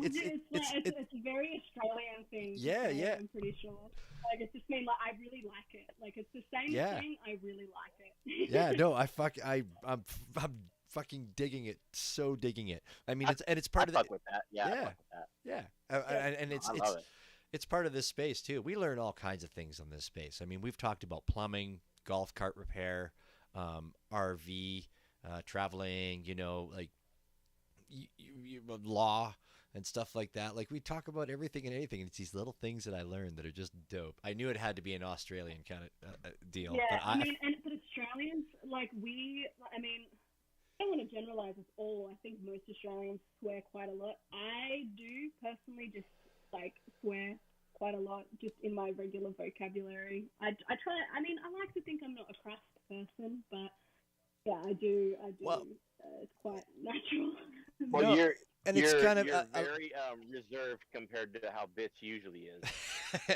very Australian thing. Yeah. I'm pretty sure. Like, it's just mean like I really like it. Like, it's the same thing. I really like it. Yeah. No. I'm fucking digging it. So digging it. I mean, it's part of fuck with that. Yeah. I fuck with that. And it's part of this space too. We learn all kinds of things on this space. I mean, we've talked about plumbing, golf cart repair, RV, traveling. Like law and stuff like that. Like, we talk about everything and anything. It's these little things that I learned that are just dope. I knew it had to be an Australian kind of deal. Yeah, but but Australians, like, I don't want to generalize this all. I think most Australians swear quite a lot. I do personally just, like, swear quite a lot just in my regular vocabulary. I try, I like to think I'm not a crass person, but yeah, I do. Well, it's quite natural. Well, And it's kind of you're very reserved compared to how Bitch usually is. I've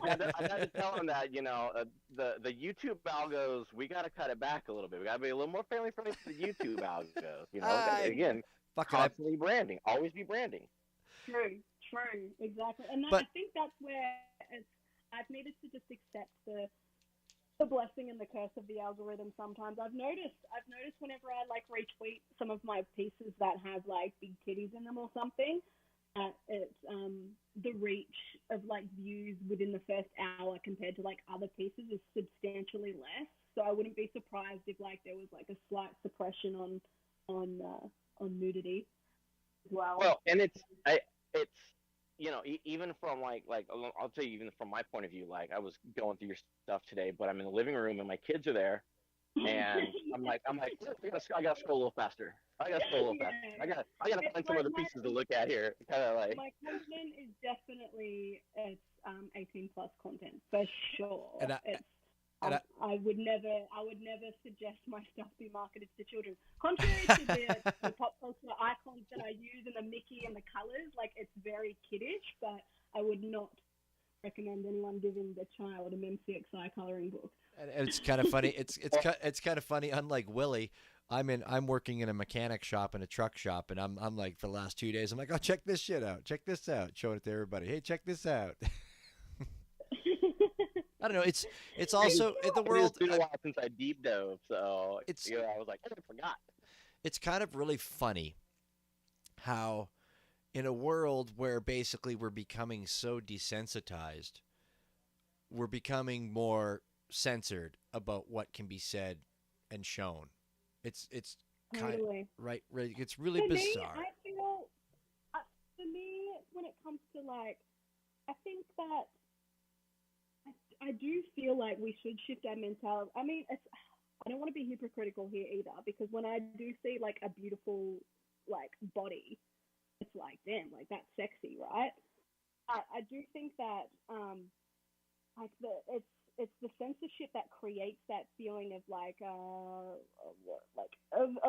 had to tell him that, the YouTube algos, we got to cut it back a little bit. We got to be a little more family friendly for the YouTube algos. Again, constantly branding, always be branding. True, exactly. And I think that's where I've needed to just accept the blessing and the curse of the algorithm sometimes. I've noticed whenever I like retweet some of my pieces that have like big titties in them or something, it's the reach of like views within the first hour compared to like other pieces is substantially less. So I wouldn't be surprised if like there was like a slight suppression on nudity as well. Well, and it's even from like I'll tell you, even from my point of view, like I was going through your stuff today, but I'm in the living room and my kids are there, and I'm like, I gotta scroll a little faster. I gotta find some other pieces to look at here. Kind of like my content is definitely 18 plus content for sure. I would never suggest my stuff be marketed to children. Contrary to the pop culture icons that I use and the Mickey and the colors, like it's very kiddish, but I would not recommend anyone giving their child an MCXI coloring book. And it's kind of funny. It's kind of funny. Unlike Willie, I'm working in a mechanic shop and a truck shop, and I'm like for the last 2 days, I'm like, oh, check this shit out, check this out, showing it to everybody. Hey, check this out. I don't know. It's also the world. It's been a while since I deep dove, so I was like, I forgot. It's kind of really funny how, in a world where basically we're becoming so desensitized, we're becoming more censored about what can be said and shown. It's kind of right. It's really bizarre. I feel, for me, when it comes to like, I think that. I do feel like we should shift our mentality. I mean, I don't want to be hypocritical here either, because when I do see like a beautiful like body, it's like, damn, like that's sexy, right? I do think that like it's the censorship that creates that feeling of like of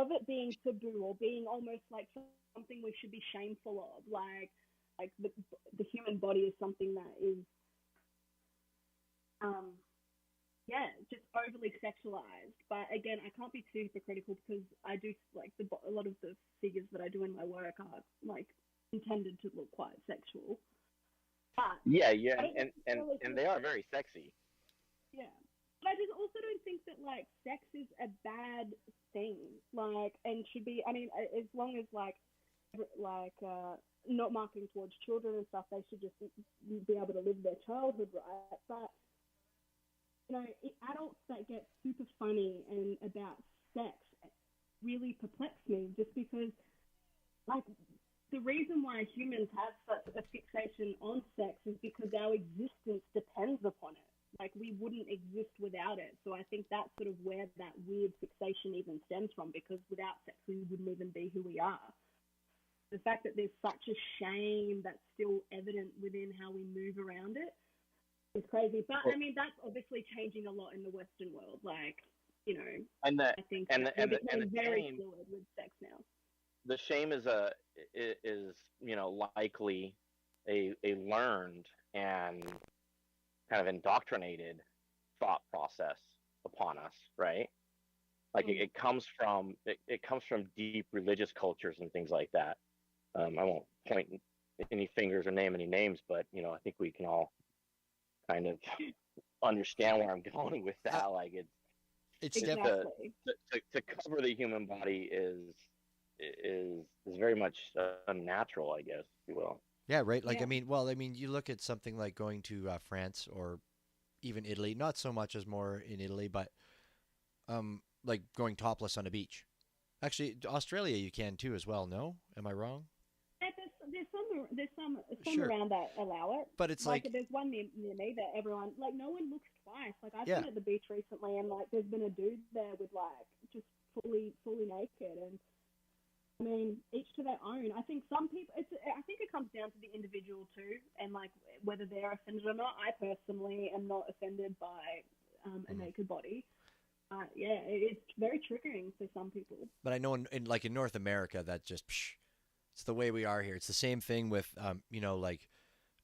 it being taboo or being almost like something we should be shameful of, like the human body is something that is just overly sexualized. But again, I can't be too hypocritical because I do like a lot of the figures that I do in my work are like intended to look quite sexual. But and they are very sexy. Yeah, but I just also don't think that like sex is a bad thing, like, and should be. I mean, as long as like not marketing towards children and stuff, they should just be able to live their childhood right. But adults that get super funny and about sex really perplex me, just because, like, the reason why humans have such a fixation on sex is because our existence depends upon it. Like, we wouldn't exist without it. So I think that's sort of where that weird fixation even stems from, because without sex, we wouldn't even be who we are. The fact that there's such a shame that's still evident within how we move around it, it's crazy. But I mean, that's obviously changing a lot in the Western world. Like, I think we're very fluid with sex now. The shame is likely a learned and kind of indoctrinated thought process upon us, right? Like it comes from deep religious cultures and things like that. I won't point any fingers or name any names, but I think we can all kind of understand where I'm going with that. Like it's exactly. to cover the human body is very much unnatural, I guess, if you will. Yeah, right. Like, yeah. I mean, you look at something like going to France or even Italy, not so much as more in Italy, but like going topless on a beach. Actually, Australia you can too as well. No, am I wrong? There's some sure. around that allow it, but it's like there's one near me that everyone, like, no one looks twice. Like, I've been at the beach recently, and like there's been a dude there with like just fully naked, and I mean, each to their own. I think some people, I think it comes down to the individual too, and like whether they're offended or not. I personally am not offended by a naked body. It's very triggering for some people. But I know in North America that just It's the way we are here. It's the same thing with, like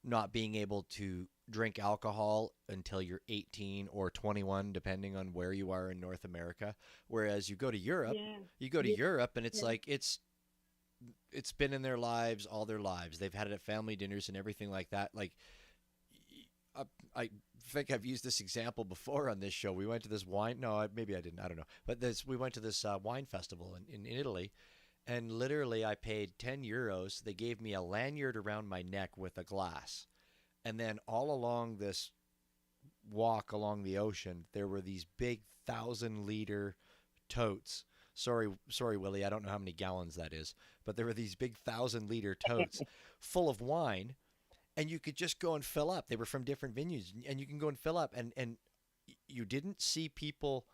not being able to drink alcohol until you're 18 or 21, depending on where you are in North America. Whereas you go to Europe, Yeah. and it's Yeah. like it's been in their lives all their lives. They've had it at family dinners and everything like that. Like I think I've used this example before on this show. We went to this wine. No, maybe I didn't. I don't know. But we went to this wine festival in Italy, and literally I paid €10. They gave me a lanyard around my neck with a glass, and then all along this walk along the ocean, there were these big 1,000-liter totes. Sorry, Willie. I don't know how many gallons that is, but there were these big 1,000-liter totes full of wine, and you could just go and fill up. They were from different venues, and you can go and fill up, and you didn't see people.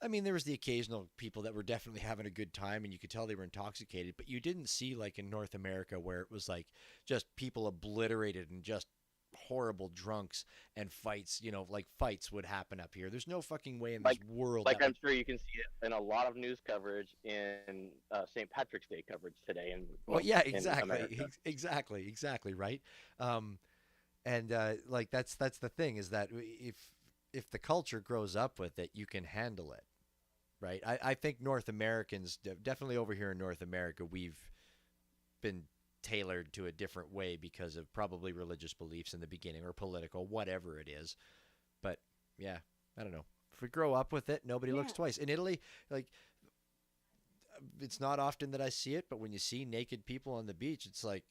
I mean, there was the occasional people that were definitely having a good time, and you could tell they were intoxicated, but you didn't see, like in North America, where it was like just people obliterated and just horrible drunks and fights. Like fights would happen up here. There's no fucking way in this world. Like I'm sure you can see it in a lot of news coverage in St. Patrick's Day coverage today. Well, yeah, exactly, exactly, right. And like that's the thing, is that if the culture grows up with it, you can handle it, right? I think North Americans, definitely over here in North America, we've been tailored to a different way because of probably religious beliefs in the beginning, or political, whatever it is. But yeah, I don't know. If we grow up with it, nobody looks twice. In Italy, like, it's not often that I see it, but when you see naked people on the beach, it's like,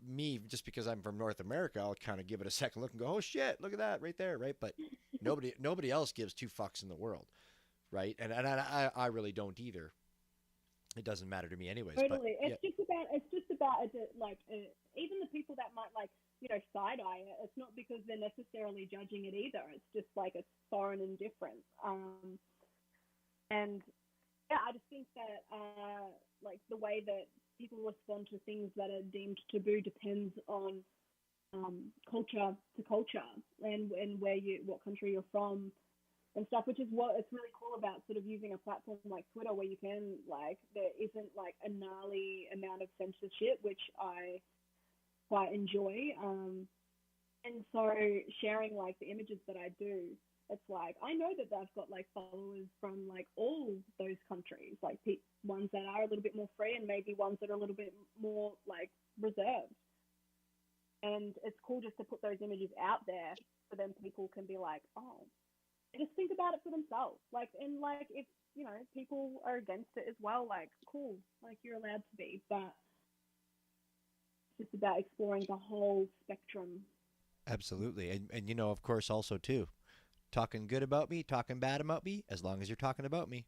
me, just because I'm from North America, I'll kind of give it a second look and go, oh shit, look at that right there, right? But nobody else gives two fucks in the world, right? And I really don't either. It doesn't matter to me anyways. Totally. But, It's just about even the people that might side eye it. It's not because they're necessarily judging it either. It's just like it's foreign and different. And yeah, I just think that like the way that people respond to things that are deemed taboo depends on culture to culture and what country you're from and stuff, which is what it's really cool about sort of using a platform like Twitter, where you can there isn't like a gnarly amount of censorship, which I quite enjoy. And so sharing like the images that I do, it's like I know that I've got like followers from like all those countries, like ones that are a little bit more free and maybe ones that are a little bit more like reserved. And it's cool just to put those images out there, so then people can be like, oh, just think about it for themselves. Like, and like if people are against it as well, like cool, like you're allowed to be, but it's just about exploring the whole spectrum. absolutely. And of course, also too, talking good about me, talking bad about me, as long as you're talking about me.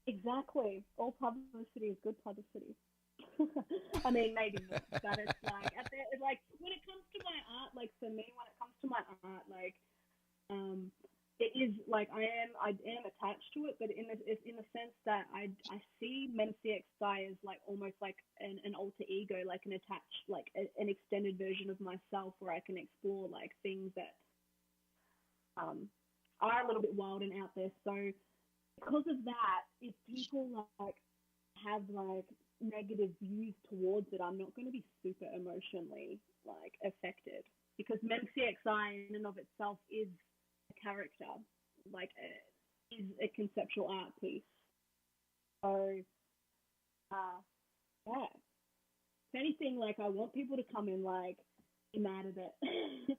Exactly. All publicity is good publicity. I mean, maybe not, but it's like like when it comes to my art, like for me, when it comes to my art, like it is like I am attached to it, but in the sense that I see MemCXI as like almost like an alter ego, like an attached, like an extended version of myself, where I can explore like things that are a little bit wild and out there. So because of that, if people like have like negative views towards it, I'm not going to be super emotionally like affected, because MemCXI in and of itself is a character, like is a conceptual art piece. So yeah, if anything, like I want people to come in like be mad at it.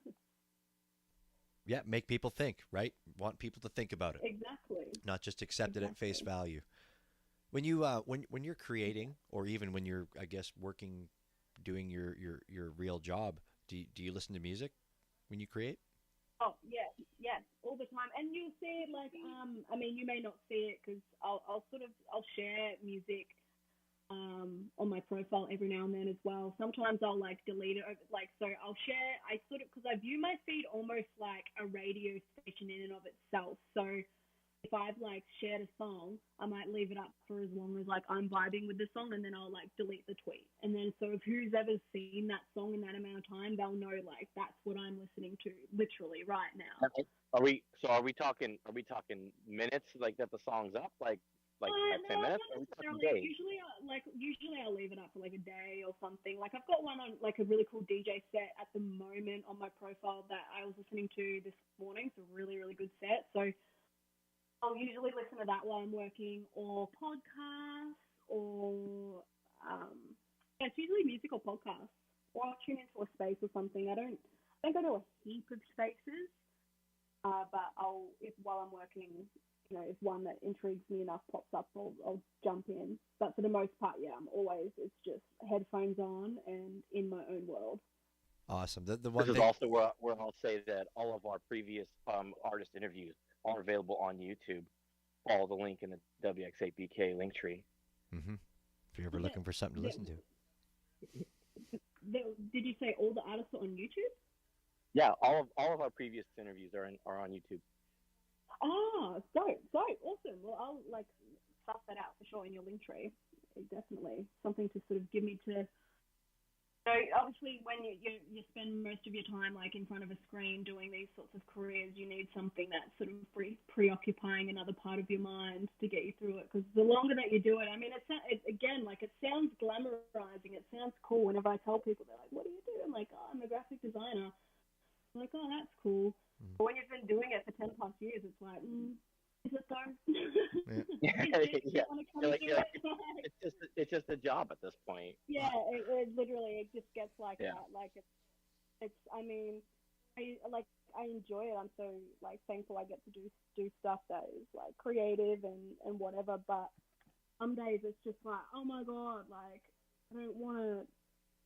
Yeah, make people think, right? Want people to think about it. Exactly. Not just accept it at face value. When you when you're creating, or even when you're, I guess, working, doing your real job, do you listen to music when you create? Oh yeah, all the time. And you'll see it like I mean, you may not see it because I'll share music on my profile every now and then as well. Sometimes I'll like delete it, like, so I'll share. I sort of, because I view my feed almost like a radio station in and of itself. So if I've like shared a song, I might leave it up for as long as like I'm vibing with the song, and then I'll like delete the tweet. And then so if who's ever seen that song in that amount of time, they'll know like that's what I'm listening to literally right now. Are we talking minutes, like that the song's up, like like No, 10 minutes? not Or are we talking necessarily. days? Usually I'll leave it up for like a day or something. Like I've got one on like a really cool DJ set at the moment on my profile that I was listening to this morning. It's a really, really good set. So I'll usually listen to that while I'm working, or podcasts, or yeah, it's usually music or podcasts. Or I'll tune into a space or something. I don't go to a heap of spaces, but while I'm working, you know, if one that intrigues me enough pops up, I'll jump in. But for the most part, yeah, it's just headphones on and in my own world. Awesome. The one This is thing. also where I'll say that all of our previous artist interviews are available on YouTube. Follow the link in the WX8BK link tree. Mm-hmm. If you're ever looking for something to listen to. Did you say all the artists are on YouTube? Yeah, all of our previous interviews are on YouTube. Oh, dope, awesome. Well, I'll like suss that out for sure in your link tree. Definitely something to sort of give me to. So obviously, when you spend most of your time like in front of a screen doing these sorts of careers, you need something that's sort of preoccupying another part of your mind to get you through it. Because the longer that you do it, I mean, it again, like it sounds glamorizing. It sounds cool. Whenever I tell people, they're like, "What do you do?" I'm like, "Oh, I'm a graphic designer." I'm like, "Oh, that's cool." But when you've been doing it for 10+ years, it's like, is it though? Yeah. It's just a job at this point. Yeah, it literally just gets like Yeah. that. Like it's. I mean, I enjoy it. I'm so like thankful I get to do stuff that is like creative and whatever. But some days it's just like, oh my god, like I don't want to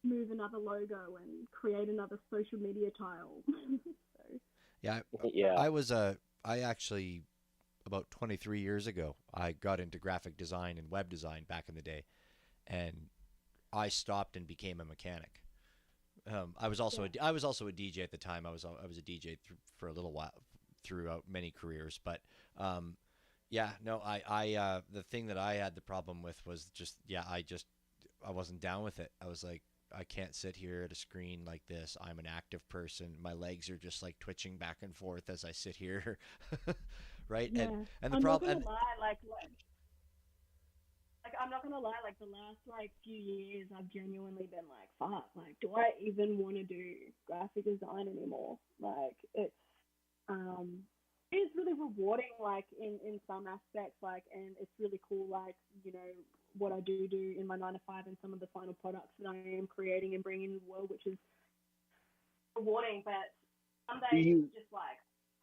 move another logo and create another social media tile. So. Yeah. I actually, about 23 years ago, I got into graphic design and web design back in the day, and I stopped and became a mechanic. I was also a DJ at the time. I was a DJ for a little while throughout many careers, but yeah, no, the thing that I had the problem with was just I wasn't down with it. I was like, I can't sit here at a screen like this. I'm an active person. My legs are just like twitching back and forth as I sit here, right? Yeah. And the I'm problem. not gonna lie, like I'm not gonna lie, like the last like few years, I've genuinely been like, fuck, like, do I even want to do graphic design anymore? Like, it's really rewarding, like in some aspects, like, and it's really cool, like, you know, what I do in my 9 to 5 and some of the final products that I am creating and bringing into the world, which is rewarding. But some days it's just like,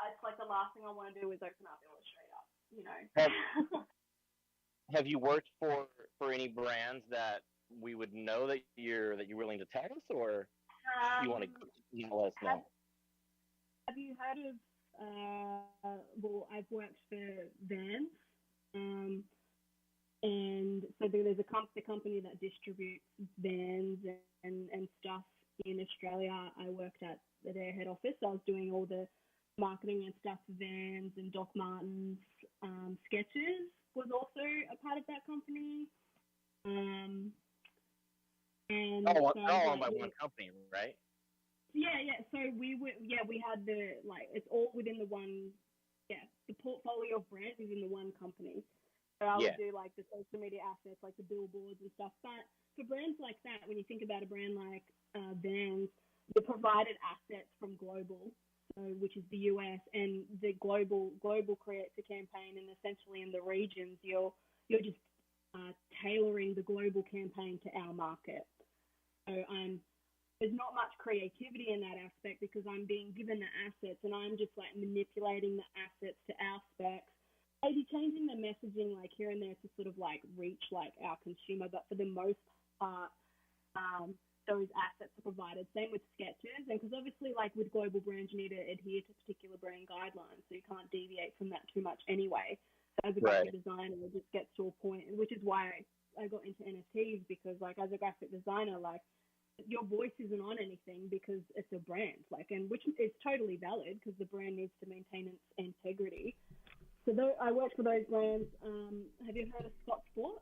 it's like the last thing I want to do is open up Illustrator, you know. Have you worked for any brands that we would know that you're willing to tell us, or you want to let us know? Have you heard of? Well, I've worked for Vans, and so there's the company that distributes Vans and stuff in Australia. I worked at their head office. So I was doing all the marketing and stuff for Vans and Doc Martens. Sketches was also a part of that company. And all so owned by one company, right? Yeah. So we had the, like, it's all within the one. Yeah, the portfolio of brands is in the one company. So I would do like the social media assets, like the billboards and stuff. But for brands like that, when you think about a brand like Vans, the provided assets from global, which is the US, and the global creates a campaign, and essentially in the regions, you're just tailoring the global campaign to our market. So there's not much creativity in that aspect because I'm being given the assets and I'm just like manipulating the assets to our specs, maybe changing the messaging like here and there to sort of like reach like our consumer, but for the most part, those assets are provided. Same with sketches, and because obviously like with global brands, you need to adhere to particular brand guidelines, so you can't deviate from that too much anyway. So as a graphic designer, it just gets to a point, which is why I got into NFTs, because like as a graphic designer, like your voice isn't on anything because it's a brand, like, and which is totally valid because the brand needs to maintain its integrity. So I worked for those brands. Have you heard of Scott Sport?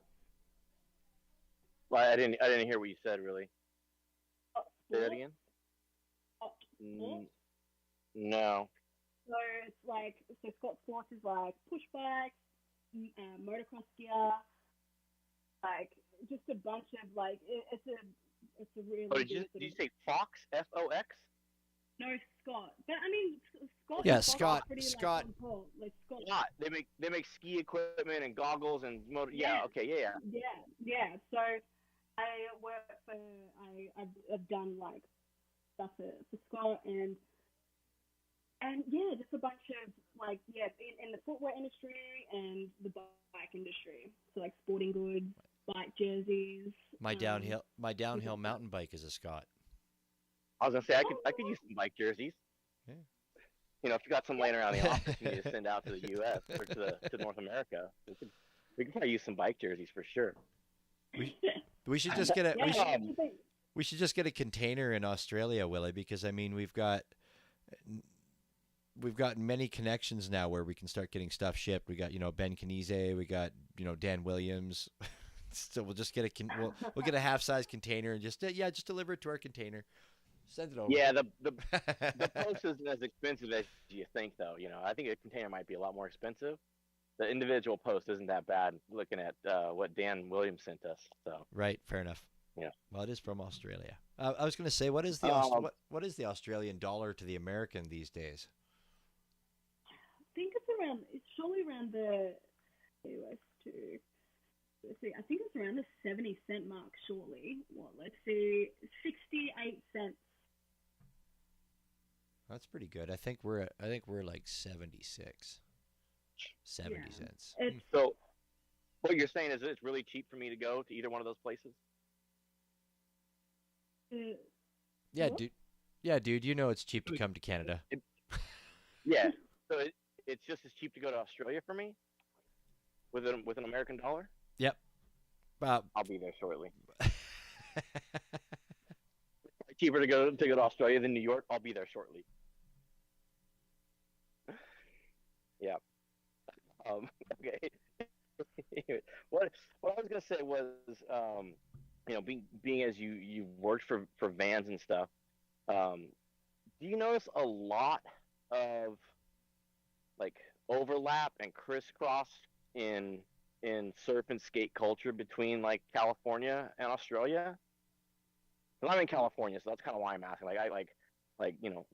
Well, I didn't hear what you said really. Say that again. No. So it's like, Scott Sport is like pushback, motocross gear, like just a bunch of like it's a Oh, really good did sort you of say Fox? Fox? no Scott, but I mean Scott Yeah, and Fox are Scott. pretty like Scott. on par. Like Scott, Yeah, they make ski equipment and goggles and motor. Yeah, yeah, okay, yeah, yeah. So I work for I've done like stuff for Scott and yeah, just a bunch of like in the footwear industry and the bike industry. So like sporting goods, bike jerseys. My downhill like that. mountain bike is a Scott. I was gonna say Oh, I could use some bike jerseys. Yeah. You know, if you got some laying around the office, you need to send out to the U.S. or to North America. We could probably use some bike jerseys for sure. We should just get a yeah, we should just get a container in Australia, Willie, because I mean we've got many connections now where we can start getting stuff shipped. We got Ben Kenise, we got Dan Williams. So we'll just get we'll get a half-size container and just deliver it to our container. Send it over. Yeah, the post isn't as expensive as you think, though. I think a container might be a lot more expensive. The individual post isn't that bad. Looking at what Dan Williams sent us, so Right, fair enough. Yeah. Well, it is from Australia. I was going to say, what is the what is the Australian dollar to the American these days? I think it's surely around the US to let's see, I think it's around the 70 cent mark, surely. Well, let's see, 68 cents. That's pretty good. I think we're like 76. 70 cents. So what you're saying is it's really cheap for me to go to either one of those places? Yeah, what? Dude. Yeah, dude, it's cheap to come to Canada. Yeah. So it's just as cheap to go to Australia for me with an American dollar? Yep. I'll be there shortly. Cheaper to go to Australia than New York. I'll be there shortly. Yeah. Okay. what I was gonna say was, being as you've worked for Vans and stuff, do you notice a lot of like overlap and crisscross in surf and skate culture between like California and Australia? Because I'm in California, so that's kind of why I'm asking.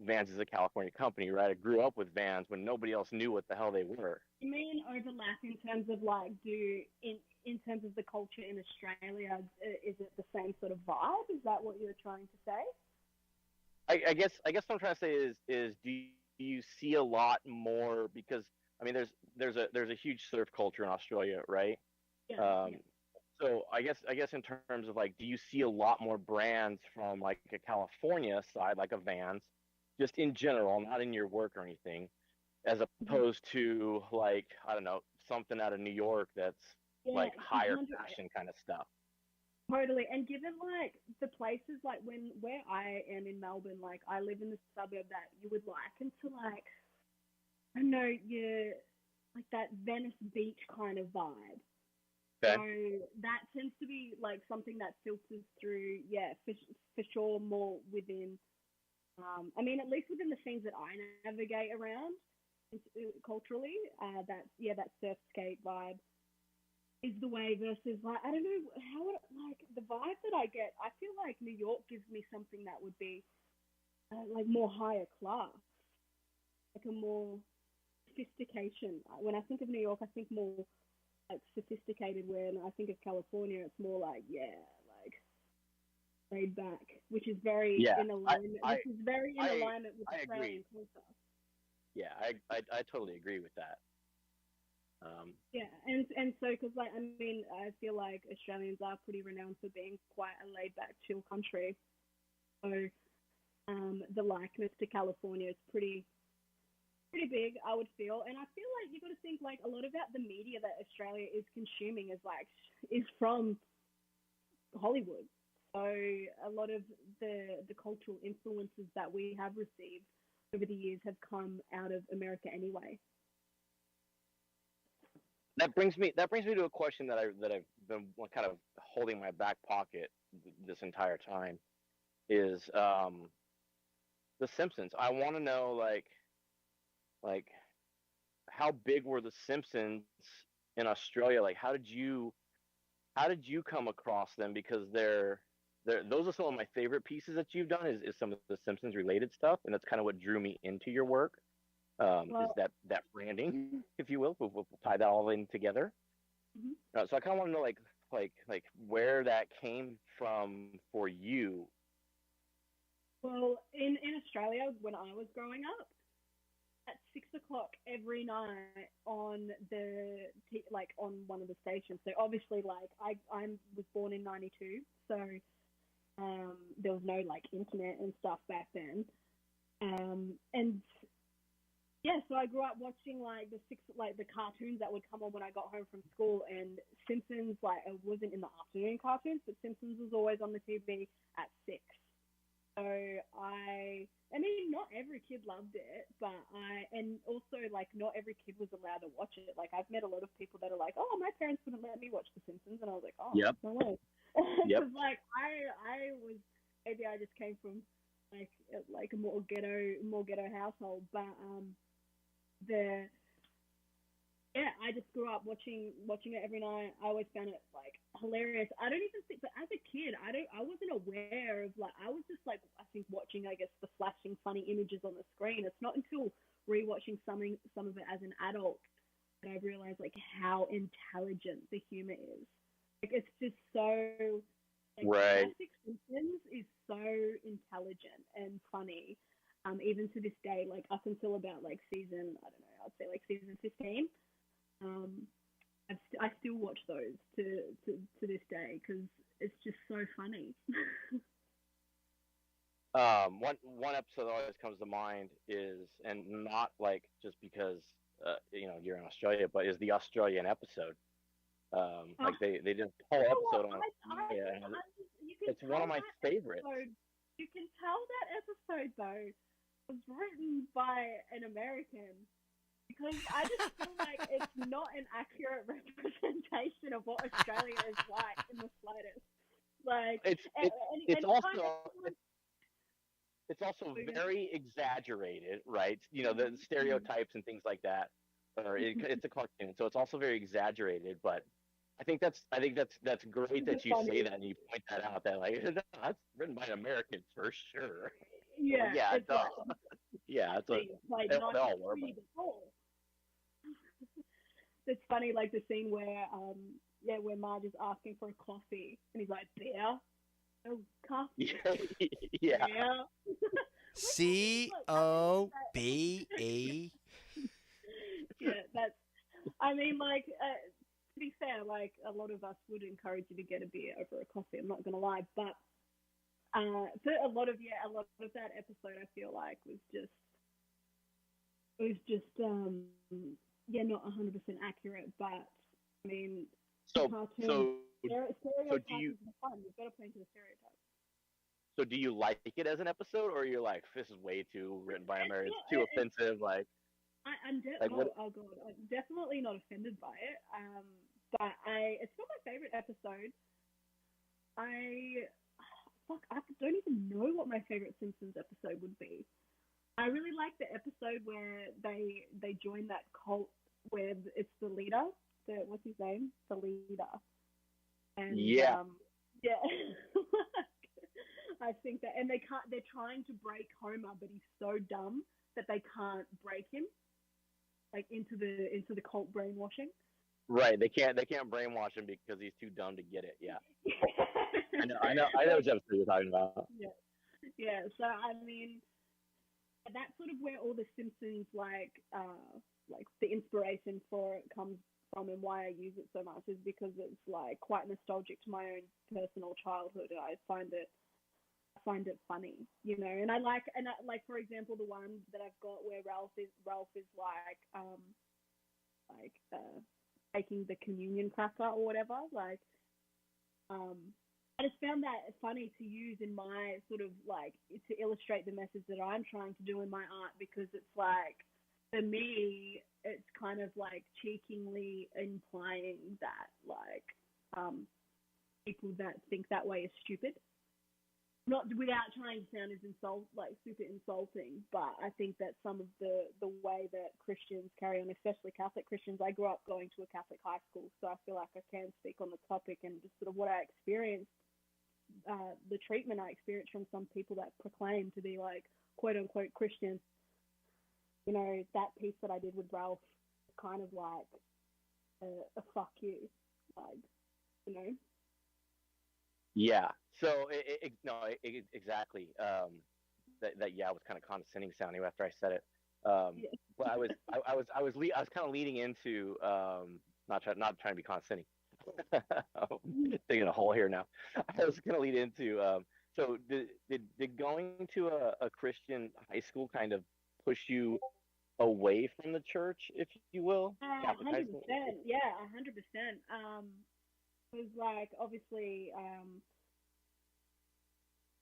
Vans is a California company, right? I grew up with Vans when nobody else knew what the hell they were. You mean overlap in terms of like in terms of the culture in Australia? Is it the same sort of vibe? Is that what you're trying to say? I guess what I'm trying to say is do you see a lot more, because I mean there's a huge surf culture in Australia, right? Yeah. So I guess in terms of like, do you see a lot more brands from like a California side, like a Vans, just in general, not in your work or anything, as opposed to like, I don't know, something out of New York that's like higher fashion kind of stuff? Totally. And given like the places like where I am in Melbourne, like I live in the suburb that you would liken to like, I don't know, like that Venice Beach kind of vibe. Okay. So that tends to be like something that filters through, for sure, more within, I mean, at least within the things that I navigate around culturally, that surf skate vibe is the way versus like, I don't know like the vibe that I get, I feel like New York gives me something that would be like more higher class, like a more sophistication. When I think of New York, I think more like sophisticated, when I think of California, it's more like like laid back, which is very in alignment. Alignment with Australian culture. Yeah, I totally agree with that. And so because like I mean I feel like Australians are pretty renowned for being quite a laid back, chill country. So the likeness to California is pretty big, I would feel. And I feel like you got to think like a lot about the media that Australia is consuming is from Hollywood. So a lot of the cultural influences that we have received over the years have come out of America anyway. That brings me to a question that I've been kind of holding in my back pocket this entire time, is The Simpsons. I want to know like how big were The Simpsons in Australia, like how did you come across them? Because they're those are some of my favorite pieces that you've done is some of the Simpsons related stuff, and that's kind of what drew me into your work. Is Well, that branding, if you will. We'll tie that all in together. mhm. So I kind of want to know like where that came from for you. Well, in Australia, when I was growing up, at 6 o'clock every night on like on one of the stations. So obviously, like I was born in '92, so there was no like internet and stuff back then. And yeah, so I grew up watching like the cartoons that would come on when I got home from school, and Simpsons. Like it wasn't in the afternoon cartoons, but Simpsons was always on the TV at 6. So I mean, not every kid loved it, but and also like not every kid was allowed to watch it. Like I've met a lot of people that are like, oh, my parents wouldn't let me watch The Simpsons, and I was like, oh, Yep. no way, Yep. because like I was, maybe I just came from like a more ghetto household, but the yeah, I just grew up watching it every night. I always found it like hilarious. I don't even think, but as a kid, I wasn't aware of like I was just like I think watching I guess the flashing funny images on the screen. It's not until rewatching some of it as an adult that I realized like how intelligent the humor is. Like it's just so like Right. classic Simpsons is so intelligent and funny. Even to this day, like up until about like season I don't know, I'd say like season 15. Um, I still watch those to this day because it's just so funny. One episode that always comes to mind is, and not like just because you're in Australia, but is the Australian episode. Like they did a whole You know what? episode on Australia, and You can it's one tell of my that favorites. episode. You can tell that episode though was written by an American because I just feel like it's not an accurate representation of what Australia is like in the slightest. Like It's also very exaggerated, right? You know, the stereotypes and things like that. It's a cartoon, so it's also very exaggerated. But I think that's great that you say that and you point that out. That like no, that's written by an American for sure. yeah, Yeah, it's duh. like Yeah, it's a like they all were, but before. It's funny, like the scene where where Marge is asking for a coffee and he's like, beer? Oh, coffee. yeah. Yeah. COBE. Yeah, that's. I mean, like, to be fair, like a lot of us would encourage you to get a beer over a coffee. I'm not gonna lie, but for a lot of that episode, I feel like was just not 100% accurate. But I mean, So stereotypes do you is fun. You've got to play into the stereotypes. so do you like it as an episode, or you're like this is way too written by Americans, too offensive? Like I'm definitely not offended by it. But it's not my favorite episode. I don't even know what my favorite Simpsons episode would be. I really like the episode where they join that cult where it's the leader. What's his name? The leader. And yeah. I think that, and they're trying to break Homer, but he's so dumb that they can't break him, like into the cult brainwashing. Right, they can't brainwash him because he's too dumb to get it. Yeah, I know which episode you're talking about. Yeah. So I mean, that's sort of where all the Simpsons like the inspiration for it comes from, and why I use it so much is because it's like quite nostalgic to my own personal childhood, and I find it funny, you know. And I like for example the one that I've got where Ralph is taking the communion cracker or whatever. Like I just found that funny to use in my sort of like to illustrate the message that I'm trying to do in my art, because it's like for me it's kind of like cheekily implying that like people that think that way is stupid. not without trying to sound as super insulting, but I think that some of the way that Christians carry on, especially Catholic Christians, I grew up going to a Catholic high school, so I feel like I can speak on the topic and just sort of what I experienced, the treatment I experienced from some people that proclaim to be like quote unquote Christians. You know, that piece that I did with Ralph is kind of like a fuck you, like, you know. Yeah. So exactly. That yeah was kind of condescending sounding after I said it. Yeah. But I was kind of leading into not trying to be condescending. Digging a hole here now. I was going to lead into so did going to a Christian high school kind of push you away from the church, if you will? Catholic high 100%. school? Yeah, 100%. It was like obviously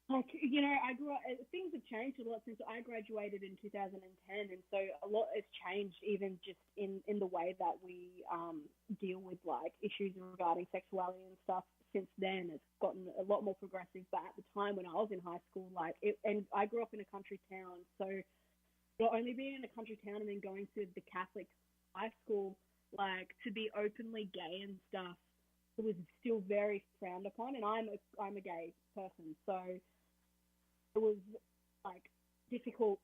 like, you know, I grew up, things have changed a lot since I graduated in 2010, and so a lot has changed even just in the way that we deal with like issues regarding sexuality and stuff. Since then, it's gotten a lot more progressive, but at the time when I was in high school, like it, and I grew up in a country town, so not only being in a country town and then going to the Catholic high school, like to be openly gay and stuff, it was still very frowned upon, and I'm a gay person, so it was like difficult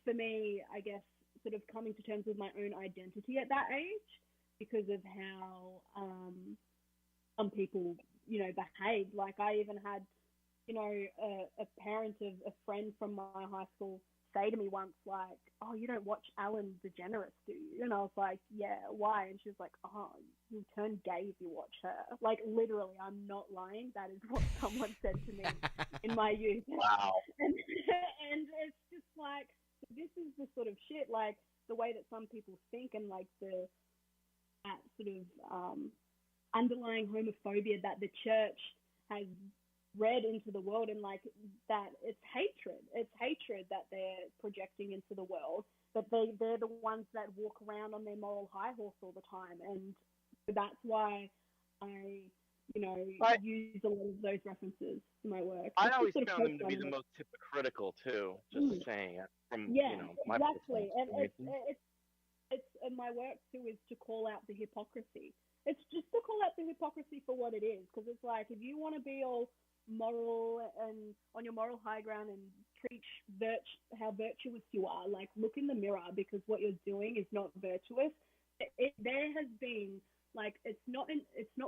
for me, I guess, sort of coming to terms with my own identity at that age because of how some people, you know, behave. Like I even had, you know, a parent of a friend from my high school say to me once, like, "Oh, you don't watch Ellen DeGeneres, do you?" And I was like, "Yeah, why?" And she was like, "Oh, you'll turn gay if you watch her." Like literally, I'm not lying. That is what someone said to me in my youth. Wow. And it's just like, this is the sort of shit, like the way that some people think, and like that sort of underlying homophobia that the church has read into the world, and like that it's hatred that they're projecting into the world, that they're the ones that walk around on their moral high horse all the time, and that's why I, you know, use a lot of those references in my work. I always found them to be the most hypocritical too. Just saying, from yeah, you know my exactly, and experience. it's in my work too is to call out the hypocrisy. It's just to call out the hypocrisy for what it is, because it's like if you want to be all moral and on your moral high ground and preach how virtuous you are, like look in the mirror, because what you're doing is not virtuous. There has been like it's not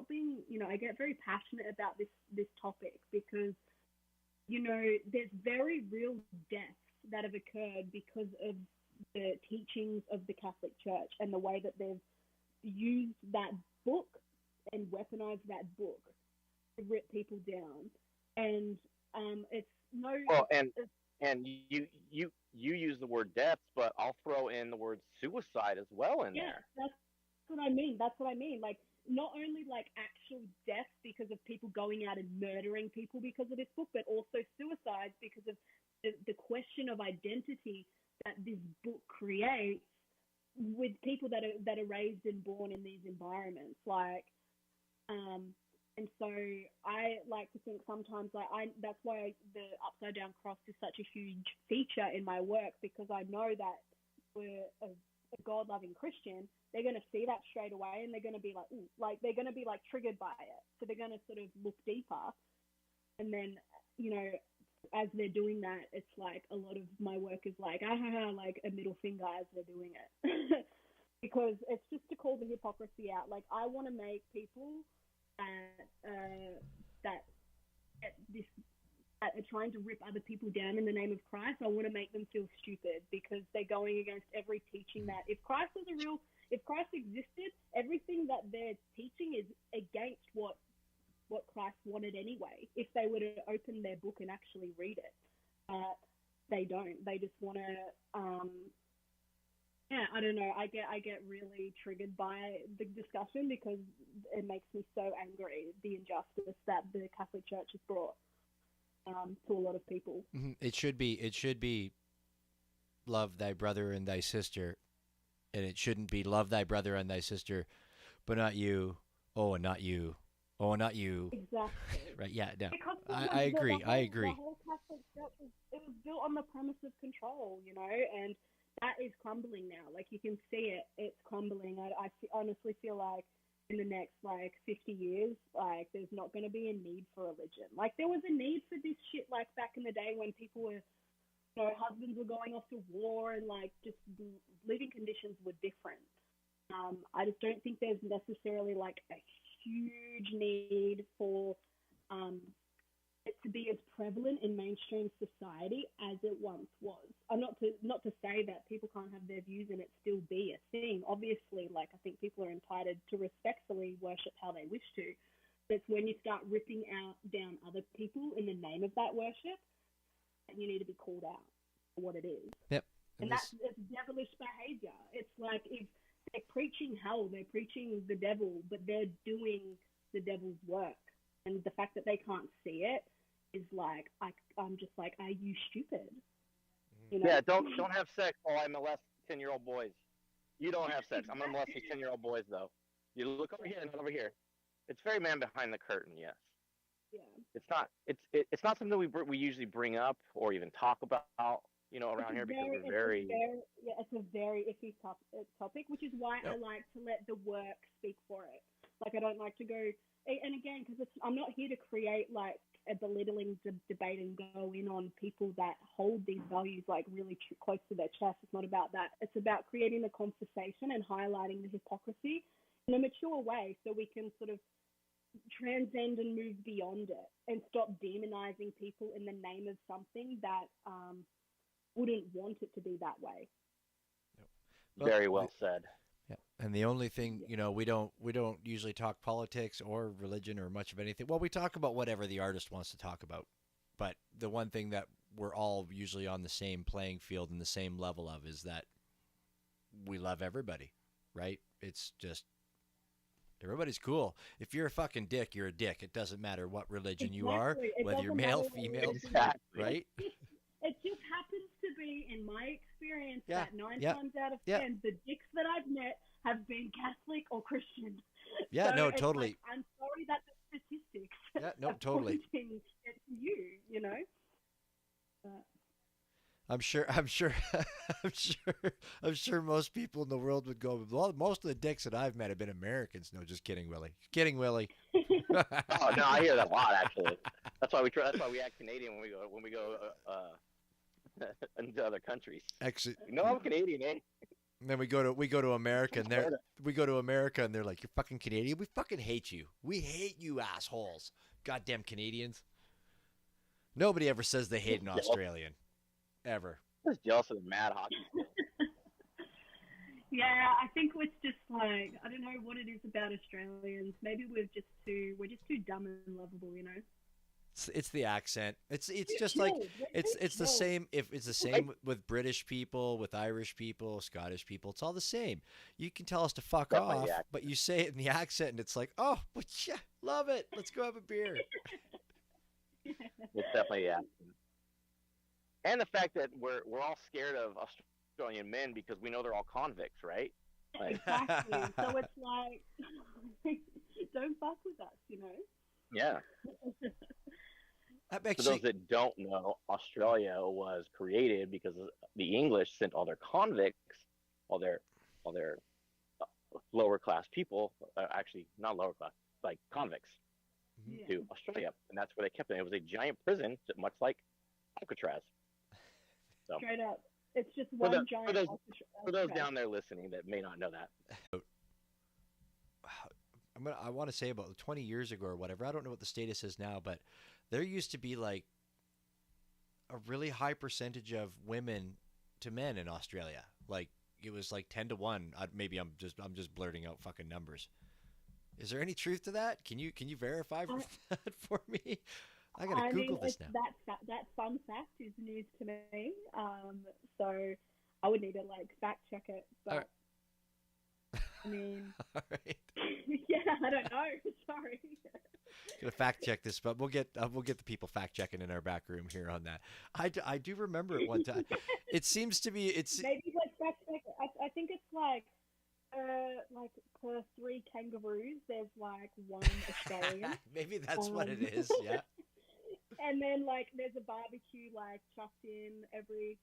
being, you know, I get very passionate about this topic because, you know, there's very real deaths that have occurred because of the teachings of the Catholic Church and the way that they've used that book and weaponized that book to rip people down. And it's no. Well, and you use the word deaths, but I'll throw in the word suicide as well in there. That's what I mean. That's what I mean. Like not only like actual deaths because of people going out and murdering people because of this book, but also suicides because of the question of identity that this book creates with people that are raised and born in these environments. Like, and so I like to think sometimes that's why the upside down cross is such a huge feature in my work, because I know that we're a God-loving Christian. They're going to see that straight away, and they're going to be like, ooh, like they're going to be like triggered by it. So they're going to sort of look deeper, and then, you know, as they're doing that, it's like a lot of my work is like, like a middle finger as they're doing it. Because it's just to call the hypocrisy out. Like I want to make people that are trying to rip other people down in the name of Christ, I want to make them feel stupid, because they're going against every teaching that if Christ existed, everything that they're teaching is against what Christ wanted anyway. If they were to open their book and actually read it, they don't. They just want to. Yeah, I don't know. I get really triggered by the discussion because it makes me so angry, the injustice that the Catholic Church has brought to a lot of people. It should be love thy brother and thy sister, and it shouldn't be love thy brother and thy sister, but not you. Oh, and not you. Oh, and not you. Exactly. Right? Yeah. No. Because I agree. I agree. The whole built on the premise of control, you know, and that is crumbling now. Like you can see it, it's crumbling. I honestly feel like in the next like 50 years, like there's not going to be a need for religion. Like there was a need for this shit like back in the day when people were, you know, husbands were going off to war and like just living conditions were different. I just don't think there's necessarily like a huge need for it to be as prevalent in mainstream society as it once was. Not to say that people can't have their views and it still be a thing. Obviously, like I think people are entitled to respectfully worship how they wish to. But it's when you start ripping down other people in the name of that worship, that you need to be called out for what it is. Yep. And that's devilish behavior. It's like if they're preaching hell, they're preaching the devil, but they're doing the devil's work. And the fact that they can't see it is like, I'm just like, are you stupid? You know? Yeah, don't have sex while I molest 10-year-old boys. You don't have sex. I'm gonna molest these 10-year-old boys though. You look over here and over here. It's very man behind the curtain, yes. Yeah. It's not something we usually bring up or even talk about, you know, around here because we're very it's a very iffy topic, which is why I like to let the work speak for it. Like I don't like to go, and again, because I'm not here to create like a belittling debate and go in on people that hold these values like really close to their chest. It's not about that. It's about creating the conversation and highlighting the hypocrisy in a mature way so we can sort of transcend and move beyond it and stop demonizing people in the name of something that wouldn't want it to be that way. Very well said. Yeah. And the only thing, you know, we don't usually talk politics or religion or much of anything. Well, we talk about whatever the artist wants to talk about. But the one thing that we're all usually on the same playing field and the same level of is that we love everybody, right? It's just everybody's cool. If you're a fucking dick, you're a dick. It doesn't matter what religion you are, whether you're male, female, right? It just happens to be, in my experience, Yeah, that 9 times out of 10, the dicks that I've met have been Catholic or Christian. Yeah, so no, it's totally. Like, I'm sorry that the statistics Yeah, no, totally. It's you, you know. I'm sure most people in the world would go, well, most of the dicks that I've met have been Americans. No, just kidding, Willie. Kidding, Willie. Oh no, I hear that a lot actually. That's why we act Canadian when we go into other countries. Actually, no, I'm Canadian, eh? And then we go to America and they're like, you're fucking Canadian. We fucking hate you. We hate you assholes. Goddamn Canadians. Nobody ever says they hate an Australian. Ever. I'm just jealous of the mad hockey skills. Yeah, I think it's just like, I don't know what it is about Australians. Maybe we're just too dumb and lovable, you know. It's the accent. It's just like it's the same. If it's the same with British people, with Irish people, Scottish people, it's all the same. You can tell us to fuck off, but you say it in the accent, and it's like, oh, but yeah, love it. Let's go have a beer. It's definitely and the fact that we're all scared of Australian men because we know they're all convicts, right? Like, exactly. So it's like, don't fuck with us, you know? Yeah. For those that don't know, Australia was created because the English sent all their convicts, all their lower class people, actually not lower class, like convicts, to Australia, and that's where they kept them. It was a giant prison, much like Alcatraz. So, straight up, it's just one giant. For those down there listening that may not know that. I want to say about 20 years ago or whatever. I don't know what the status is now, but there used to be like a really high percentage of women to men in Australia. Like it was like 10 to 1. Maybe I'm just blurting out fucking numbers. Is there any truth to that? Can you verify that for me? I gotta Google this now. That fun fact is news to me. So I would need to like fact check it, but. I mean, all right. Yeah, I don't know. Sorry. Gonna fact check this, but we'll get the people fact checking in our back room here on that. I do remember it one time. It seems to be maybe let's fact check. I think it's like per 3 kangaroos, there's like 1 Australian. Maybe that's what it is. Yeah. And then like there's a barbecue like chucked in every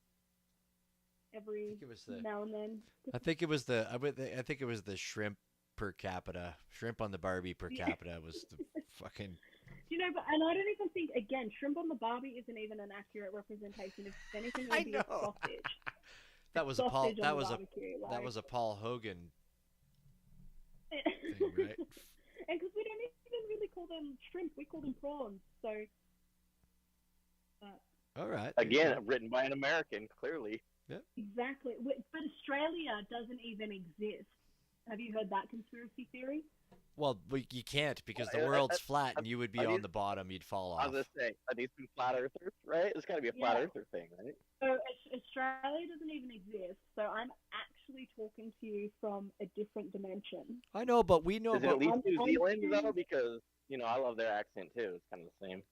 now and then. I think it was the shrimp per capita. Shrimp on the Barbie per capita was the fucking. But and I don't even think again shrimp on the Barbie isn't even an accurate representation. If anything, it would be a sausage. That was a Paul. That was a Paul Hogan thing, right? And because we don't even really call them shrimp, we call them prawns. So. All right. Again, written by an American, clearly. Yep. Exactly. But Australia doesn't even exist. Have you heard that conspiracy theory? Well, you can't because the world's flat and you would be on the bottom. You'd fall off. I was going to say, are these some flat earthers, right? It's got to be a flat earther thing, right? So Australia doesn't even exist. So I'm actually talking to you from a different dimension. I know, but we know Is it at least New Zealand, though? Because, I love their accent, too. It's kind of the same.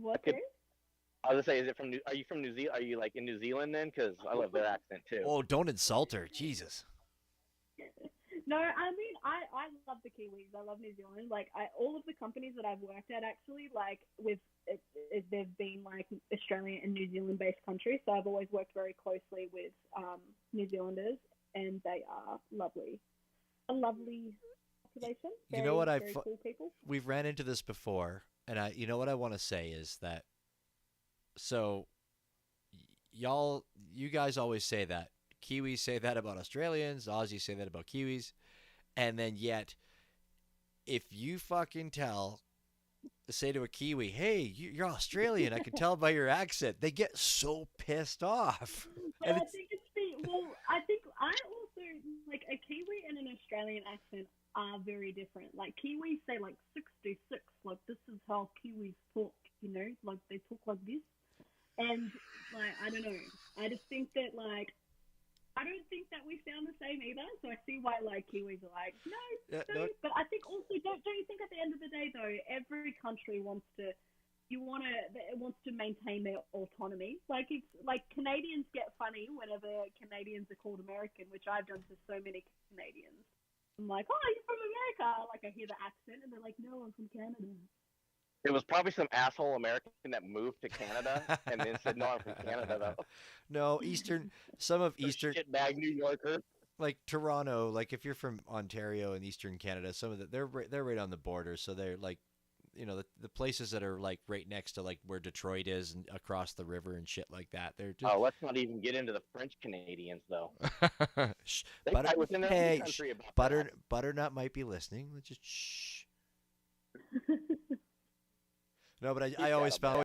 What? I was gonna say, are you from New Zealand? Are you like in New Zealand then? Because I love their accent too. Oh, don't insult her, Jesus. No, I mean I love the Kiwis. I love New Zealand. Like all of the companies that I've worked at actually, like they've been like Australian and New Zealand based countries. So I've always worked very closely with New Zealanders, and they are lovely, a lovely population. Very, very cool people. We've ran into this before, and what I want to say is that. So, you guys always say that. Kiwis say that about Australians. Aussies say that about Kiwis. And then yet, if you fucking say to a Kiwi, hey, you're Australian, I can tell by your accent, they get so pissed off. Well, I think I think I also, like, a Kiwi and an Australian accent are very different. Like, Kiwis say, like, 66. Like, this is how Kiwis talk, like, they talk like this. And, like, I don't know. I just think that, like, I don't think that we sound the same either. So I see why, like, Kiwis are like, no. But I think also, don't you think at the end of the day, though, every country wants to maintain their autonomy. Like, it's like Canadians get funny whenever Canadians are called American, which I've done to so many Canadians. I'm like, oh, you're from America. Like, I hear the accent, and they're like, no, I'm from Canada. It was probably some asshole American that moved to Canada and then said, "No, I'm from Canada, though." No, some of Eastern shitbag New Yorker, like Toronto. Like if you're from Ontario and Eastern Canada, some of they're right on the border, so they're like, the places that are like right next to like where Detroit is and across the river and shit like that. They're just... Oh, let's not even get into the French Canadians though. Butternut might be listening. Let's just shh. No, but I always found.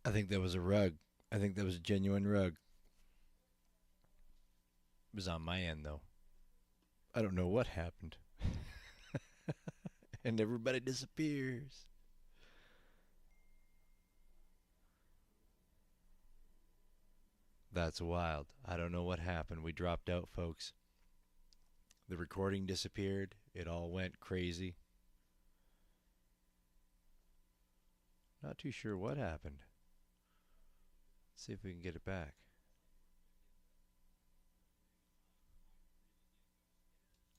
I think that was a rug. I think that was a genuine rug. It was on my end, though. I don't know what happened. And everybody disappears. That's wild. I don't know what happened. We dropped out, folks. The recording disappeared. It all went crazy. Not too sure what happened. See if we can get it back.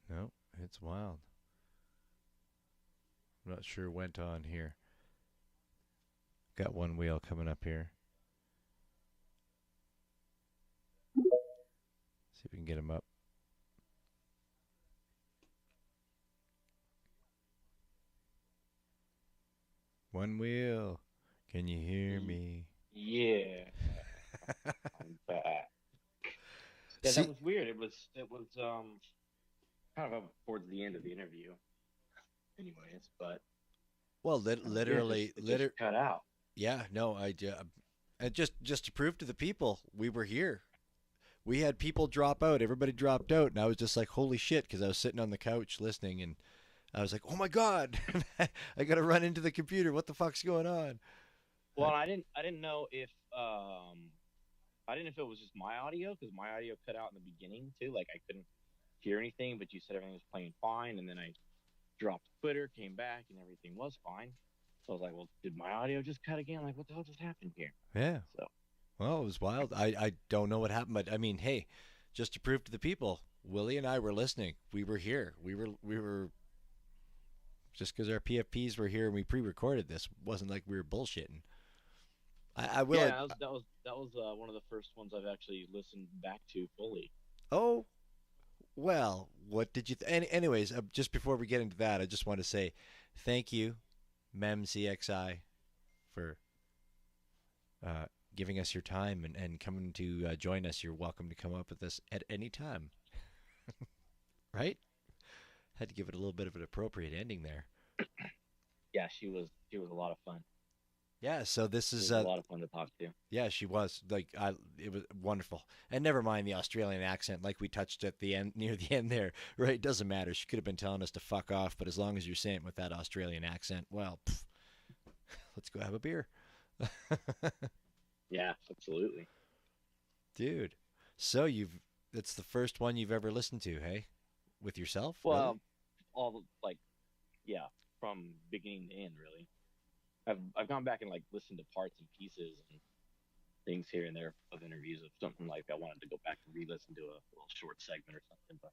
No, it's wild. I'm not sure what went on here. Got one wheel coming up here. get him up. One wheel. Can you hear me? Yeah, I'm back. Yeah, See, that was weird. It was kind of towards the end of the interview, anyways. But well, yeah, it just cut out. yeah, no, and just to prove to the people we were here. We had people drop out. Everybody dropped out, and I was just like, "Holy shit!" Because I was sitting on the couch listening, and I was like, "Oh my god, I got to run into the computer. What the fuck's going on?" Well, I didn't know if I didn't know if it was just my audio because my audio cut out in the beginning too. Like I couldn't hear anything, but you said everything was playing fine, and then I dropped Twitter, came back, and everything was fine. So I was like, well, did my audio just cut again? Like, what the hell just happened here? Yeah. So Well, it was wild. I don't know what happened, but I mean, hey, just to prove to the people, Willie and I were listening. We were here. We were just because our PFPs were here and we pre-recorded this. Wasn't like we were bullshitting. I will. yeah, that was one of the first ones I've actually listened back to fully. Oh, well, what did you? Anyways, just before we get into that, I just want to say thank you, MemCXI, for giving us your time and coming to join us. You're welcome to come up with us at any time. Right? Had to give it a little bit of an appropriate ending there. Yeah, she was a lot of fun. Yeah, so this She is was a lot of fun to talk to. yeah, she was it was wonderful. And never mind the Australian accent like we touched at the end near the end there. Right? It doesn't matter. She could have been telling us to fuck off, but as long as you're saying it with that Australian accent, well, let's go have a beer. Yeah, absolutely. Dude. So that's the first one you've ever listened to, hey? With yourself? Well, Really? all like, yeah, from beginning to end, really. I've gone back and like listened to parts and pieces and things here and there of interviews of something like I wanted to go back and re-listen to a little short segment or something, but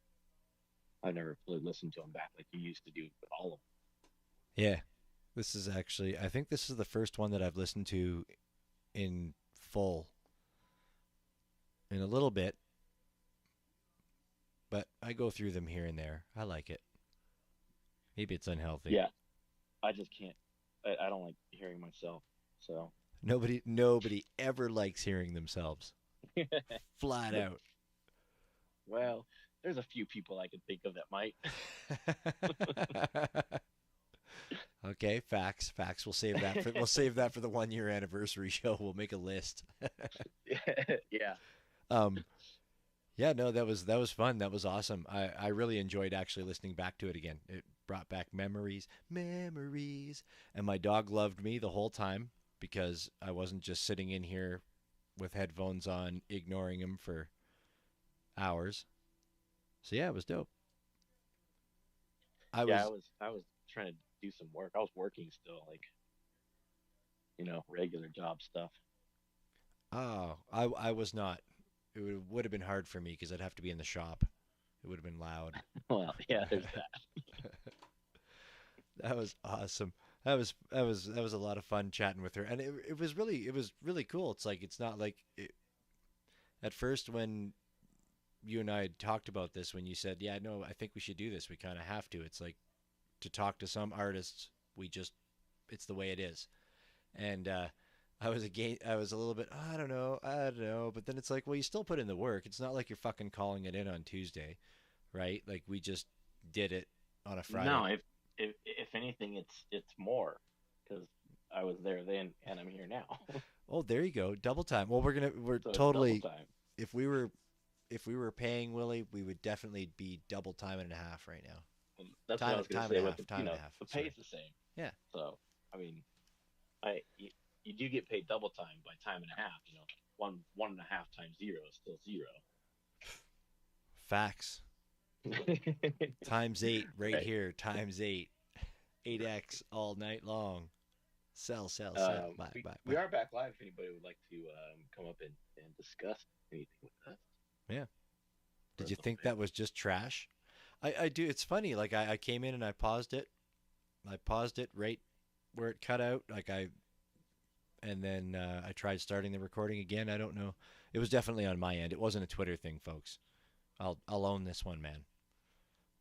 I've never really listened to them back like you used to do with all of them. Yeah. This is actually I think this is the first one that I've listened to in full in a little bit. But I go through them here and there. I like it. Maybe it's unhealthy. Yeah, I just can't. I don't like hearing myself. So Nobody ever likes hearing themselves. Flat out. well, there's a few people I could think of that might. Okay, facts. We'll save that for the 1 year anniversary show. We'll make a list. Yeah. Yeah, no, that was fun. That was awesome. I really enjoyed actually listening back to it again. It brought back memories. And my dog loved me the whole time because I wasn't just sitting in here with headphones on, ignoring him for hours. So yeah, it was dope. I was trying to do some work. I was working still, like regular job stuff. Oh, I was not. It would have been hard for me because I'd have to be in the shop. It would have been loud. Well, yeah, there's that. That was awesome. That was a lot of fun chatting with her, and it was really cool. It's like it's not like at first when you and I had talked about this, when you said, "Yeah, no, I think we should do this. We kind of have to." It's like to talk to some artists, it's the way it is, and I was a little bit, I don't know, but then it's like, well, you still put in the work. It's not like you're fucking calling it in on Tuesday, right? Like we just did it on a Friday. No, if anything, it's more because I was there then and I'm here now. Oh, there you go, double time. Well, we're So totally. double time. If we were paying Willie, we would definitely be double time and a half right now. That's Time- what I was going time to say. and a With half, the, time and a half, the sorry. pay's the same. Yeah. So I mean, you do get paid double time by time and a half. One and a half times zero is still zero. Facts. Times 8 right here. Times 8. 8x all night long. Sell. Bye. We are back live if anybody would like to come up and discuss anything with us. Yeah. Did you think that was just trash? I do. It's funny. Like I came in and I paused it. I paused it right where it cut out. And then I tried starting the recording again. I don't know. It was definitely on my end. It wasn't a Twitter thing, folks. I'll own this one, man.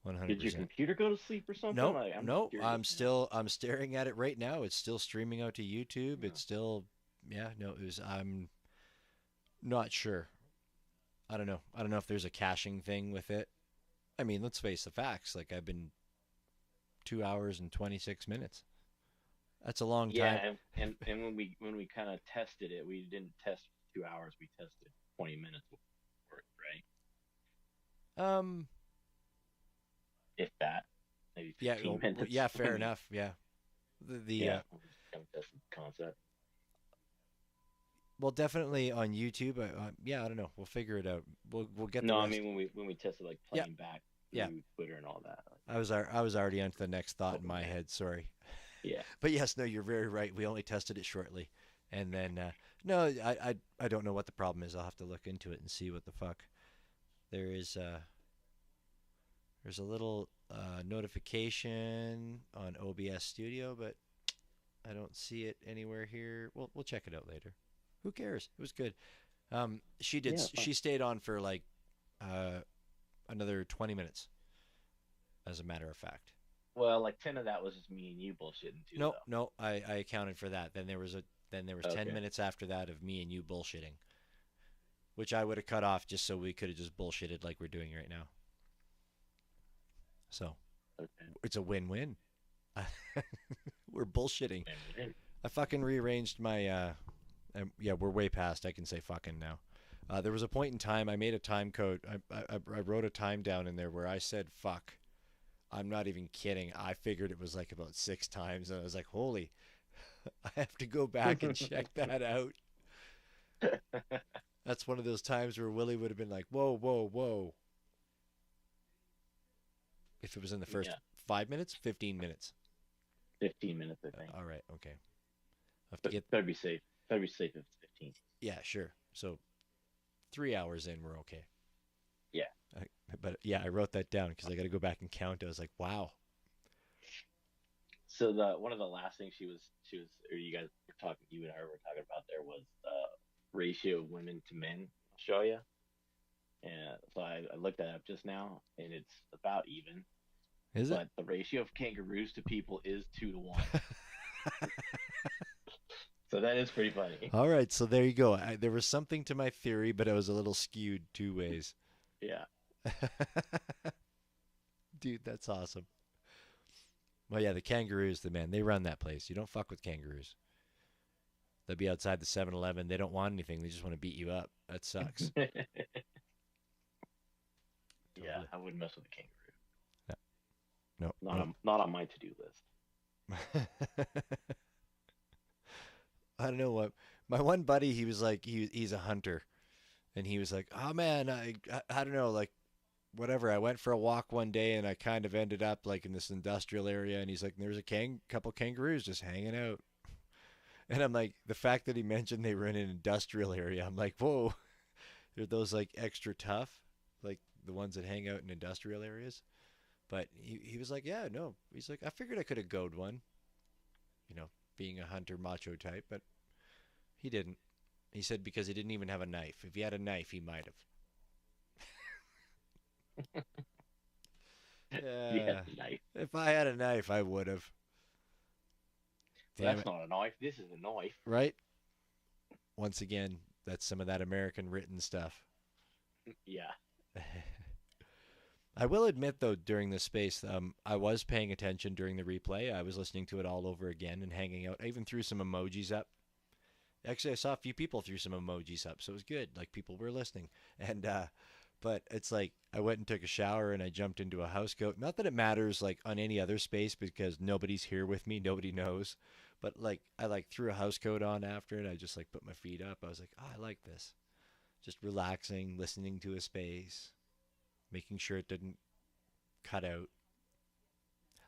100%. Did your computer go to sleep or something? Nope, Like, I'm nope. curious. I'm staring at it right now. It's still streaming out to YouTube. Yeah. It's still, yeah. No, I'm not sure. I don't know. I don't know if there's a caching thing with it. I mean, let's face the facts. Like I've been 2 hours and 26 minutes. That's a long time. Yeah, and when we kind of tested it, we didn't test 2 hours. We tested 20 minutes worth, right? Um. If that, maybe Yeah. 15 Well, minutes. yeah. Fair enough. Yeah. The Yeah, we just kind of tested the concept. well, definitely on YouTube. Yeah. I don't know. We'll figure it out. We'll get the No, I rest. mean when we tested like Yeah. playing back Yeah. through Twitter and all that. Like, I was already onto the next thought in my head. Sorry. yeah. But yes, no, you're very right. We only tested it shortly, and then no, I don't know what the problem is. I'll have to look into it and see what the fuck. There is there's a little notification on OBS Studio, but I don't see it anywhere here. We'll check it out later. Who cares? It was good. She did. Yeah, She stayed on for like another 20 minutes, as a matter of fact. Well, like 10 of that was just me and you bullshitting too. No, though. no, I accounted for that. Then there was 10 Okay. minutes after that of me and you bullshitting, which I would have cut off just so we could have just bullshitted like we're doing right now. So Okay. it's a win-win. We're bullshitting. And I fucking rearranged my. Yeah, we're way past. I can say fucking now. There was a point in time I made a time code. I wrote a time down in there where I said fuck. I'm not even kidding. I figured it was like about 6 times, and I was like, holy, I have to go back and check that out. That's one of those times where Willie would have been like, whoa, whoa, whoa. If it was in the first Yeah. 5 minutes, 15 minutes. 15 minutes, I think. All right, okay. I have to But get, better be safe. Better be safe if it's 15. yeah, sure. So 3 hours in, we're okay. Yeah. But yeah, I wrote that down because I got to go back and count. I was like, wow. So one of the last things you and I were talking about there was ratio of women to men. I'll show you. And so I looked that up just now, and it's about even. Is it? But the ratio of kangaroos to people is 2-to-1. So that is pretty funny. All right, so there you go. There was something to my theory, but I was a little skewed 2 ways. Yeah. Dude, that's awesome. Well, yeah, the kangaroos, they run that place. You don't fuck with kangaroos. They'll be outside the 7-Eleven. They don't want anything. They just want to beat you up. That sucks. Yeah, Totally. I wouldn't mess with a kangaroo. No. Not on my to-do list. I don't know what. My one buddy, he was like, he's a hunter. And he was like, oh, man, I don't know, like, whatever. I went for a walk one day, and I kind of ended up, like, in this industrial area. And he's like, there's a couple kangaroos just hanging out. And I'm like, the fact that he mentioned they were in an industrial area, I'm like, whoa. Are those, like, extra tough? Like, the ones that hang out in industrial areas? But he was like, yeah, no. He's like, I figured I could have goed one. You know, being a hunter macho type, but he didn't. He said because he didn't even have a knife. If he had a knife, he might have. Yeah, knife. If I had a knife, I would have. That's not a knife. This is a knife. Right? Once again, that's some of that American written stuff. Yeah. I will admit, though, during this space, I was paying attention during the replay. I was listening to it all over again and hanging out. I even threw some emojis up. Actually, I saw a few people threw some emojis up, so it was good. Like, people were listening. And, but it's like, I went and took a shower and I jumped into a house coat. Not that it matters, like, on any other space because nobody's here with me. Nobody knows. But, like, I, like, threw a house coat on after and I just, like, put my feet up. I was like, oh, I like this. Just relaxing, listening to a space, making sure it didn't cut out.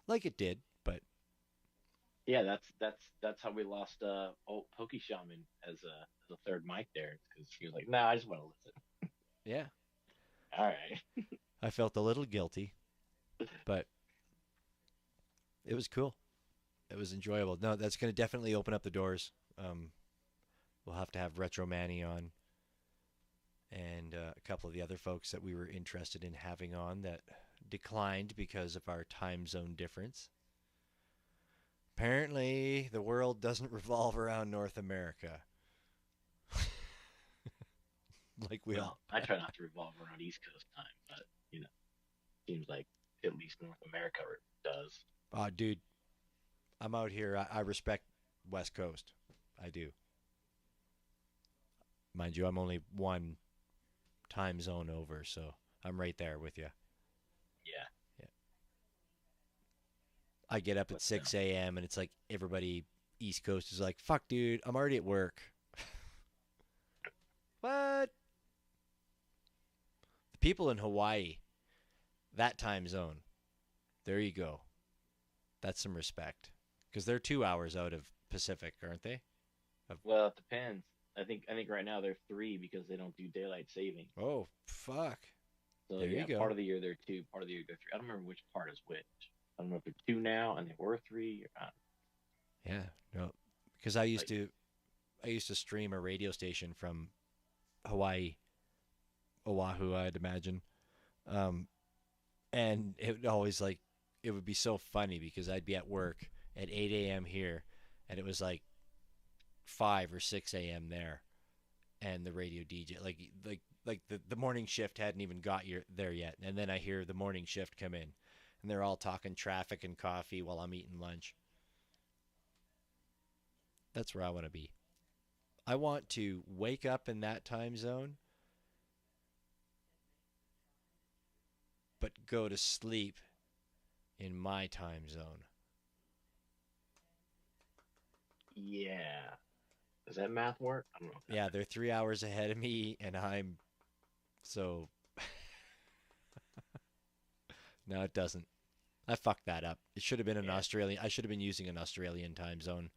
Like it did, but... Yeah, that's how we lost old Pokey Shaman as a third mic there, because he was like, "Nah, I just want to listen." Yeah. All right. I felt a little guilty, but it was cool. It was enjoyable. No, that's going to definitely open up the doors. We'll have to have Retro Manny on. and a couple of the other folks that we were interested in having on that declined because of our time zone difference. Apparently, the world doesn't revolve around North America. Like we all. I try not to revolve around East Coast time, but seems like at least North America does. Oh, dude, I'm out here. I respect West Coast. I do. Mind you, I'm only one time zone over, so I'm right there with you. Yeah. Yeah. I get up at But, 6 a.m. and it's like everybody East Coast is like, fuck, dude, I'm already at work. What? The people in Hawaii, that time zone, there you go. That's some respect. Because they're 2 hours out of Pacific, aren't they? Well, it depends. I think right now they're 3 because they don't do daylight saving. Oh, fuck. So there you go. Part of the year they're 2, part of the year they're 3. I don't remember which part is which. I don't know if they're 2 now and they were 3 or not. Yeah, no, because I used to stream a radio station from Hawaii, Oahu, I'd imagine, and it would always it would be so funny because I'd be at work at 8 a.m. here, and it was like 5 or 6 a.m. there, and the radio DJ like the morning shift hadn't even got there yet, and then I hear the morning shift come in, and they're all talking traffic and coffee while I'm eating lunch. That's where I want to be. I want to wake up in that time zone, but go to sleep in my time zone. Yeah. Does that math work? I don't know. Yeah, they're 3 hours ahead of me, and I'm so. No, it doesn't. I fucked that up. It should have been an Australian. I should have been using an Australian time zone.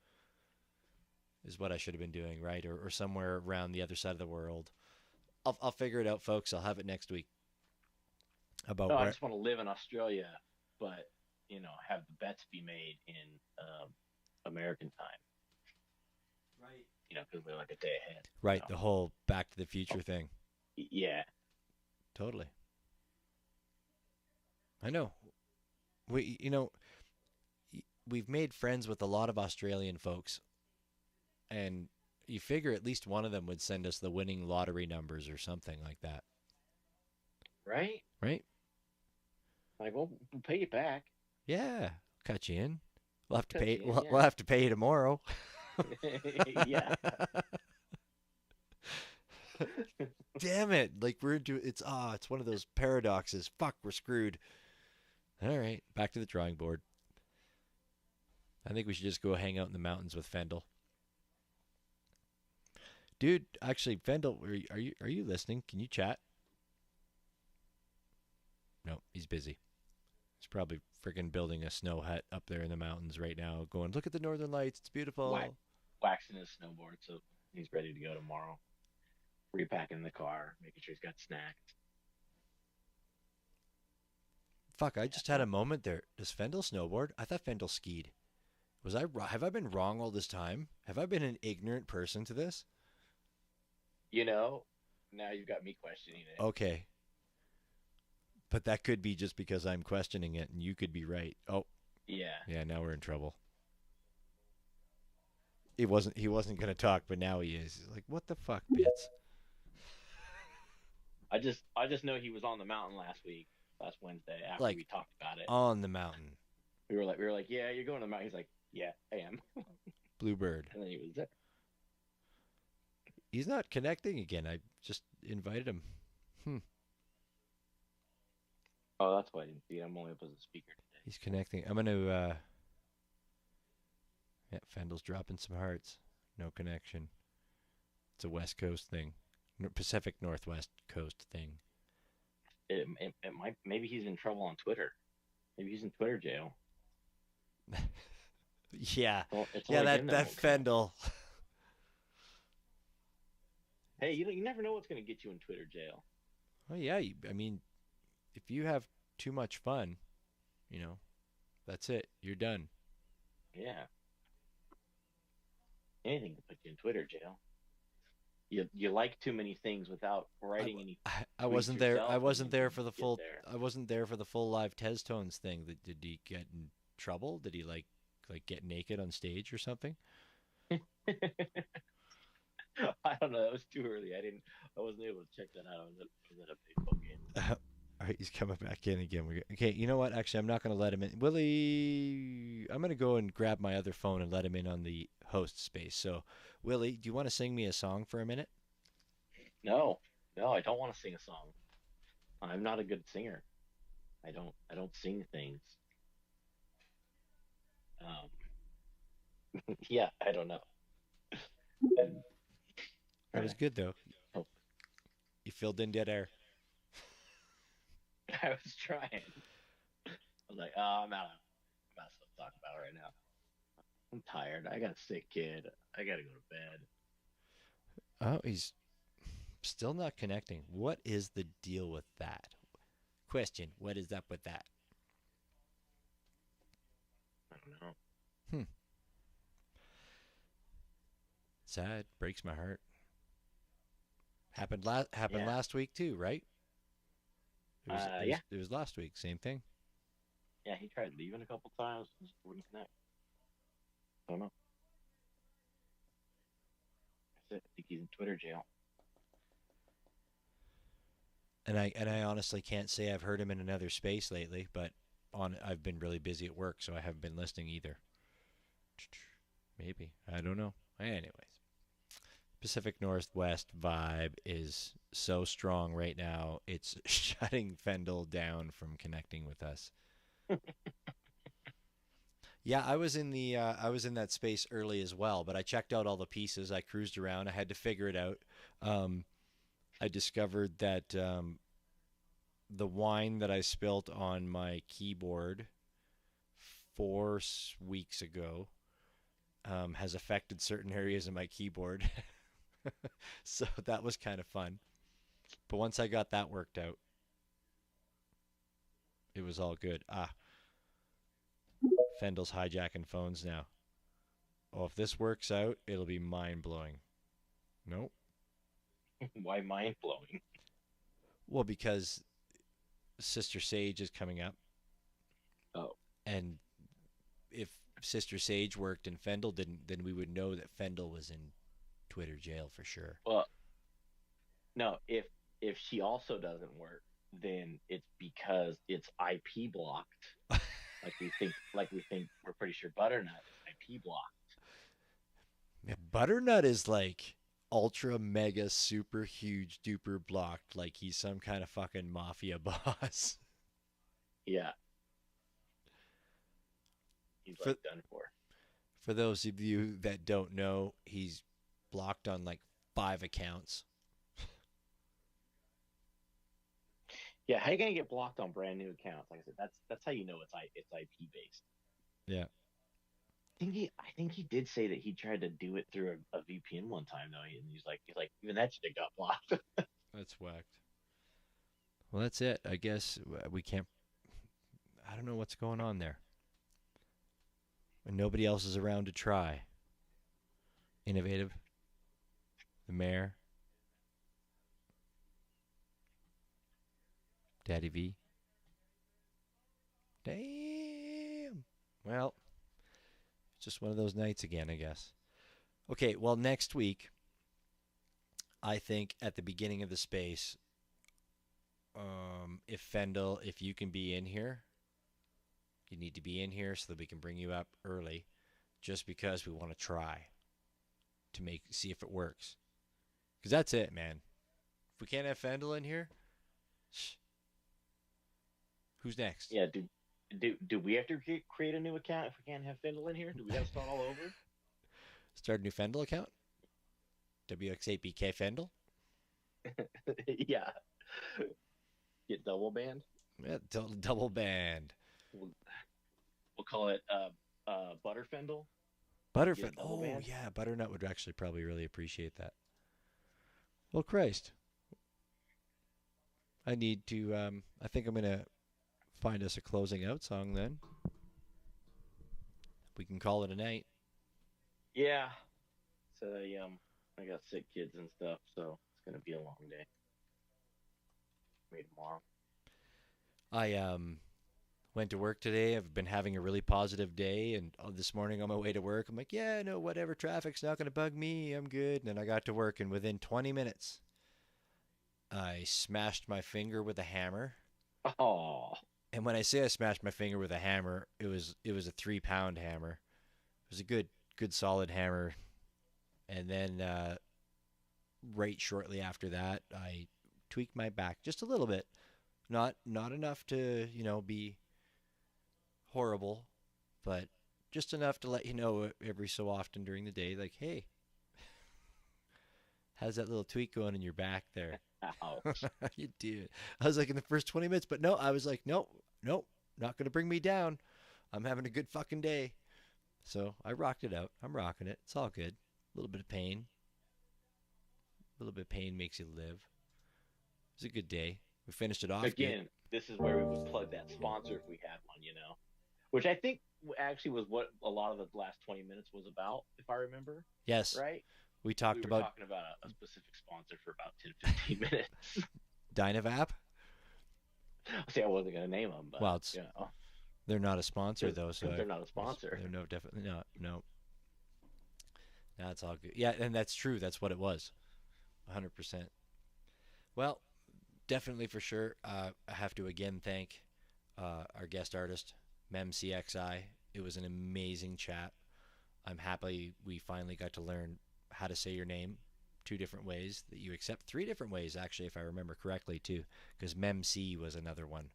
Is what I should have been doing, right? Or somewhere around the other side of the world. I'll figure it out, folks. I'll have it next week. About no, where... I just want to live in Australia, but have the bets be made in American time. Right. Because we're like a day ahead. Right, the whole Back to the Future thing. Yeah. Totally. I know. We've made friends with a lot of Australian folks, and you figure at least one of them would send us the winning lottery numbers or something like that. Right? Right? Like, we'll pay you back. Yeah, cut you in. We'll have to pay. In, we'll have to pay you tomorrow. Yeah. Damn it! Like we're into it's one of those paradoxes. Fuck, we're screwed. All right, back to the drawing board. I think we should just go hang out in the mountains with Fendel. Dude, actually, Fendel, are you listening? Can you chat? No, he's busy. He's probably freaking building a snow hut up there in the mountains right now, going, look at the northern lights, it's beautiful. Waxing his snowboard, so he's ready to go tomorrow. Repacking the car, making sure he's got snacks. Fuck, I just had a moment there. Does Fendel snowboard? I thought Fendel skied. Have I been wrong all this time? Have I been an ignorant person to this? Now you've got me questioning it. Okay. But that could be just because I'm questioning it, and you could be right. Oh. Yeah. Yeah, now we're in trouble. He wasn't going to talk, but now he is. He's like, what the fuck, Bits? I just know he was on the mountain last Wednesday after we talked about it. On the mountain. We were like, yeah, you're going to the mountain. He's like, yeah, I am. Bluebird. And then he was there. He's not connecting again. I just invited him. Oh, that's why I didn't see it. I'm only up as a speaker today. He's connecting. I'm going to... Yeah, Fendel's dropping some hearts. No connection. It's a West Coast thing. Pacific Northwest Coast thing. It might. Maybe he's in trouble on Twitter. Maybe he's in Twitter jail. Yeah. It's that Fendel. Hey, you never know what's going to get you in Twitter jail. Oh, yeah. I mean, if you have too much fun, that's it. You're done. Yeah. Anything to put you in Twitter jail. you like too many things without writing any. I tweets wasn't there. I yourself, wasn't and then there you for the get full. there. I wasn't there for the full live Tez Tones thing. Did he get in trouble? Did he like get naked on stage or something? I don't know. That was too early. I wasn't able to check that out. I was at a baseball game. All right, he's coming back in again. Okay, you know what? Actually, I'm not going to let him in. Willie, I'm going to go and grab my other phone and let him in on the host space. So, Willie, do you want to sing me a song for a minute? No, I don't want to sing a song. I'm not a good singer. I don't sing things. Yeah, I don't know. And, That was good, though. oh, You filled in dead air. I was trying. I was like, oh, I'm out of stuff to talk about right now. I'm tired. I got a sick kid. I gotta go to bed. Oh, he's still not connecting. What is the deal with that? Question, what is up with that? I don't know. Sad. Breaks my heart. Happened Yeah. last week too, right? Yeah. It was last week. Same thing. Yeah, he tried leaving a couple times. Just wouldn't connect. I don't know. That's it. I think he's in Twitter jail. And I honestly can't say I've heard him in another space lately, but I've been really busy at work, so I haven't been listening either. Maybe. I don't know. Anyways. Pacific Northwest vibe is so strong right now. It's shutting Fendel down from connecting with us. Yeah, I was in that space early as well, but I checked out all the pieces. I cruised around. I had to figure it out. I discovered that the wine that I spilt on my keyboard 4 weeks ago has affected certain areas of my keyboard. So that was kind of fun. But once I got that worked out, it was all good. Fendel's hijacking phones now. Oh, if this works out, it'll be mind-blowing. Nope. Why mind blowing? Well, because Sister Sage is coming up. Oh. And if Sister Sage worked and Fendel didn't, then we would know that Fendel was in Twitter jail for sure. Well, no. If she also doesn't work, then it's because it's IP blocked. Like we think we're pretty sure Butternut is IP blocked. Yeah, Butternut is like ultra mega super huge duper blocked, like he's some kind of fucking mafia boss. Yeah. He's like done for. For those of you that don't know, he's blocked on like 5 accounts. Yeah, how you gonna get blocked on brand new accounts? Like I said, that's how you know it's IP based. Yeah. I think he did say that he tried to do it through a VPN one time though, and he's like even that shit got blocked. That's whacked. Well, that's it. I guess we can't. I don't know what's going on there. When nobody else is around to try. Innovative. The mayor. Daddy V. Damn. Well, it's just one of those nights again, I guess. Okay, well, next week, I think at the beginning of the space, if Fendel, if you can be in here, you need to be in here so that we can bring you up early, just because we want to try to see if it works. Because that's it, man. If we can't have Fendel in here, who's next? Yeah, do we have to create a new account if we can't have Fendel in here? Do we got to start all over? Start a new Fendel account? WX8BK Fendel? Yeah. Get double banned? Yeah, double banned. We'll call it Butterfendel. Butterfendel. Oh, yeah. Butternut would actually probably really appreciate that. Well, Christ. I need to, I think I'm going to find us a closing out song then. We can call it a night. Yeah. So, I got sick kids and stuff, so it's gonna be a long day. Maybe tomorrow. I went to work today. I've been having a really positive day, and this morning on my way to work, I'm like, yeah, no, whatever, traffic's not going to bug me. I'm good. And then I got to work, and within 20 minutes, I smashed my finger with a hammer. Oh, And when I say I smashed my finger with a hammer, it was a 3 pound hammer. It was a good solid hammer. And then right shortly after that, I tweaked my back just a little bit. Not enough to be horrible, but just enough to let you know every so often during the day, like, hey, how's that little tweak going in your back there? ouch. You do. I was like in the first 20 minutes, but no, I was like, nope, nope, not going to bring me down. I'm having a good fucking day. So I rocked it out. I'm rocking it. It's all good. A little bit of pain. A little bit of pain makes you live. It was a good day. We finished it off Again, good. this is where we would plug that sponsor if we had one. Which I think actually was what a lot of the last 20 minutes was about, if I remember Yes, right. we talked We were about talking about a specific sponsor for about 10, 15 minutes. Dynavap. See, I wasn't gonna name them, but Well, they're not a sponsor because though, so they're not a sponsor. they're no definitely not. No, that's all good. Yeah, and that's true. That's what it was. 100%. Well, definitely for sure. I have to again thank our guest artist, MemCXI. It was an amazing chat. I'm happy we finally got to learn how to say your name 2 different ways, that you accept 3 different ways, actually, if I remember correctly, too, because MemC was another one.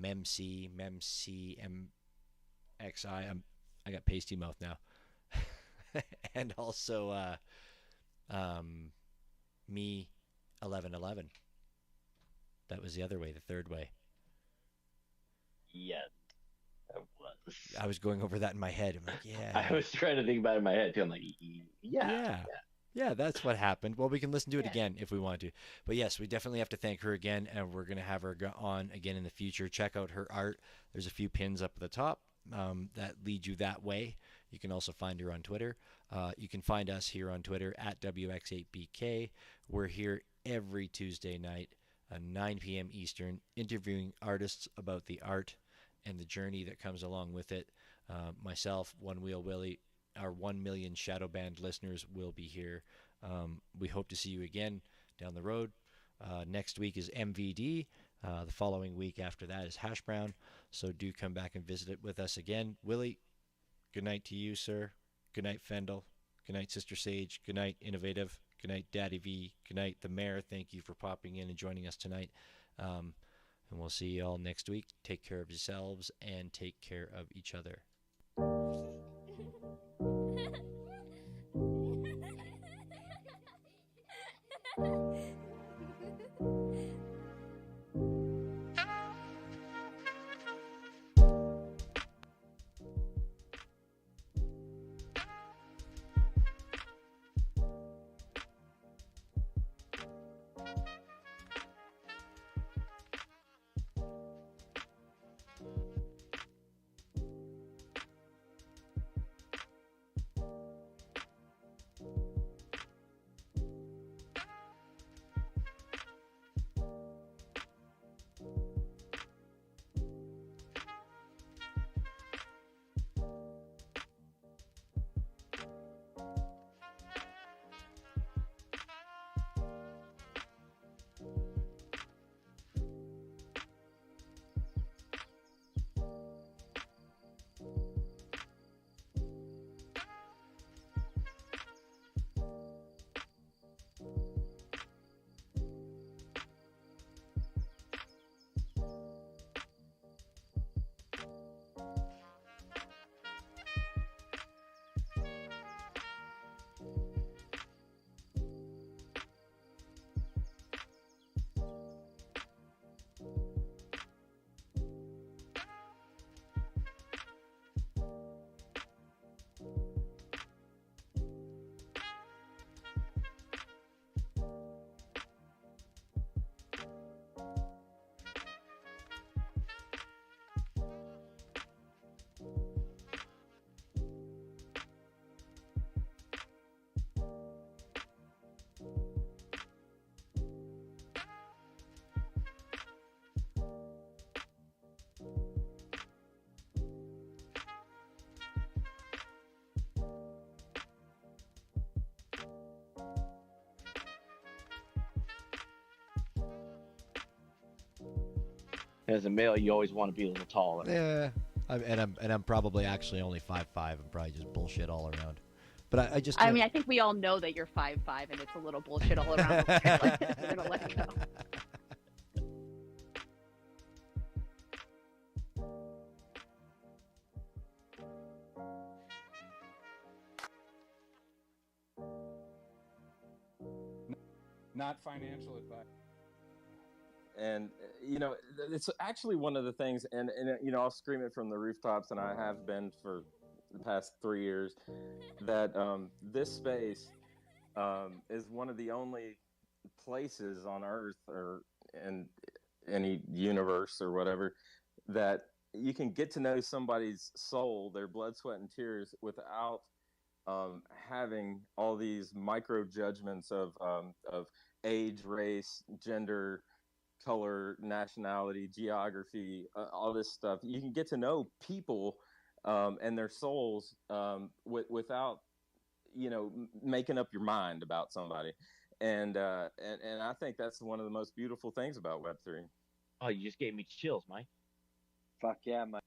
MemC, MemCMXI. I got pasty mouth now. And also me 1111. That was the other way, the third way. Yes, that was. I was going over that in my head. I'm like, yeah. I was trying to think about it in my head too. I'm like, Yeah. Yeah, that's what happened. Well, we can listen to it Yeah. again if we want to. But yes, we definitely have to thank her again, and we're going to have her on again in the future. Check out her art. There's a few pins up at the top that lead you that way. You can also find her on Twitter. You can find us here on Twitter at WX8BK. We're here every Tuesday night, 9 p.m. Eastern, interviewing artists about the art and the journey that comes along with it. Myself, One Wheel Willie, our 1 million Shadow Band listeners will be here. We hope to see you again down the road. Next week is MVD. The following week after that is Hash Brown. So do come back and visit it with us again. Willie, good night to you, sir. Good night, Fendel. Good night, Sister Sage. Good night, Innovative. Good night, Daddy V. Good night, the Mayor. Thank you for popping in and joining us tonight. And we'll see you all next week. Take care of yourselves and take care of each other. As a male, you always want to be a little taller. Yeah, I'm probably actually only 5'5". I'm probably just bullshit all around. But I just. I mean, I think we all know that you're 5'5", and it's a little bullshit all around. We're gonna let it go. Not financial advice. And it's actually one of the things, and I'll scream it from the rooftops, and I have been for the past 3 years, that this space is one of the only places on Earth or in any universe or whatever that you can get to know somebody's soul, their blood, sweat, and tears without having all these micro judgments of age, race, gender, color, nationality, geography, all this stuff. You can get to know people and their souls without making up your mind about somebody. And I think that's one of the most beautiful things about Web3. Oh, you just gave me chills, Mike. Fuck yeah, Mike.